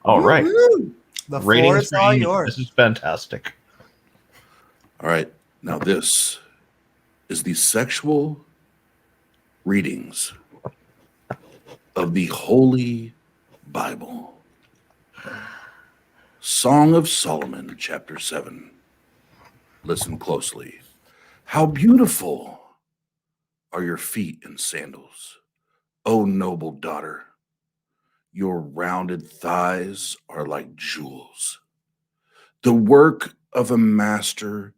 All right. woo-hoo, the floor Ratings is for all Amy. yours. This is fantastic. All right. Now this is the sexual readings of the Holy Bible. Song of Solomon, chapter 7. Listen closely. How beautiful are your feet in sandals, O noble daughter. Your rounded thighs are like jewels, the work of a master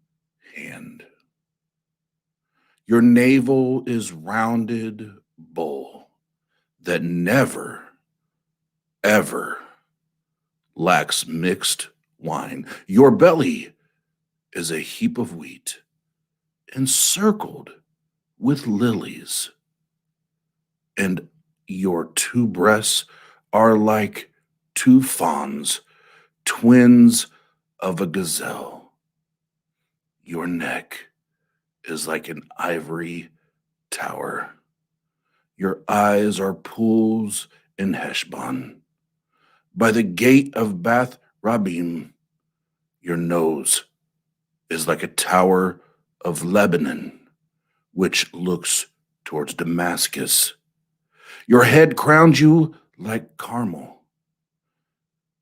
hand. Your navel is rounded bowl that never, ever lacks mixed wine. Your belly is a heap of wheat encircled with lilies, and your 2 breasts are like 2 fawns, twins of a gazelle. Your neck is like an ivory tower. Your eyes are pools in Heshbon. By the gate of Bath Rabim, your nose is like a tower of Lebanon, which looks towards Damascus. Your head crowns you like Carmel,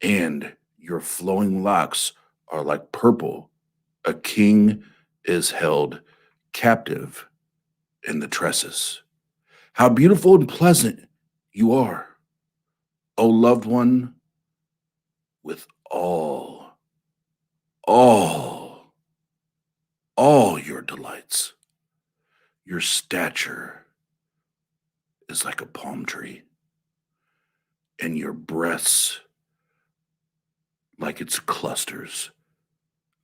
and your flowing locks are like purple. A king is held captive in the tresses. How beautiful and pleasant you are, O loved one, with all your delights. Your stature is like a palm tree, and your breasts like its clusters.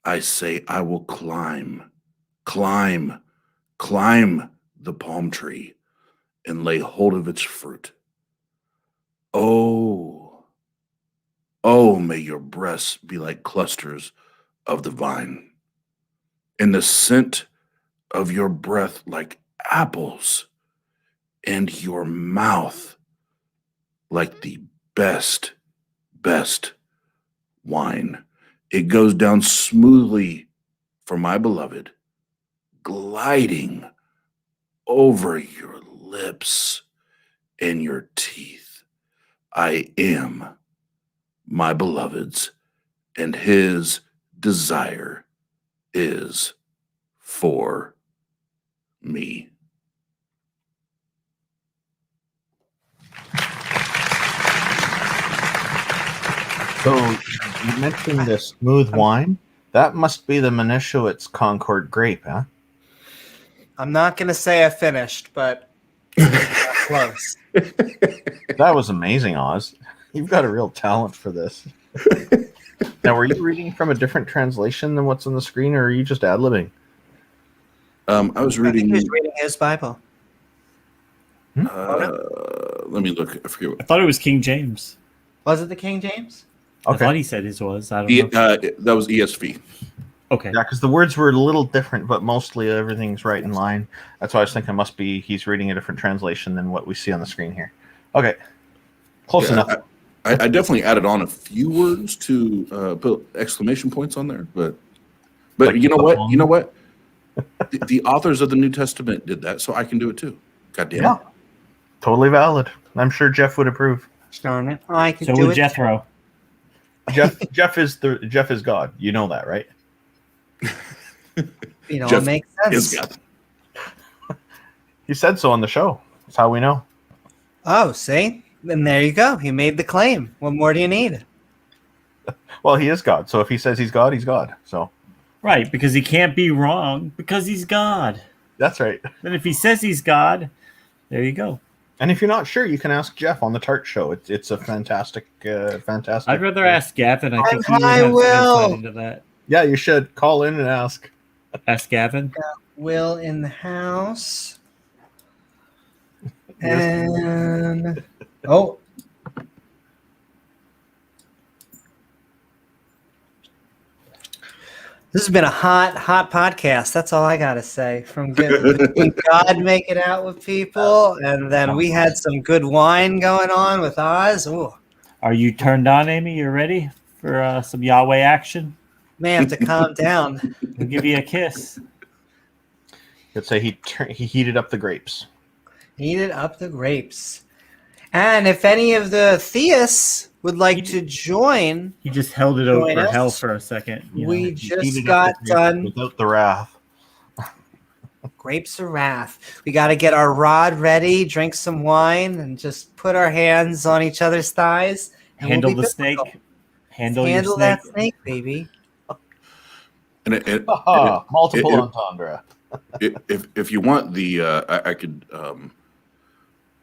I say, I will climb the palm tree and lay hold of its fruit. Oh, oh, may your breasts be like clusters of the vine, and the scent of your breath like apples, and your mouth like the best, best wine. It goes down smoothly for my beloved, gliding over your lips and your teeth. I am my beloved's, and his desire is for me. So you mentioned the smooth wine. That must be the Manischewitz Concord grape, huh? I'm not going to say I finished, but close. That was amazing, Oz. You've got a real talent for this. Now, were you reading from a different translation than what's on the screen, or are you just ad-libbing? I was I think reading. he was reading his Bible. Let me look. I forget. I thought it was King James. Was it the King James? I thought he said his was. I don't know. That was ESV. Okay. Yeah, because the words were a little different, but mostly everything's right in line. That's why I was thinking it must be he's reading a different translation than what we see on the screen here. Okay. Close enough. I definitely added on a few words to put exclamation points on there, but Like you know the what? poem? You know what? The authors of the New Testament did that, so I can do it too. God damn Yeah. it. Totally valid. I'm sure Jeff would approve. Darn it. I can So do would it. Jethro. Jeff is God. You know that, right? You know, Jeff it makes is sense. God. He said so on the show. That's how we know. Oh, see? And there you go. He made the claim. What more do you need? Well, he is God. So if he says he's God, he's God. So Right, because he can't be wrong because he's God. that's right. And if he says he's God, there you go. And if you're not sure, you can ask Jeff on the Tart Show. It's a fantastic. I'd rather ask Gavin. I think he would I have some will. insight into that. Yeah, you should call in and ask. Ask Gavin. Will in the house. Yes. And oh, this has been a hot podcast. That's all I gotta say. From between God making out with people, and then we had some good wine going on with Oz. Ooh, Are you turned on, Amy? You ready for some Yahweh action? may have to calm down. We'll give you a kiss. Could say he heated up the grapes. Heated up the grapes. And if any of the theists would like to join, He just held it Join over us. hell for a second. You we know? He just heated up got the grapes done. without the wrath. Grapes of wrath. We got to get our rod ready, drink some wine, and just put our hands on each other's thighs. And Handle we'll be the snake. biblical. Handle your snake. that snake, baby. And Haha, multiple it- entendre. if you want the, I could.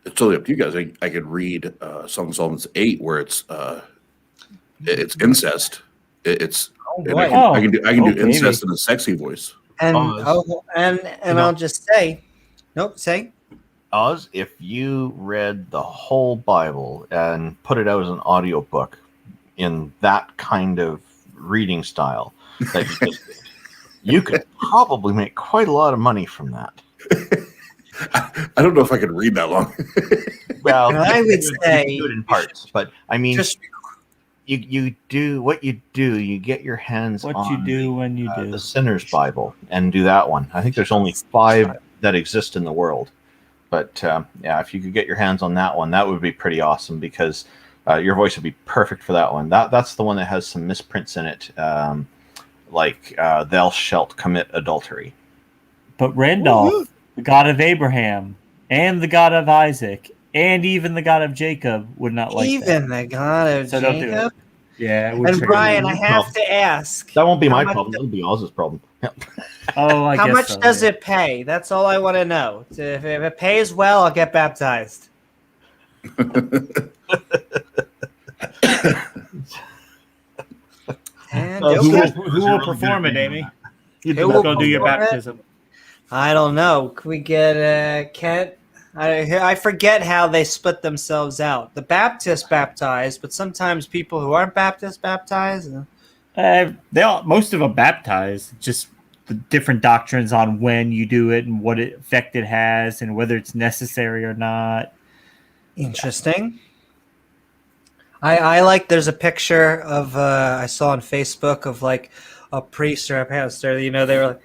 It's totally up to you guys. I could read Song of Solomon's 8, where it's incest. It's Oh and boy. I can do baby. incest in a sexy voice. And Oz. and You know- I'll just say, nope, say. Oz, if you read the whole Bible and put it out as an audiobook in that kind of reading style that you just did, you could probably make quite a lot of money from that. I don't know if I could read that long. Well, And I would you say do it in parts, but I mean, Just you do what you do. You get your hands What on you do when you do. the Sinner's Bible and do that one. I think there's only 5 that exist in the world, but yeah, if you could get your hands on that one, that would be pretty awesome because your voice would be perfect for that one. That's the one that has some misprints in it, like "Thou shalt commit adultery." But Randolph, the God of Abraham, and the God of Isaac, and even the God of Jacob would not like even that. the God of So don't do it. Jacob. Yeah. It would And trigger Brian, me. I have to ask. That won't be How my much- problem. That'll be Oz's problem. Oh, I How guess much so, does yeah. it pay? That's all I want to know. If it pays well, I'll get baptized. And Who Who will- will, who will perform it, Amy? You Who do will Go do your perform it? baptism. I don't know. Could we get Kent? I forget how they split themselves out. The Baptists baptize, but sometimes people who aren't Baptists baptize. Most of them baptize. Just the different doctrines on when you do it and what effect it has, and whether it's necessary or not. Interesting. I like. There's a picture of I saw on Facebook of like a priest or a pastor. You know, they were like,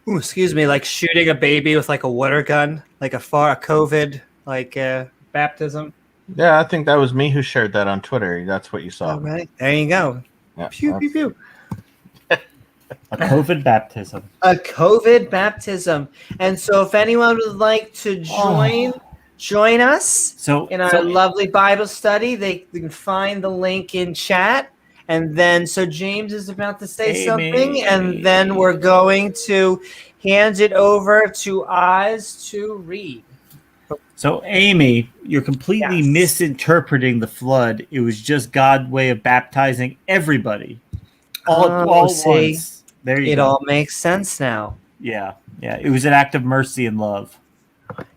ooh, excuse me, like shooting a baby with like a water gun, like a COVID like baptism. Yeah, I think that was me who shared that on Twitter. That's what you saw. All right, there you go. Yeah, Pew pew pew. A COVID baptism. A COVID baptism. And so, if anyone would like to join us in our lovely Bible study, they can find the link in chat. And then, so James is about to say something, and then we're going to hand it over to Oz to read. So, Amy, you're completely misinterpreting the flood. It was just God's way of baptizing everybody. All at once. There you go. It all makes sense now. Yeah. It was an act of mercy and love.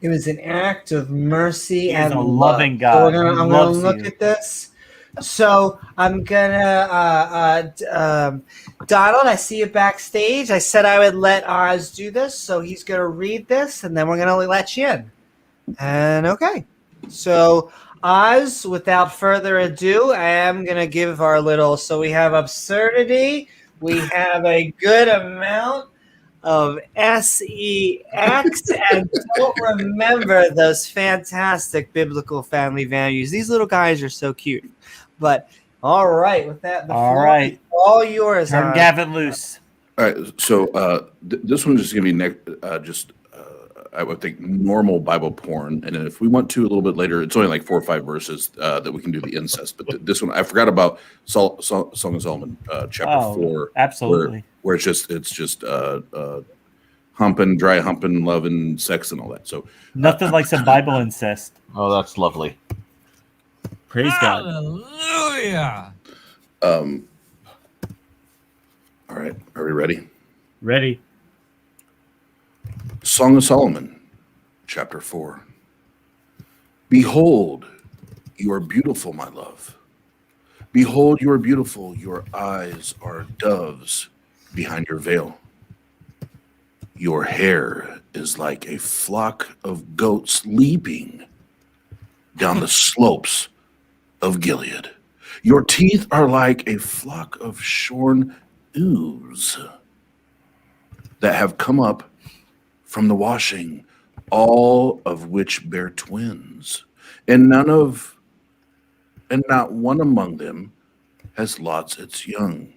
It was an act of mercy and a love. loving God. So I'm going to look at this. So I'm gonna Donald, I see you backstage. I said I would let Oz do this, so he's gonna read this, and then we're gonna let you in. And okay, so Oz, without further ado, I am gonna give our little. So we have absurdity. We have a good amount of sex, and don't remember those fantastic biblical family values. These little guys are so cute. But all right, with that, the floor is all yours. Turn Gavin loose. All right, so this one is going to be I would think normal Bible porn, and then if we want to a little bit later, it's only like 4 or 5 verses that we can do the incest. But this one, I forgot about Song of Solomon, chapter 4, absolutely, where it's just humping, dry humping, loving, sex, and all that. So nothing like some Bible incest. Oh, that's lovely. Praise God. Hallelujah. All right, are we ready? Ready. Song of Solomon, chapter 4. Behold, you are beautiful, my love. Behold, you are beautiful. Your eyes are doves behind your veil. Your hair is like a flock of goats leaping down the slopes of Gilead. Your teeth are like a flock of shorn ewes that have come up from the washing, all of which bear twins, and not one among them has lost its young.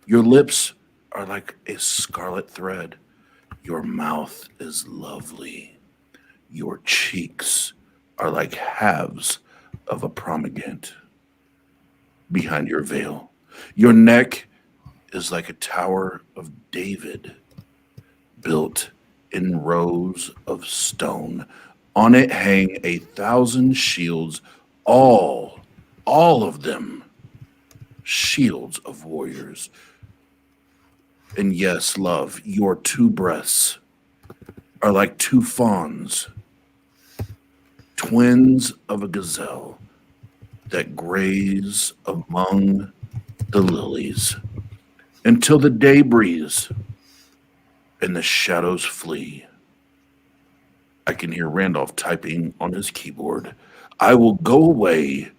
Your lips are like a scarlet thread. Your mouth is lovely. Your cheeks are like halves of a pomegranate behind your veil. Your neck is like a tower of David, built in rows of stone. On it hang 1,000 shields, all of them shields of warriors. And yes, love, your 2 breasts are like 2 fawns, twins of a gazelle that graze among the lilies until the day breeze and the shadows flee. I can hear Randolph typing on his keyboard. I will go away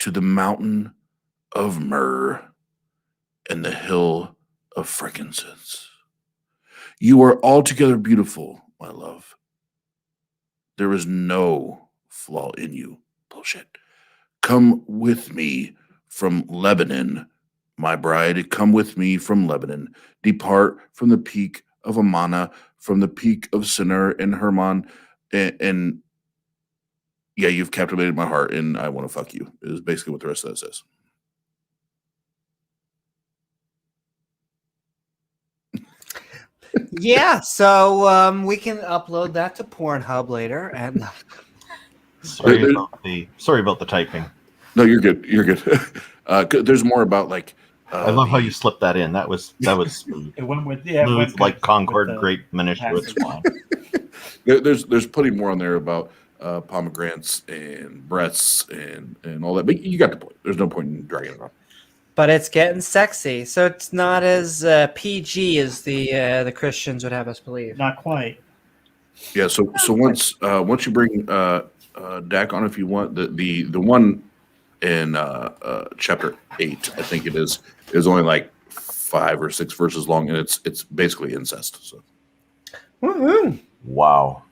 to the mountain of myrrh and the hill of frankincense. You are altogether beautiful, my love. There is no flaw in you. Bullshit. Come with me from Lebanon, my bride. Come with me from Lebanon. Depart from the peak of Amana, from the peak of Sinner and Hermon, and yeah, you've captivated my heart, and I want to fuck you, is basically what the rest of that says. Yeah, so we can upload that to Pornhub later. And sorry about the typing. No, you're good. You're good. There's more about like I love how you slipped that in. That was smooth. It went with Smooth like good Concord with the grape minutia with passage. wine. There's plenty more on there about pomegranates and breasts and all that. But you got the point. There's no point in dragging it on. But it's getting sexy, so it's not as PG as the Christians would have us believe. Not quite. Yeah. So once you bring Dak on, if you want, the one in chapter 8, I think it is only like 5 or 6 verses long, and it's basically incest. So Woohoo! Wow.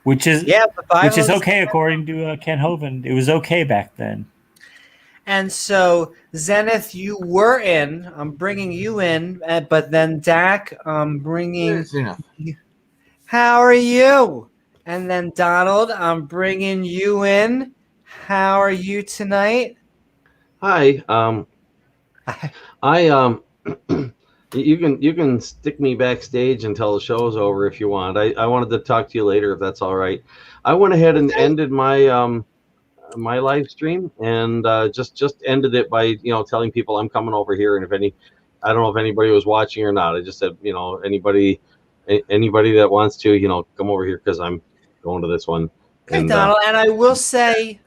Which is the Bible which is okay according to Ken Hovind. It was okay back then. And so, Zenith, you were in. I'm bringing you in, but then Dak, I'm bringing. Zenith. How are you? And then Donald, I'm bringing you in. How are you tonight? Hi. You can stick me backstage until the show's over if you want. I wanted to talk to you later if that's all right. I went ahead and ended my my live stream and just ended it by telling people I'm coming over here, and I don't know if anybody was watching or not. I just said anybody that wants to come over here because I'm going to this one. Okay, Donald, and I will say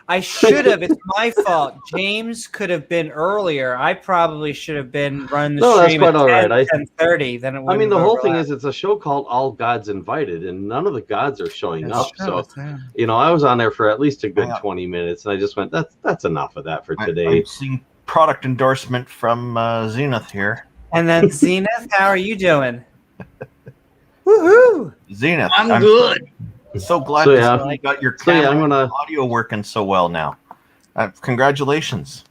I should have. It's my fault. James could have been earlier. I probably should have been running the stream quite at all right. 10:30. Then it I mean, the whole thing overlap. is it's a show called All Gods Invited, and none of the gods are showing That's up. true, So, that's true. I was on there for at least a good Yeah. 20 minutes, and I just went, that's enough of that for I'm today. seeing product endorsement from Zenith here. And then Zenith, how are you doing? Woohoo! Zenith, I'm good. So glad So, to yeah. see you got your So, yeah, camera I'm gonna- and audio working so well now. Congratulations.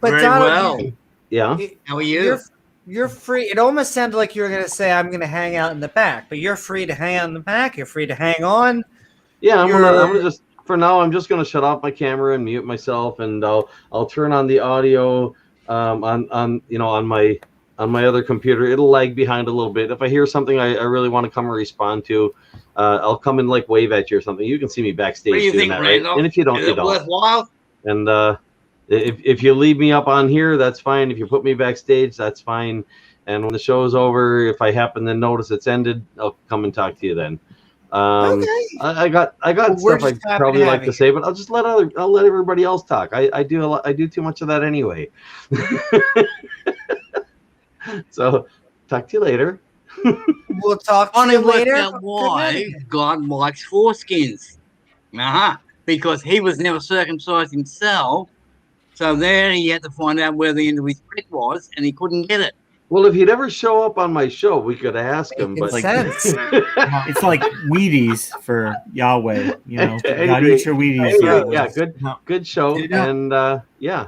But Very Donald, well. Yeah. How are you? you're free. It almost sounded like you were going to say, I'm going to hang out in the back, but you're free to hang out in the back. You're free to hang on. Yeah, I'm You're- gonna just for now. I'm just gonna shut off my camera and mute myself, and I'll turn on the audio on my other computer. It'll lag behind a little bit. If I hear something I really want to come and respond to, I'll come and like wave at you or something. You can see me backstage What do you doing think, that, right? Randolph? And if you don't, Is you it don't. worthwhile? And if you leave me up on here, that's fine. If you put me backstage, that's fine. And when the show's over, if I happen to notice it's ended, I'll come and talk to you then. Okay. I got Well, we're stuff just I'd happy probably to like have to you. say, but I'll let everybody else talk. I do too much of that anyway. So talk to you later. We'll talk to Only you worked later. out Good why night. God likes foreskins. Because he was never circumcised himself. So then he had to find out where the end of his prick was, and he couldn't get it. Well, if he'd ever show up on my show, we could ask him. Making But sense. It's like Wheaties for Yahweh. You know, you gotta Anyway, eat your Wheaties. anyway, Yahweh. yeah, good show. Yeah. And yeah.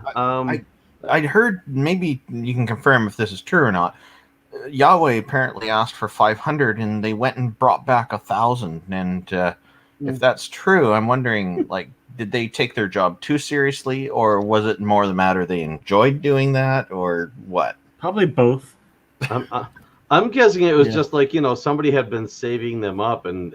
I'd heard, maybe you can confirm if this is true or not. Yahweh apparently asked for 500, and they went and brought back 1,000. And if that's true, I'm wondering, like, did they take their job too seriously, or was it more the matter they enjoyed doing that, or what? Probably both. I'm guessing it was Yeah. just like, somebody had been saving them up and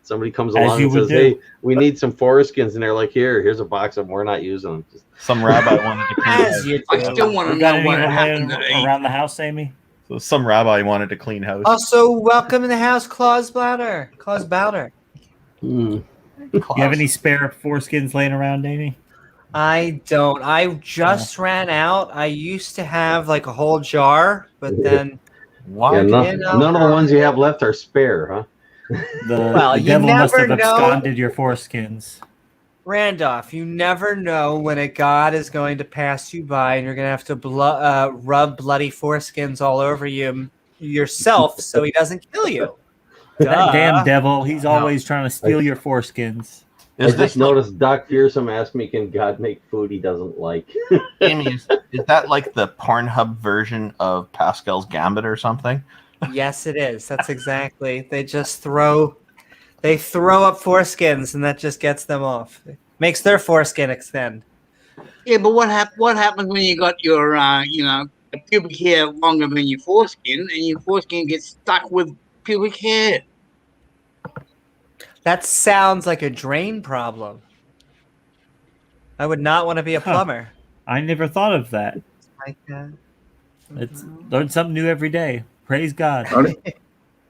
somebody comes As along you and would says, do. hey, we need some foreskins. And they're like, here's a box of them. We're not using them. Just, Some rabbi wanted to clean As house. you I do. still want to You got know any what of them happened laying to around the house, Amy? So some rabbi wanted to clean house. Also, welcome in the house, Claus Bowder. Claus Bowder. You have any spare foreskins laying around, Amy? I don't. I just ran out. I used to have like a whole jar, but then Why? yeah, did- you know, none of the ones you have left are spare, huh? Well, The you devil must never have know. absconded your foreskins. Randolph, you never know when a god is going to pass you by, and you're going to have to rub bloody foreskins all over you yourself, so he doesn't kill you. That damn Duh. devil, he's always trying to steal your foreskins. I Is just this noticed Doc Fearsome asked me, can God make food he doesn't like? Amy? Is that like the Pornhub version of Pascal's Gambit or something? Yes, it is. That's exactly. They throw up foreskins, and that just gets them off. Makes their foreskin extend. Yeah, but what happens when you got your pubic hair longer than your foreskin, and your foreskin gets stuck with pubic hair? That sounds like a drain problem. I would not want to be a plumber. I never thought of that. Like that. It's learn something new every day. Praise God. I don't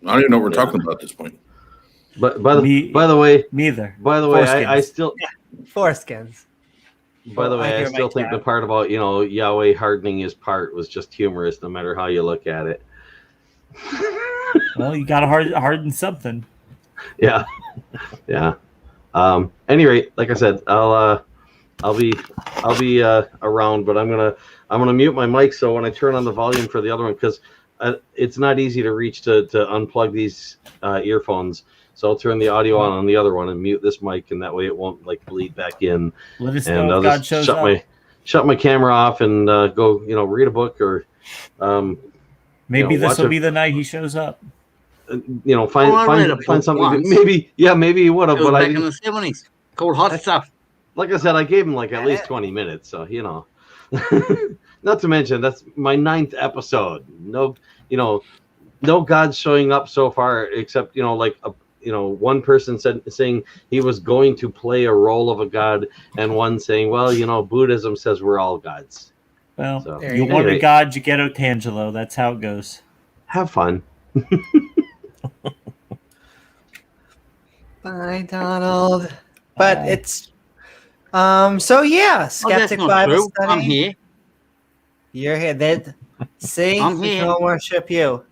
even know what we're talking about at this point. But by the Me- by the way, Neither. by the way, I Foreskins. still Foreskins. by the Well, I way, I hear still my think the cat. part about Yahweh hardening his part was just humorous, no matter how you look at it. Well, you got to harden something. Yeah, yeah. Any rate, like I said, I'll be around, but I'm gonna mute my mic so when I turn on the volume for the other one, because it's not easy to reach to unplug these earphones. So I'll turn the audio on the other one and mute this mic, and that way it won't like bleed back in. Let us And know I'll if God just shows up. shut my camera off and go read a book or Maybe this watch will a- be the night he shows up. find I read a find book something. once. Maybe he would have, It was but I back didn't. in the 70s. Called Hot Stuff. Like I said, I gave him like at least 20 minutes, so Not to mention that's my 9th episode. No God's showing up so far, except one person saying he was going to play a role of a god, and one saying, well, Buddhism says we're all gods. Well, So, you want a anyway, God, you get Otangelo. That's how it goes. have fun. Bye, Donald. But it's so yeah, Oh, that's Skeptic not Bible true. Study. I'm here. You're here. See, I'm we here. can worship you.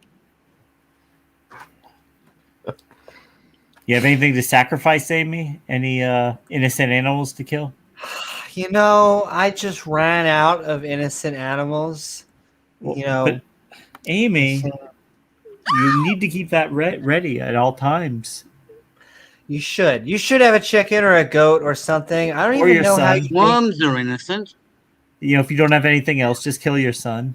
You have anything to sacrifice, Amy? Any innocent animals to kill? I just ran out of innocent animals. But Amy, you need to keep that ready at all times. You should. You should have a chicken or a goat or something. I don't Or even your know how son. you Worms are innocent. If you don't have anything else, just kill your son.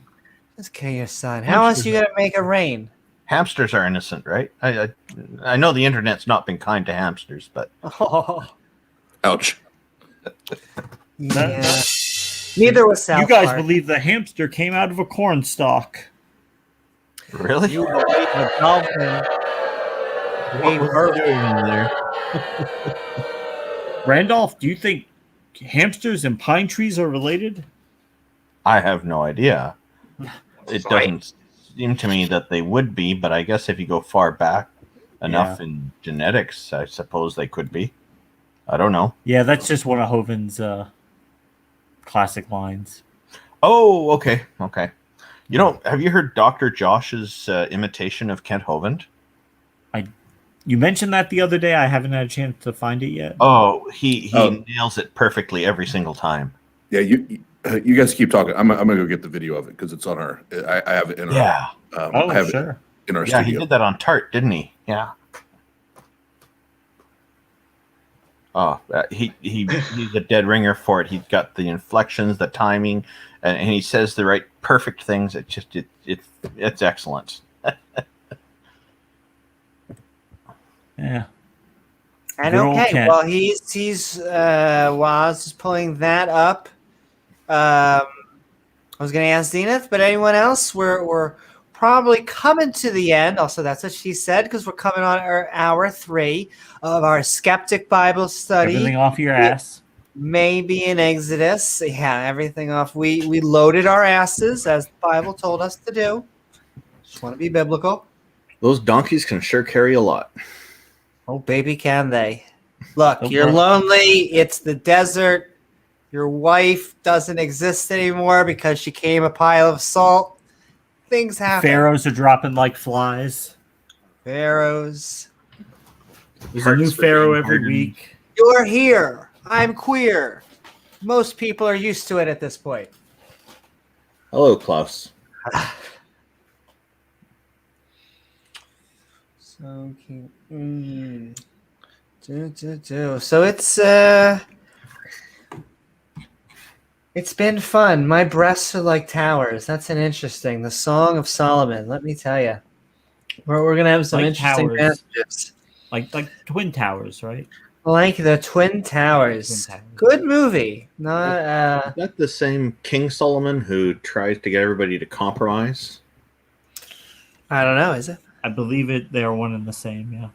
just kill your son. How else you gonna make it rain? Hamsters are innocent, right? I know the internet's not been kind to hamsters, but Oh, Ouch. yeah. Neither was South You guys Park. believe the hamster came out of a corn stalk. really? You believe the dolphin. What was he doing in there? Randolph, do you think hamsters and pine trees are related? I have no idea. It doesn't seem to me that they would be, but I guess if you go far back enough in genetics, I suppose they could be. I don't know. Yeah, that's just one of Hoven's classic lines. Oh, okay. Have you heard Dr. Josh's imitation of Kent Hovind? You mentioned that the other day. I haven't had a chance to find it yet. Oh, he nails it perfectly every single time. Yeah, you guys keep talking. I'm gonna go get the video of it because it's on our. I have it in our. Yeah. I have sure. it in our Yeah, he studio. did that on Tart, didn't he? Yeah. Oh, he's a dead ringer for it. He's got the inflections, the timing, and he says the right perfect things. It's excellent. Yeah. And Good old okay, Kent. well he's while I was just pulling that up, I was gonna ask Zenith, but anyone else? We're probably coming to the end. Also, that's what she said because we're coming on our hour 3 of our Skeptic Bible Study. Everything off your ass. Maybe in Exodus. Yeah, everything off. We loaded our asses as the Bible told us to do. Just want to be biblical. Those donkeys can sure carry a lot. Oh, baby, can they? Look, Oh, you're boy. lonely. It's the desert. Your wife doesn't exist anymore because she came a pile of salt. Things happen. Pharaohs are dropping like flies. Pharaohs. There's a new Hearts are pharaoh being every hardened. week. You're here. I'm queer. Most people are used to it at this point. Hello, Klaus. So cute. So it's been fun. My breasts are like towers. That's an interesting. The Song of Solomon. Let me tell you, we're gonna have some Like interesting towers. messages. Like twin towers, right? Like the Twin Towers. Twin Towers. Good movie. Not Is that the same King Solomon who tries to get everybody to compromise? I don't know. Is it? I believe it. They are one and the same. Yeah.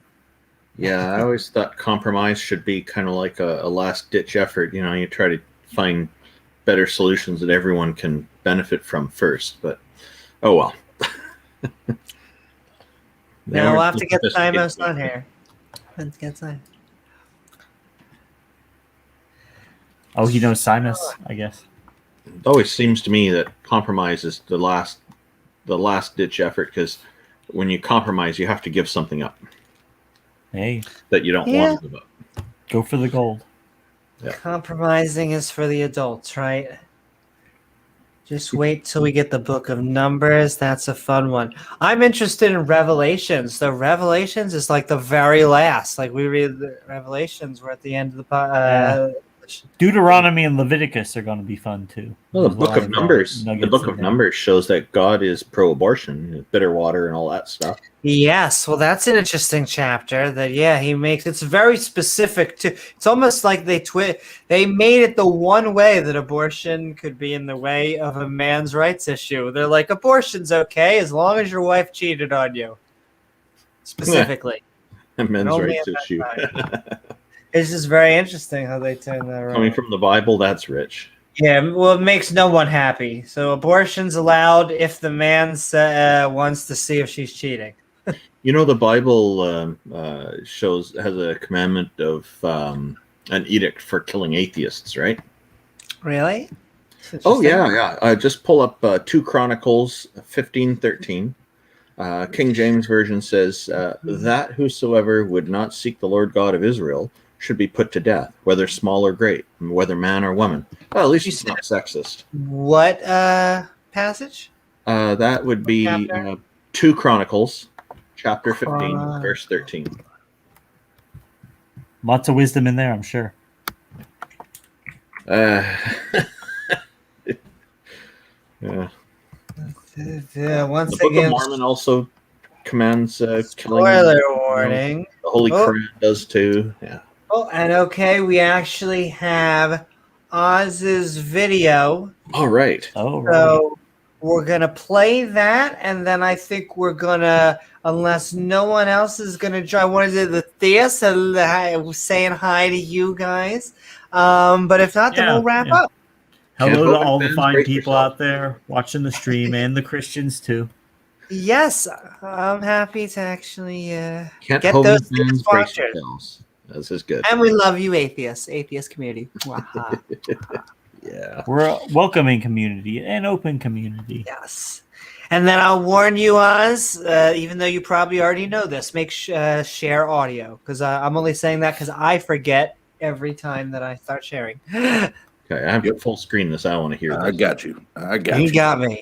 Yeah, I always thought compromise should be kind of like a last ditch effort. You try to find better solutions that everyone can benefit from first. But oh well. Now we'll have to get Simos on here. Let's get Simos. Oh, he knows Simus, I guess. It always seems to me that compromise is the last ditch effort, because when you compromise, you have to give something up Hey, that you don't want to give up. go for the gold. Yeah. Compromising is for the adults, right? Just wait till we get the book of Numbers. That's a fun one. I'm interested in Revelations. The Revelations is like the very last. Like we read the Revelations, we're at the end of the Deuteronomy and Leviticus are going to be fun too. Well, the There's a book lot of Numbers. The nuggets book in of there. Numbers shows that God is pro-abortion, bitter water, and all that stuff. Yes, well, that's an interesting chapter. That he makes. It's very specific to. It's almost like they made it the one way that abortion could be in the way of a man's rights issue. They're like, abortion's okay as long as your wife cheated on you. Specifically, A men's only rights at that issue. time. It's just very interesting how they turn that around. Coming from the Bible, that's rich. Yeah, well, it makes no one happy. So abortion's allowed if the man wants to see if she's cheating. You know, the Bible has a commandment of an edict for killing atheists, right? Really? Oh yeah. Just pull up 2 Chronicles 15:13. King James Version says that whosoever would not seek the Lord God of Israel should be put to death, whether small or great, whether man or woman. Well, at least it's not sexist. What passage? That would be Chapter? 2 Chronicles, chapter 15, verse 13. Lots of wisdom in there, I'm sure. Yeah. Once The Book again, of Mormon also commands killing. spoiler warning. The Holy Quran does too. Yeah. Oh, and okay, we actually have Oz's video. All right. Oh, right. So we're going to play that, and then I think we're going to, unless no one else is going to join, what is it, the Theus saying hi to you guys? But if not, then we'll wrap up. Hello to all the fans, fine brace people yourself. out there watching the stream and the Christians too. Yes, I'm happy to actually Can't get hold those the fans, brace sponsors. yourselves. This is good. And we love you, atheist community. Waha. Yeah. We're a welcoming community, an open community. Yes. And then I'll warn you, Oz, even though you probably already know this, make share audio, because I'm only saying that because I forget every time that I start sharing. Okay, I have to full screen this. I want to hear this. I got you. He got me.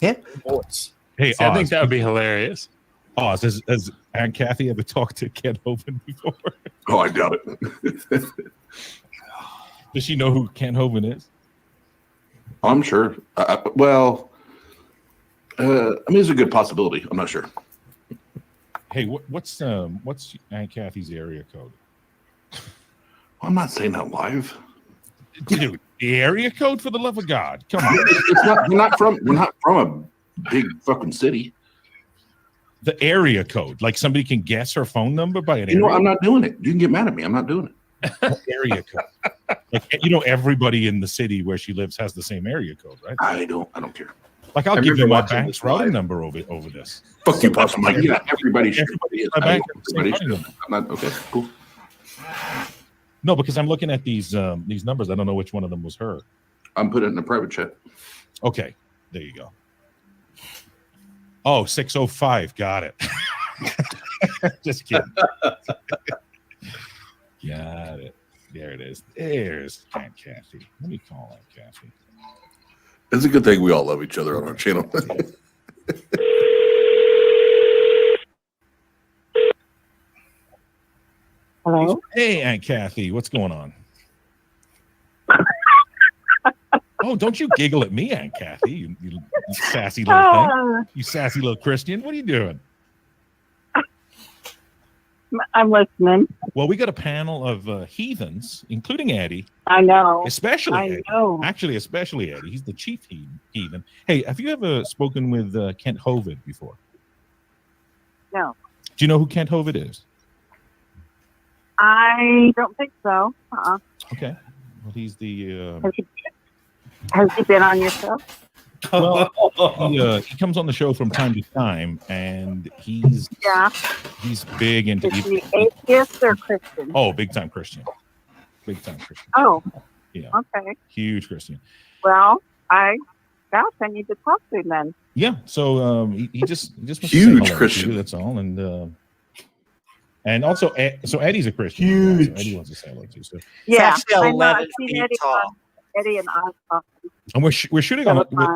Yeah. Hey, See, I think Oz, that would be hilarious. Oz, has Aunt Kathy ever talked to Ken Hovind before? Oh, I doubt it. Does she know who Ken Hovind is? I'm sure. Well, I mean, it's a good possibility. I'm not sure. Hey, what's Aunt Kathy's area code? I'm not saying that live. Dude, the area code, for the love of God. Come on. It's not. We're not from a big fucking city. The area code. Like somebody can guess her phone number by an You know, area I'm not doing it. You can get mad at me. I'm not doing it. area code. Like, you know, everybody in the city where she lives has the same area code, right? I don't care. Like, I'll I give you remember my watching bank's this routing live. number over this. Fuck you, boss. I'm like, yeah, everybody should. My bank has the same Everybody routing should. number. I'm not okay. Cool. No, because I'm looking at these numbers. I don't know which one of them was her. I'm putting it in a private chat. Okay, there you go. Oh, 605. Got it. Just kidding. Got it. There it is. There's Aunt Kathy. Let me call Aunt Kathy. It's a good thing we all love each other on our channel. Hello? Hey, Aunt Kathy. What's going on? Oh, don't you giggle at me, Aunt Kathy, you sassy little thing. You sassy little Christian. What are you doing? I'm listening. Well, we got a panel of heathens, including Eddie, I know. especially I Eddie. know. Actually, especially Eddie. He's the chief heathen. Hey, have you ever spoken with Kent Hovind before? No. Do you know who Kent Hovind is? I don't think so. Okay. Well, he's the. Has he been on your show? Well, he comes on the show from time to time, and he's big into. Is he atheist or Christian? Oh, big time Christian. Big time Christian. Oh, yeah. Okay. Huge Christian. Well, I need to talk to him then. Yeah. So he just wants to say Huge hello Christian. to you, that's all, and also so Eddie's a Christian. Huge. So Eddie wants to say hello to you. So. Yeah, actually I know. 11 I've seen feet Eddie, tall. Eddie and I talk. And we're shooting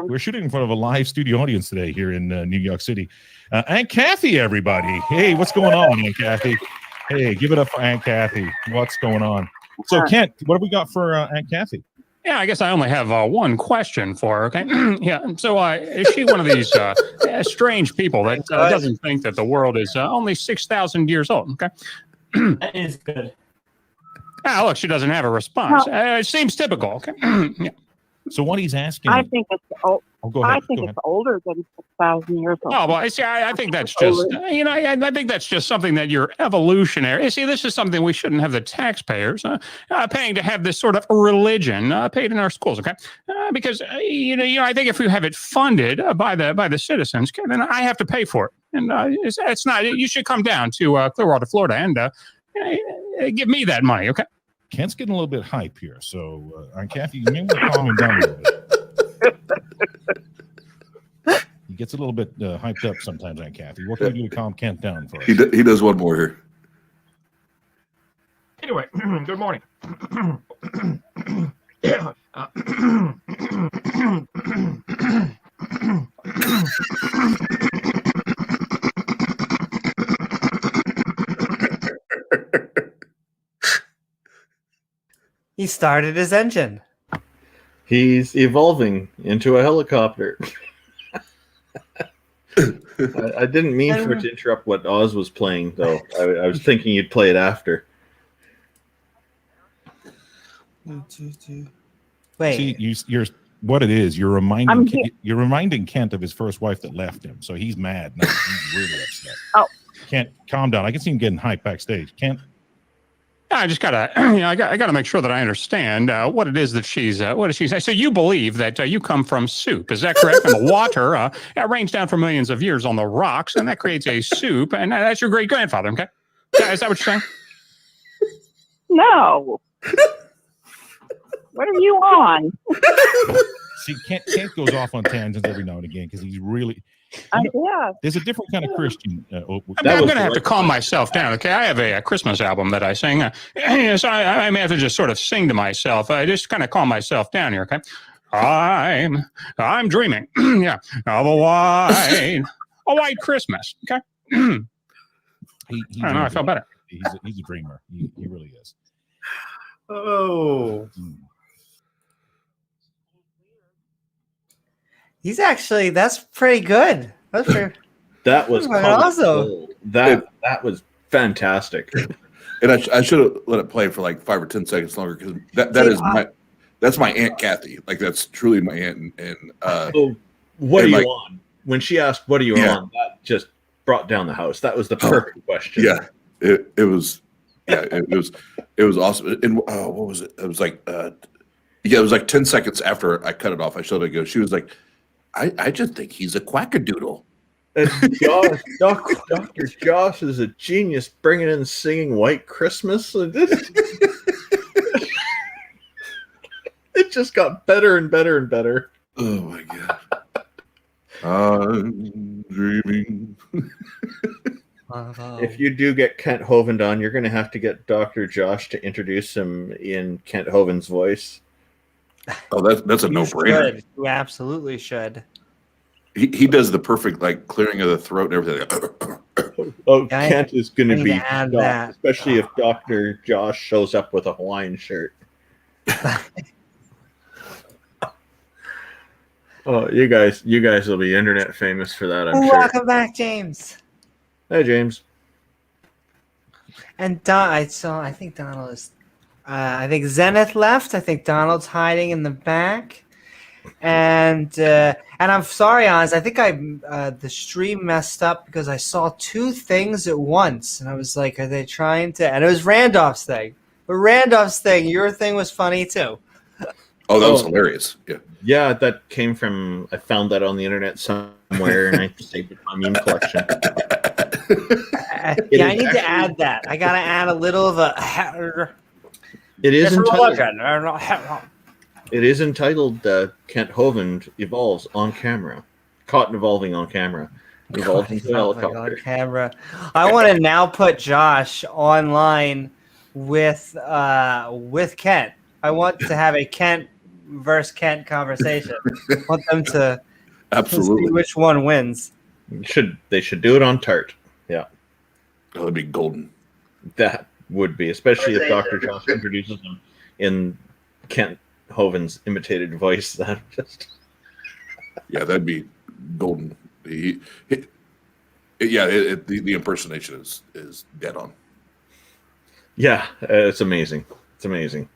we're shooting in front of a live studio audience today here in New York City. Aunt Kathy, everybody! Hey, what's going on, Aunt Kathy? Hey, give it up for Aunt Kathy. What's going on? So, Kent, what have we got for Aunt Kathy? Yeah, I guess I only have one question for her. Okay. Yeah. So, is she one of these strange people that doesn't think that the world is only 6,000 years old? Okay. That is good. Ah, look, she doesn't have a response. It seems typical. Okay. Yeah. So what he's asking? I think it's old. Go ahead. I think it's older than 6,000 years old. Oh, well, see, I think that's just, I think that's just something that you're evolutionary. You see, this is something we shouldn't have the taxpayers paying to have this sort of religion paid in our schools, okay? Because, I think if we have it funded by the citizens, okay, then I have to pay for it. And it's not, you should come down to Clearwater, Florida, and give me that money, okay? Kent's getting a little bit hype here. So, Aunt Kathy, you may want to calm him down a little bit. He gets a little bit hyped up sometimes, Aunt Kathy. What can we do to calm Kent down for us? He does one more here. Anyway, good morning. He started his engine. He's evolving into a helicopter. I didn't mean for it to interrupt what Oz was playing, though. I was thinking you'd play it after. Wait. See, you're what it is. You're reminding Kent of his first wife that left him. So he's mad now. He's really upset. Oh, Kent, calm down. I can see him getting hyped backstage. Kent. I just gotta, I gotta make sure that I understand what it is that she's. What does she say? So you believe that you come from soup? Is that correct? And the water rains down for millions of years on the rocks, and that creates a soup, and that's your great grandfather. Okay, is that what you're saying? no. What are you on? See, Kent goes off on tangents every now and again because he's really. Yeah. There's a different kind of Christian. I'm going to have to calm myself down. Okay, I have a Christmas album that I sing. So I may have to just sort of sing to myself. I just kind of calm myself down here. Okay, I'm dreaming. Yeah, of a white Christmas. Okay. I don't know. I felt better. He's a dreamer. He really is. Oh. He's actually, that's pretty good. That was awesome. That was fantastic. And I should have let it play for like 5 or 10 seconds longer because that's my Aunt Kathy. Like that's truly my aunt. And so what are you on? When she asked, "What are you on?" That just brought down the house. That was the perfect question. Yeah, it was. Yeah, it was awesome. And what was it? It was like, it was like 10 seconds after I cut it off. I showed it. Go. She was like, I just think he's a quackadoodle. And Dr. Josh is a genius, bringing in singing White Christmas. It just got better and better and better. Oh my god! I'm dreaming. If you do get Kent Hovind on, you're going to have to get Dr. Josh to introduce him in Kent Hovind's voice. Oh, that's a no-brainer. You absolutely should. He does the perfect like clearing of the throat and everything. Kent is going to be shocked, especially if Dr. Josh shows up with a Hawaiian shirt. Oh, you guys will be internet famous for that, I'm sure. Welcome back, James. Hey, James. And I think Donald is. I think Zenith left. I think Donald's hiding in the back. And I'm sorry, Hans. I think the stream messed up because I saw two things at once, and I was like, "Are they trying to?" And it was Randolph's thing. Randolph's thing, your thing was funny too. Oh, that was hilarious. Yeah. Yeah, that came from. I found that on the internet somewhere, and I saved it in my meme collection. Yeah, I need to add that. I gotta add a little of a. It is It's a entitled. legend. It is entitled Kent Hovind evolves on camera, caught evolving on camera, evolved into a helicopter. On camera. I want to now put Josh online with Kent. I want to have a Kent versus Kent conversation. I want them to Absolutely see which one wins. They should do it on Tart. Yeah, that would be golden. That would be, especially if Dr. Josh introduces them in Kent Hovind's imitated voice. That just yeah, that'd be golden. The impersonation is dead on. Yeah, it's amazing. It's amazing.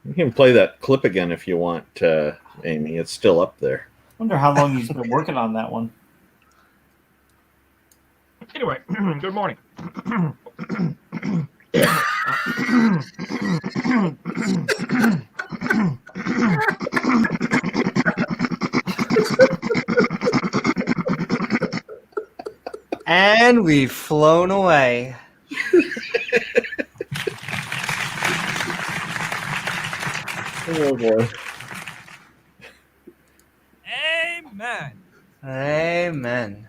You can play that clip again if you want, Amy. It's still up there. I wonder how long he's been working on that one. Anyway, good morning. And we've flown away. Oh boy. Amen. Amen.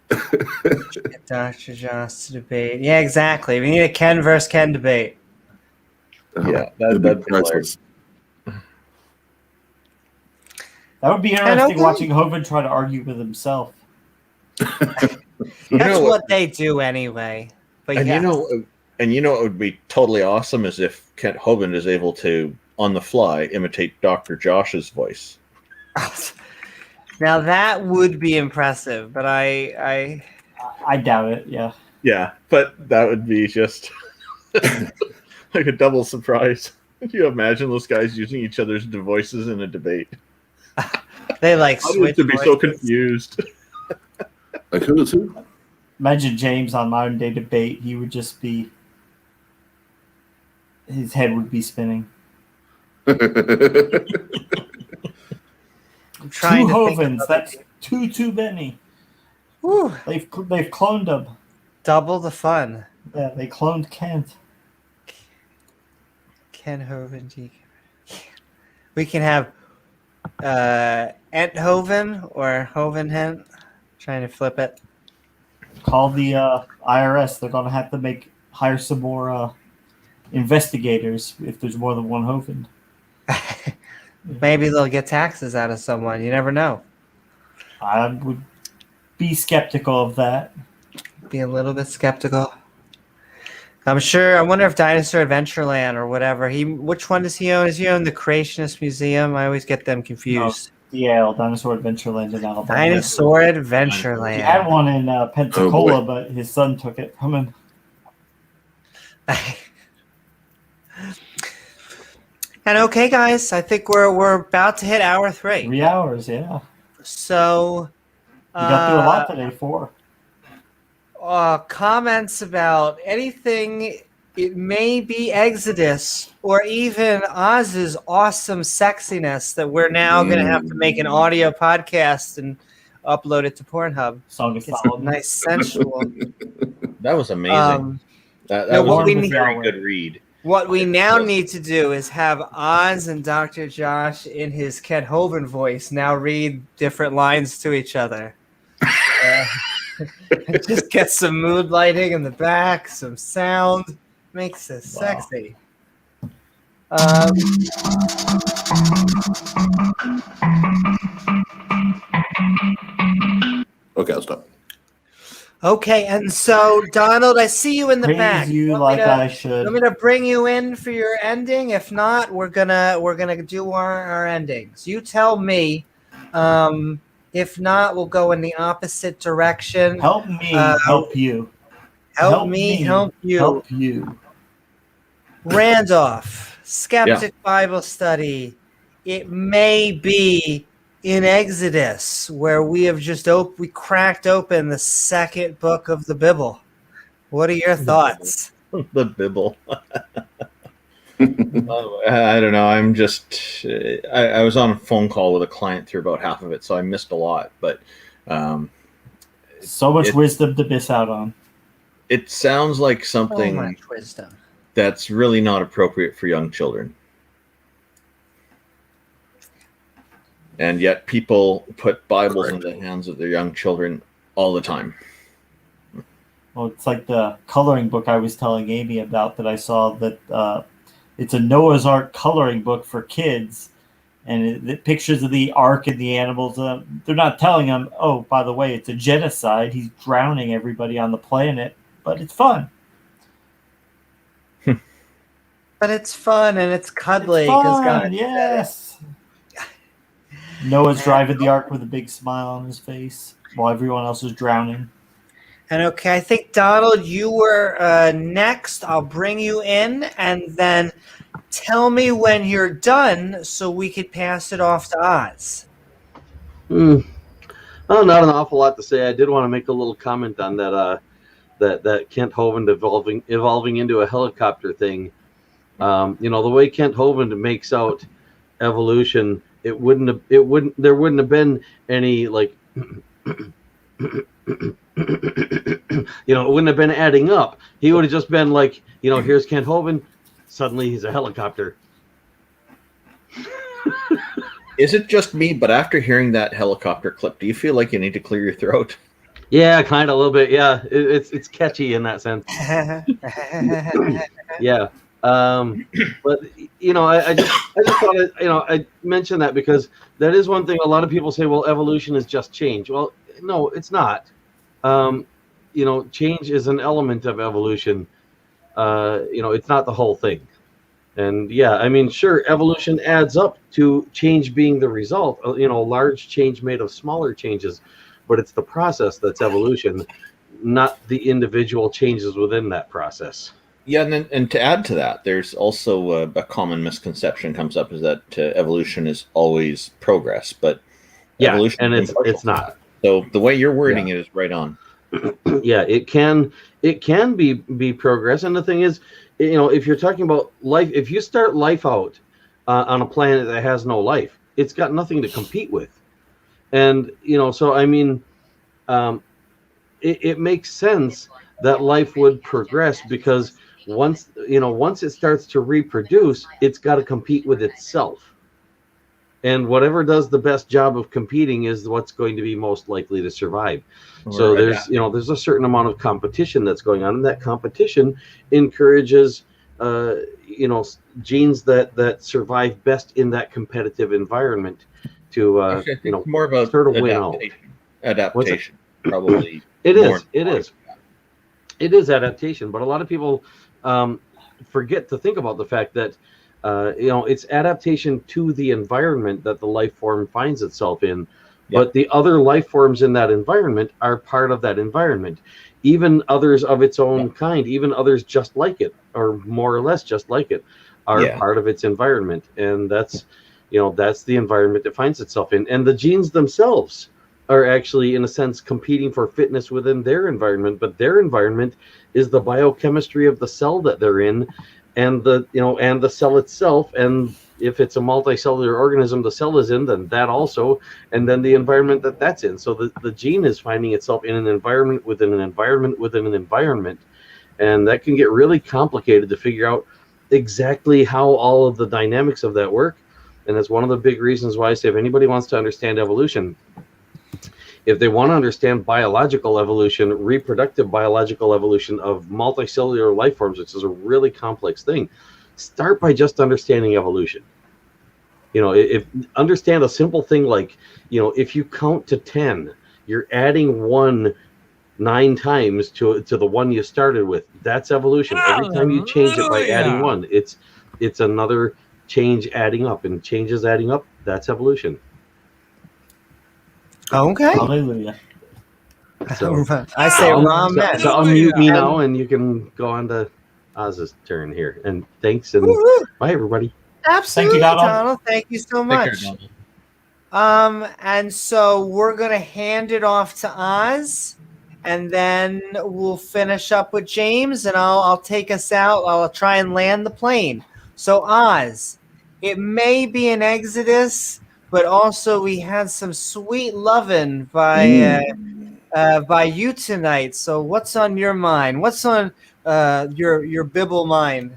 Get Dr. Josh to debate. Yeah, exactly. We need a Ken versus Ken debate. Yeah, that'd be hilarious. That would be interesting watching Hovind try to argue with himself. That's what they do anyway. But and yes. you know, it would be totally awesome is if Kent Hovind is able to, on the fly, imitate Dr. Josh's voice. Now that would be impressive, but I doubt it. Yeah. Yeah, but that would be just like a double surprise. Can you imagine those guys using each other's voices in a debate? They like switch. To be so confused. Like who's who? Imagine James on Modern Day Debate. He would just be. His head would be spinning. I'm trying two to think Hovins. of That's too many. Whew. They've cloned them. Double the fun. Yeah, they cloned Kent. Ken Hovind. We can have Enthoven or Hovenhent. Trying to flip it. Call the IRS. They're gonna have to hire some more investigators if there's more than one Hovind. Maybe they'll get taxes out of someone. You never know. I would be skeptical of that. Be a little bit skeptical. I'm sure. I wonder if Dinosaur Adventureland or whatever. Which one does he own? Does he own the Creationist Museum? I always get them confused. Yeah, Dinosaur Adventureland in Alabama. Dinosaur Adventureland. He had one in Pensacola, but his son took it from him. And okay, guys, I think we're about to hit hour 3. 3 hours, yeah. So you got through a lot today. 4. Comments about anything. It may be Exodus or even Oz's awesome sexiness that we're now going to have to make an audio podcast and upload it to Pornhub. It's nice sensual. That was amazing. That was a very good read. What we now need to do is have Oz and Dr. Josh in his Kent Hovind voice now read different lines to each other. Just get some mood lighting in the back, some sound. Makes it sexy. Okay, I'll stop. Okay, and so Donald, I see you in the back. I should. Want me to bring you in for your ending? If not, we're gonna do our endings. You tell me. If not, we'll go in the opposite direction. Help me, help you. Help me, help you. Help you. Randolph, Skeptic Bible Study. It may be in Exodus where we have just we cracked open the second book of the Bible. What are your thoughts? The Bible. I don't know. I'm just. I was on a phone call with a client through about half of it, so I missed a lot. But so much wisdom to miss out on. It sounds like So something much wisdom. that's really not appropriate for young children. And yet people put Bibles in the hands of their young children all the time. Well, it's like the coloring book I was telling Amy about that I saw that it's a Noah's Ark coloring book for kids. And the pictures of the ark and the animals, they're not telling them, oh, by the way, it's a genocide. He's drowning everybody on the planet. But it's fun. But it's fun and it's cuddly. It's fun, yes. Noah's driving the ark with a big smile on his face while everyone else is drowning. And okay, I think, Donald, you were next. I'll bring you in, and then tell me when you're done so we could pass it off to Oz. Well, not an awful lot to say. I did want to make a little comment on that that Kent Hovind evolving into a helicopter thing. The way Kent Hovind makes out evolution, there wouldn't have been any like it wouldn't have been adding up. He would have just been like, here's Kent Hovind, suddenly he's a helicopter. Is it just me, but after hearing that helicopter clip, do you feel like you need to clear your throat? Yeah, kind of, a little bit. Yeah, it's catchy in that sense. Yeah. But I just thought I mentioned that because that is one thing. A lot of people say, well, evolution is just change. Well, no, it's not. Change is an element of evolution. It's not the whole thing. And yeah, I mean, sure, evolution adds up to change being the result. Large change made of smaller changes, but it's the process that's evolution, not the individual changes within that process. Yeah, and to add to that, there's also a common misconception comes up is that evolution is always progress, but evolution and is it's not. So the way you're wording it is right on. Yeah, it can be progress, and the thing is, if you're talking about life, if you start life out on a planet that has no life, it's got nothing to compete with, and so I mean, it makes sense that life would progress because once it starts to reproduce, it's got to compete with itself, and whatever does the best job of competing is what's going to be most likely to survive. So there's a certain amount of competition that's going on, and that competition encourages genes that survive best in that competitive environment to more about sort of win out. Adaptation, probably. It is adaptation, but a lot of people forget to think about the fact that it's adaptation to the environment that the life form finds itself in. Yep. But the other life forms in that environment are part of that environment. Even others of its own kind, even others just like it, or more or less just like it, are part of its environment. And that's the environment it finds itself in. And the genes themselves are actually, in a sense, competing for fitness within their environment. But their environment is the biochemistry of the cell that they're in, and the cell itself. And if it's a multicellular organism the cell is in, then that also, and then the environment that's in. So the gene is finding itself in an environment within an environment within an environment. And that can get really complicated to figure out exactly how all of the dynamics of that work. And that's one of the big reasons why I say if anybody wants to understand evolution, if they want to understand biological evolution, reproductive biological evolution of multicellular life forms, which is a really complex thing, start by just understanding evolution. If understand a simple thing like, if you count to 10, you're adding 1 9 times to the one you started with. That's evolution. Every time you change it by adding 1, it's another change adding up, and changes adding up. That's evolution. Okay. Hallelujah. So I say Ramen. So unmute me now, and you can go on to Oz's turn here. And thanks, and bye, everybody. Absolutely, Thank you, Donald. Donald. Thank you so much. Take care, Donald. And so we're gonna hand it off to Oz, and then we'll finish up with James, and I'll take us out. I'll try and land the plane. So Oz, it may be an exodus, but also we had some sweet loving by you tonight. So what's on your mind? What's on your Bible mind,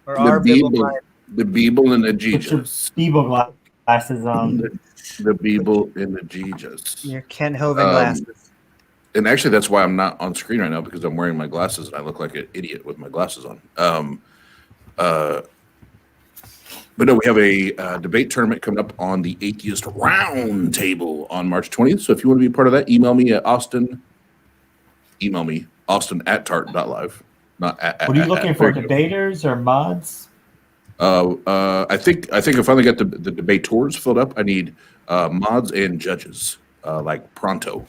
or The our Bible Bible, mind? the Bible and the Put your Jesus. Bible glasses on. The Bible and the Jesus. Your Kent Hovind glasses. And actually, that's why I'm not on screen right now, because I'm wearing my glasses and I look like an idiot with my glasses on. But no, we have a debate tournament coming up on the Atheist Round Table on March 20th. So if you want to be part of that, email me, Austin at tart.live. Not at, What are you looking for? Debaters or mods? I think I finally got the debaters filled up. I need mods and judges, like pronto.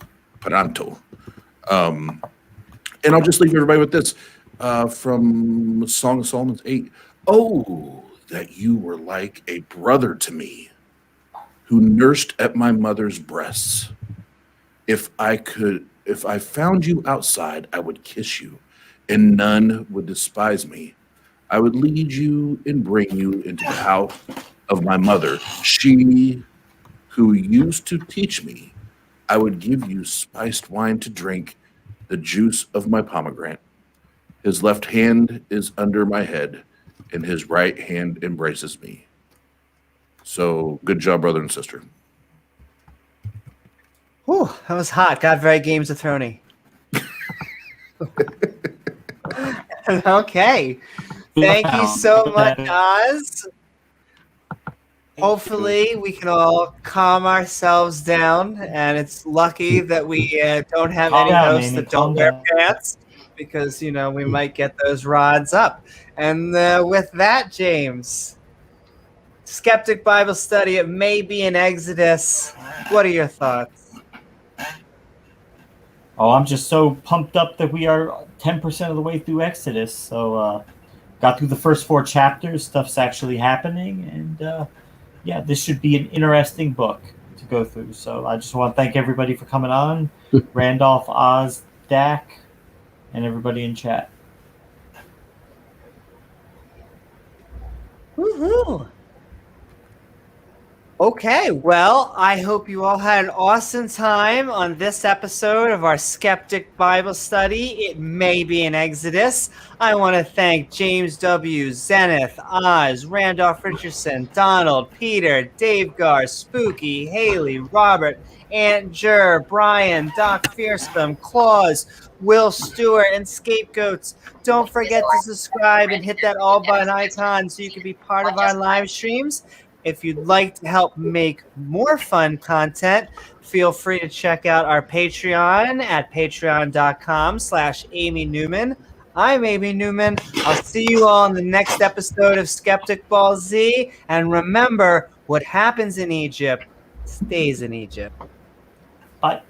And I'll just leave everybody with this from Song of Solomon's 8. Oh, that you were like a brother to me, who nursed at my mother's breasts. If I found you outside, I would kiss you, and none would despise me. I would lead you and bring you into the house of my mother, she who used to teach me. I would give you spiced wine to drink, the juice of my pomegranate. His left hand is under my head, and his right hand embraces me. So good job, brother and sister. Whew, that was hot. Got very Games of Thrones. Okay. Thank you so much, Oz. Hopefully, we can all calm ourselves down, and it's lucky that we don't have any hosts that don't wear pants, because we might get those rods up. And with that, James, Skeptic Bible Study, it may be an exodus. What are your thoughts? Oh, I'm just so pumped up that we are 10% of the way through Exodus. So got through the first 4 chapters. Stuff's actually happening, and yeah, this should be an interesting book to go through. So I just want to thank everybody for coming on. Randolph, Oz, Dak, and everybody in chat. Woohoo! Okay, well, I hope you all had an awesome time on this episode of our Skeptic Bible Study. It may be an exodus. I want to thank James W., Zenith, Oz, Randolph Richardson, Donald, Peter, Dave Gar, Spooky, Haley, Robert, Aunt Jer, Brian, Doc Fearsome, Claus, Will Stewart, and Scapegoats. Don't forget to subscribe and hit that all button icon so you can be part of our live streams. If you'd like to help make more fun content, feel free to check out our Patreon at patreon.com/Amy Newman. I'm Amy Newman. I'll see you all in the next episode of Skeptic Ball Z. And remember, what happens in Egypt stays in Egypt. Bye.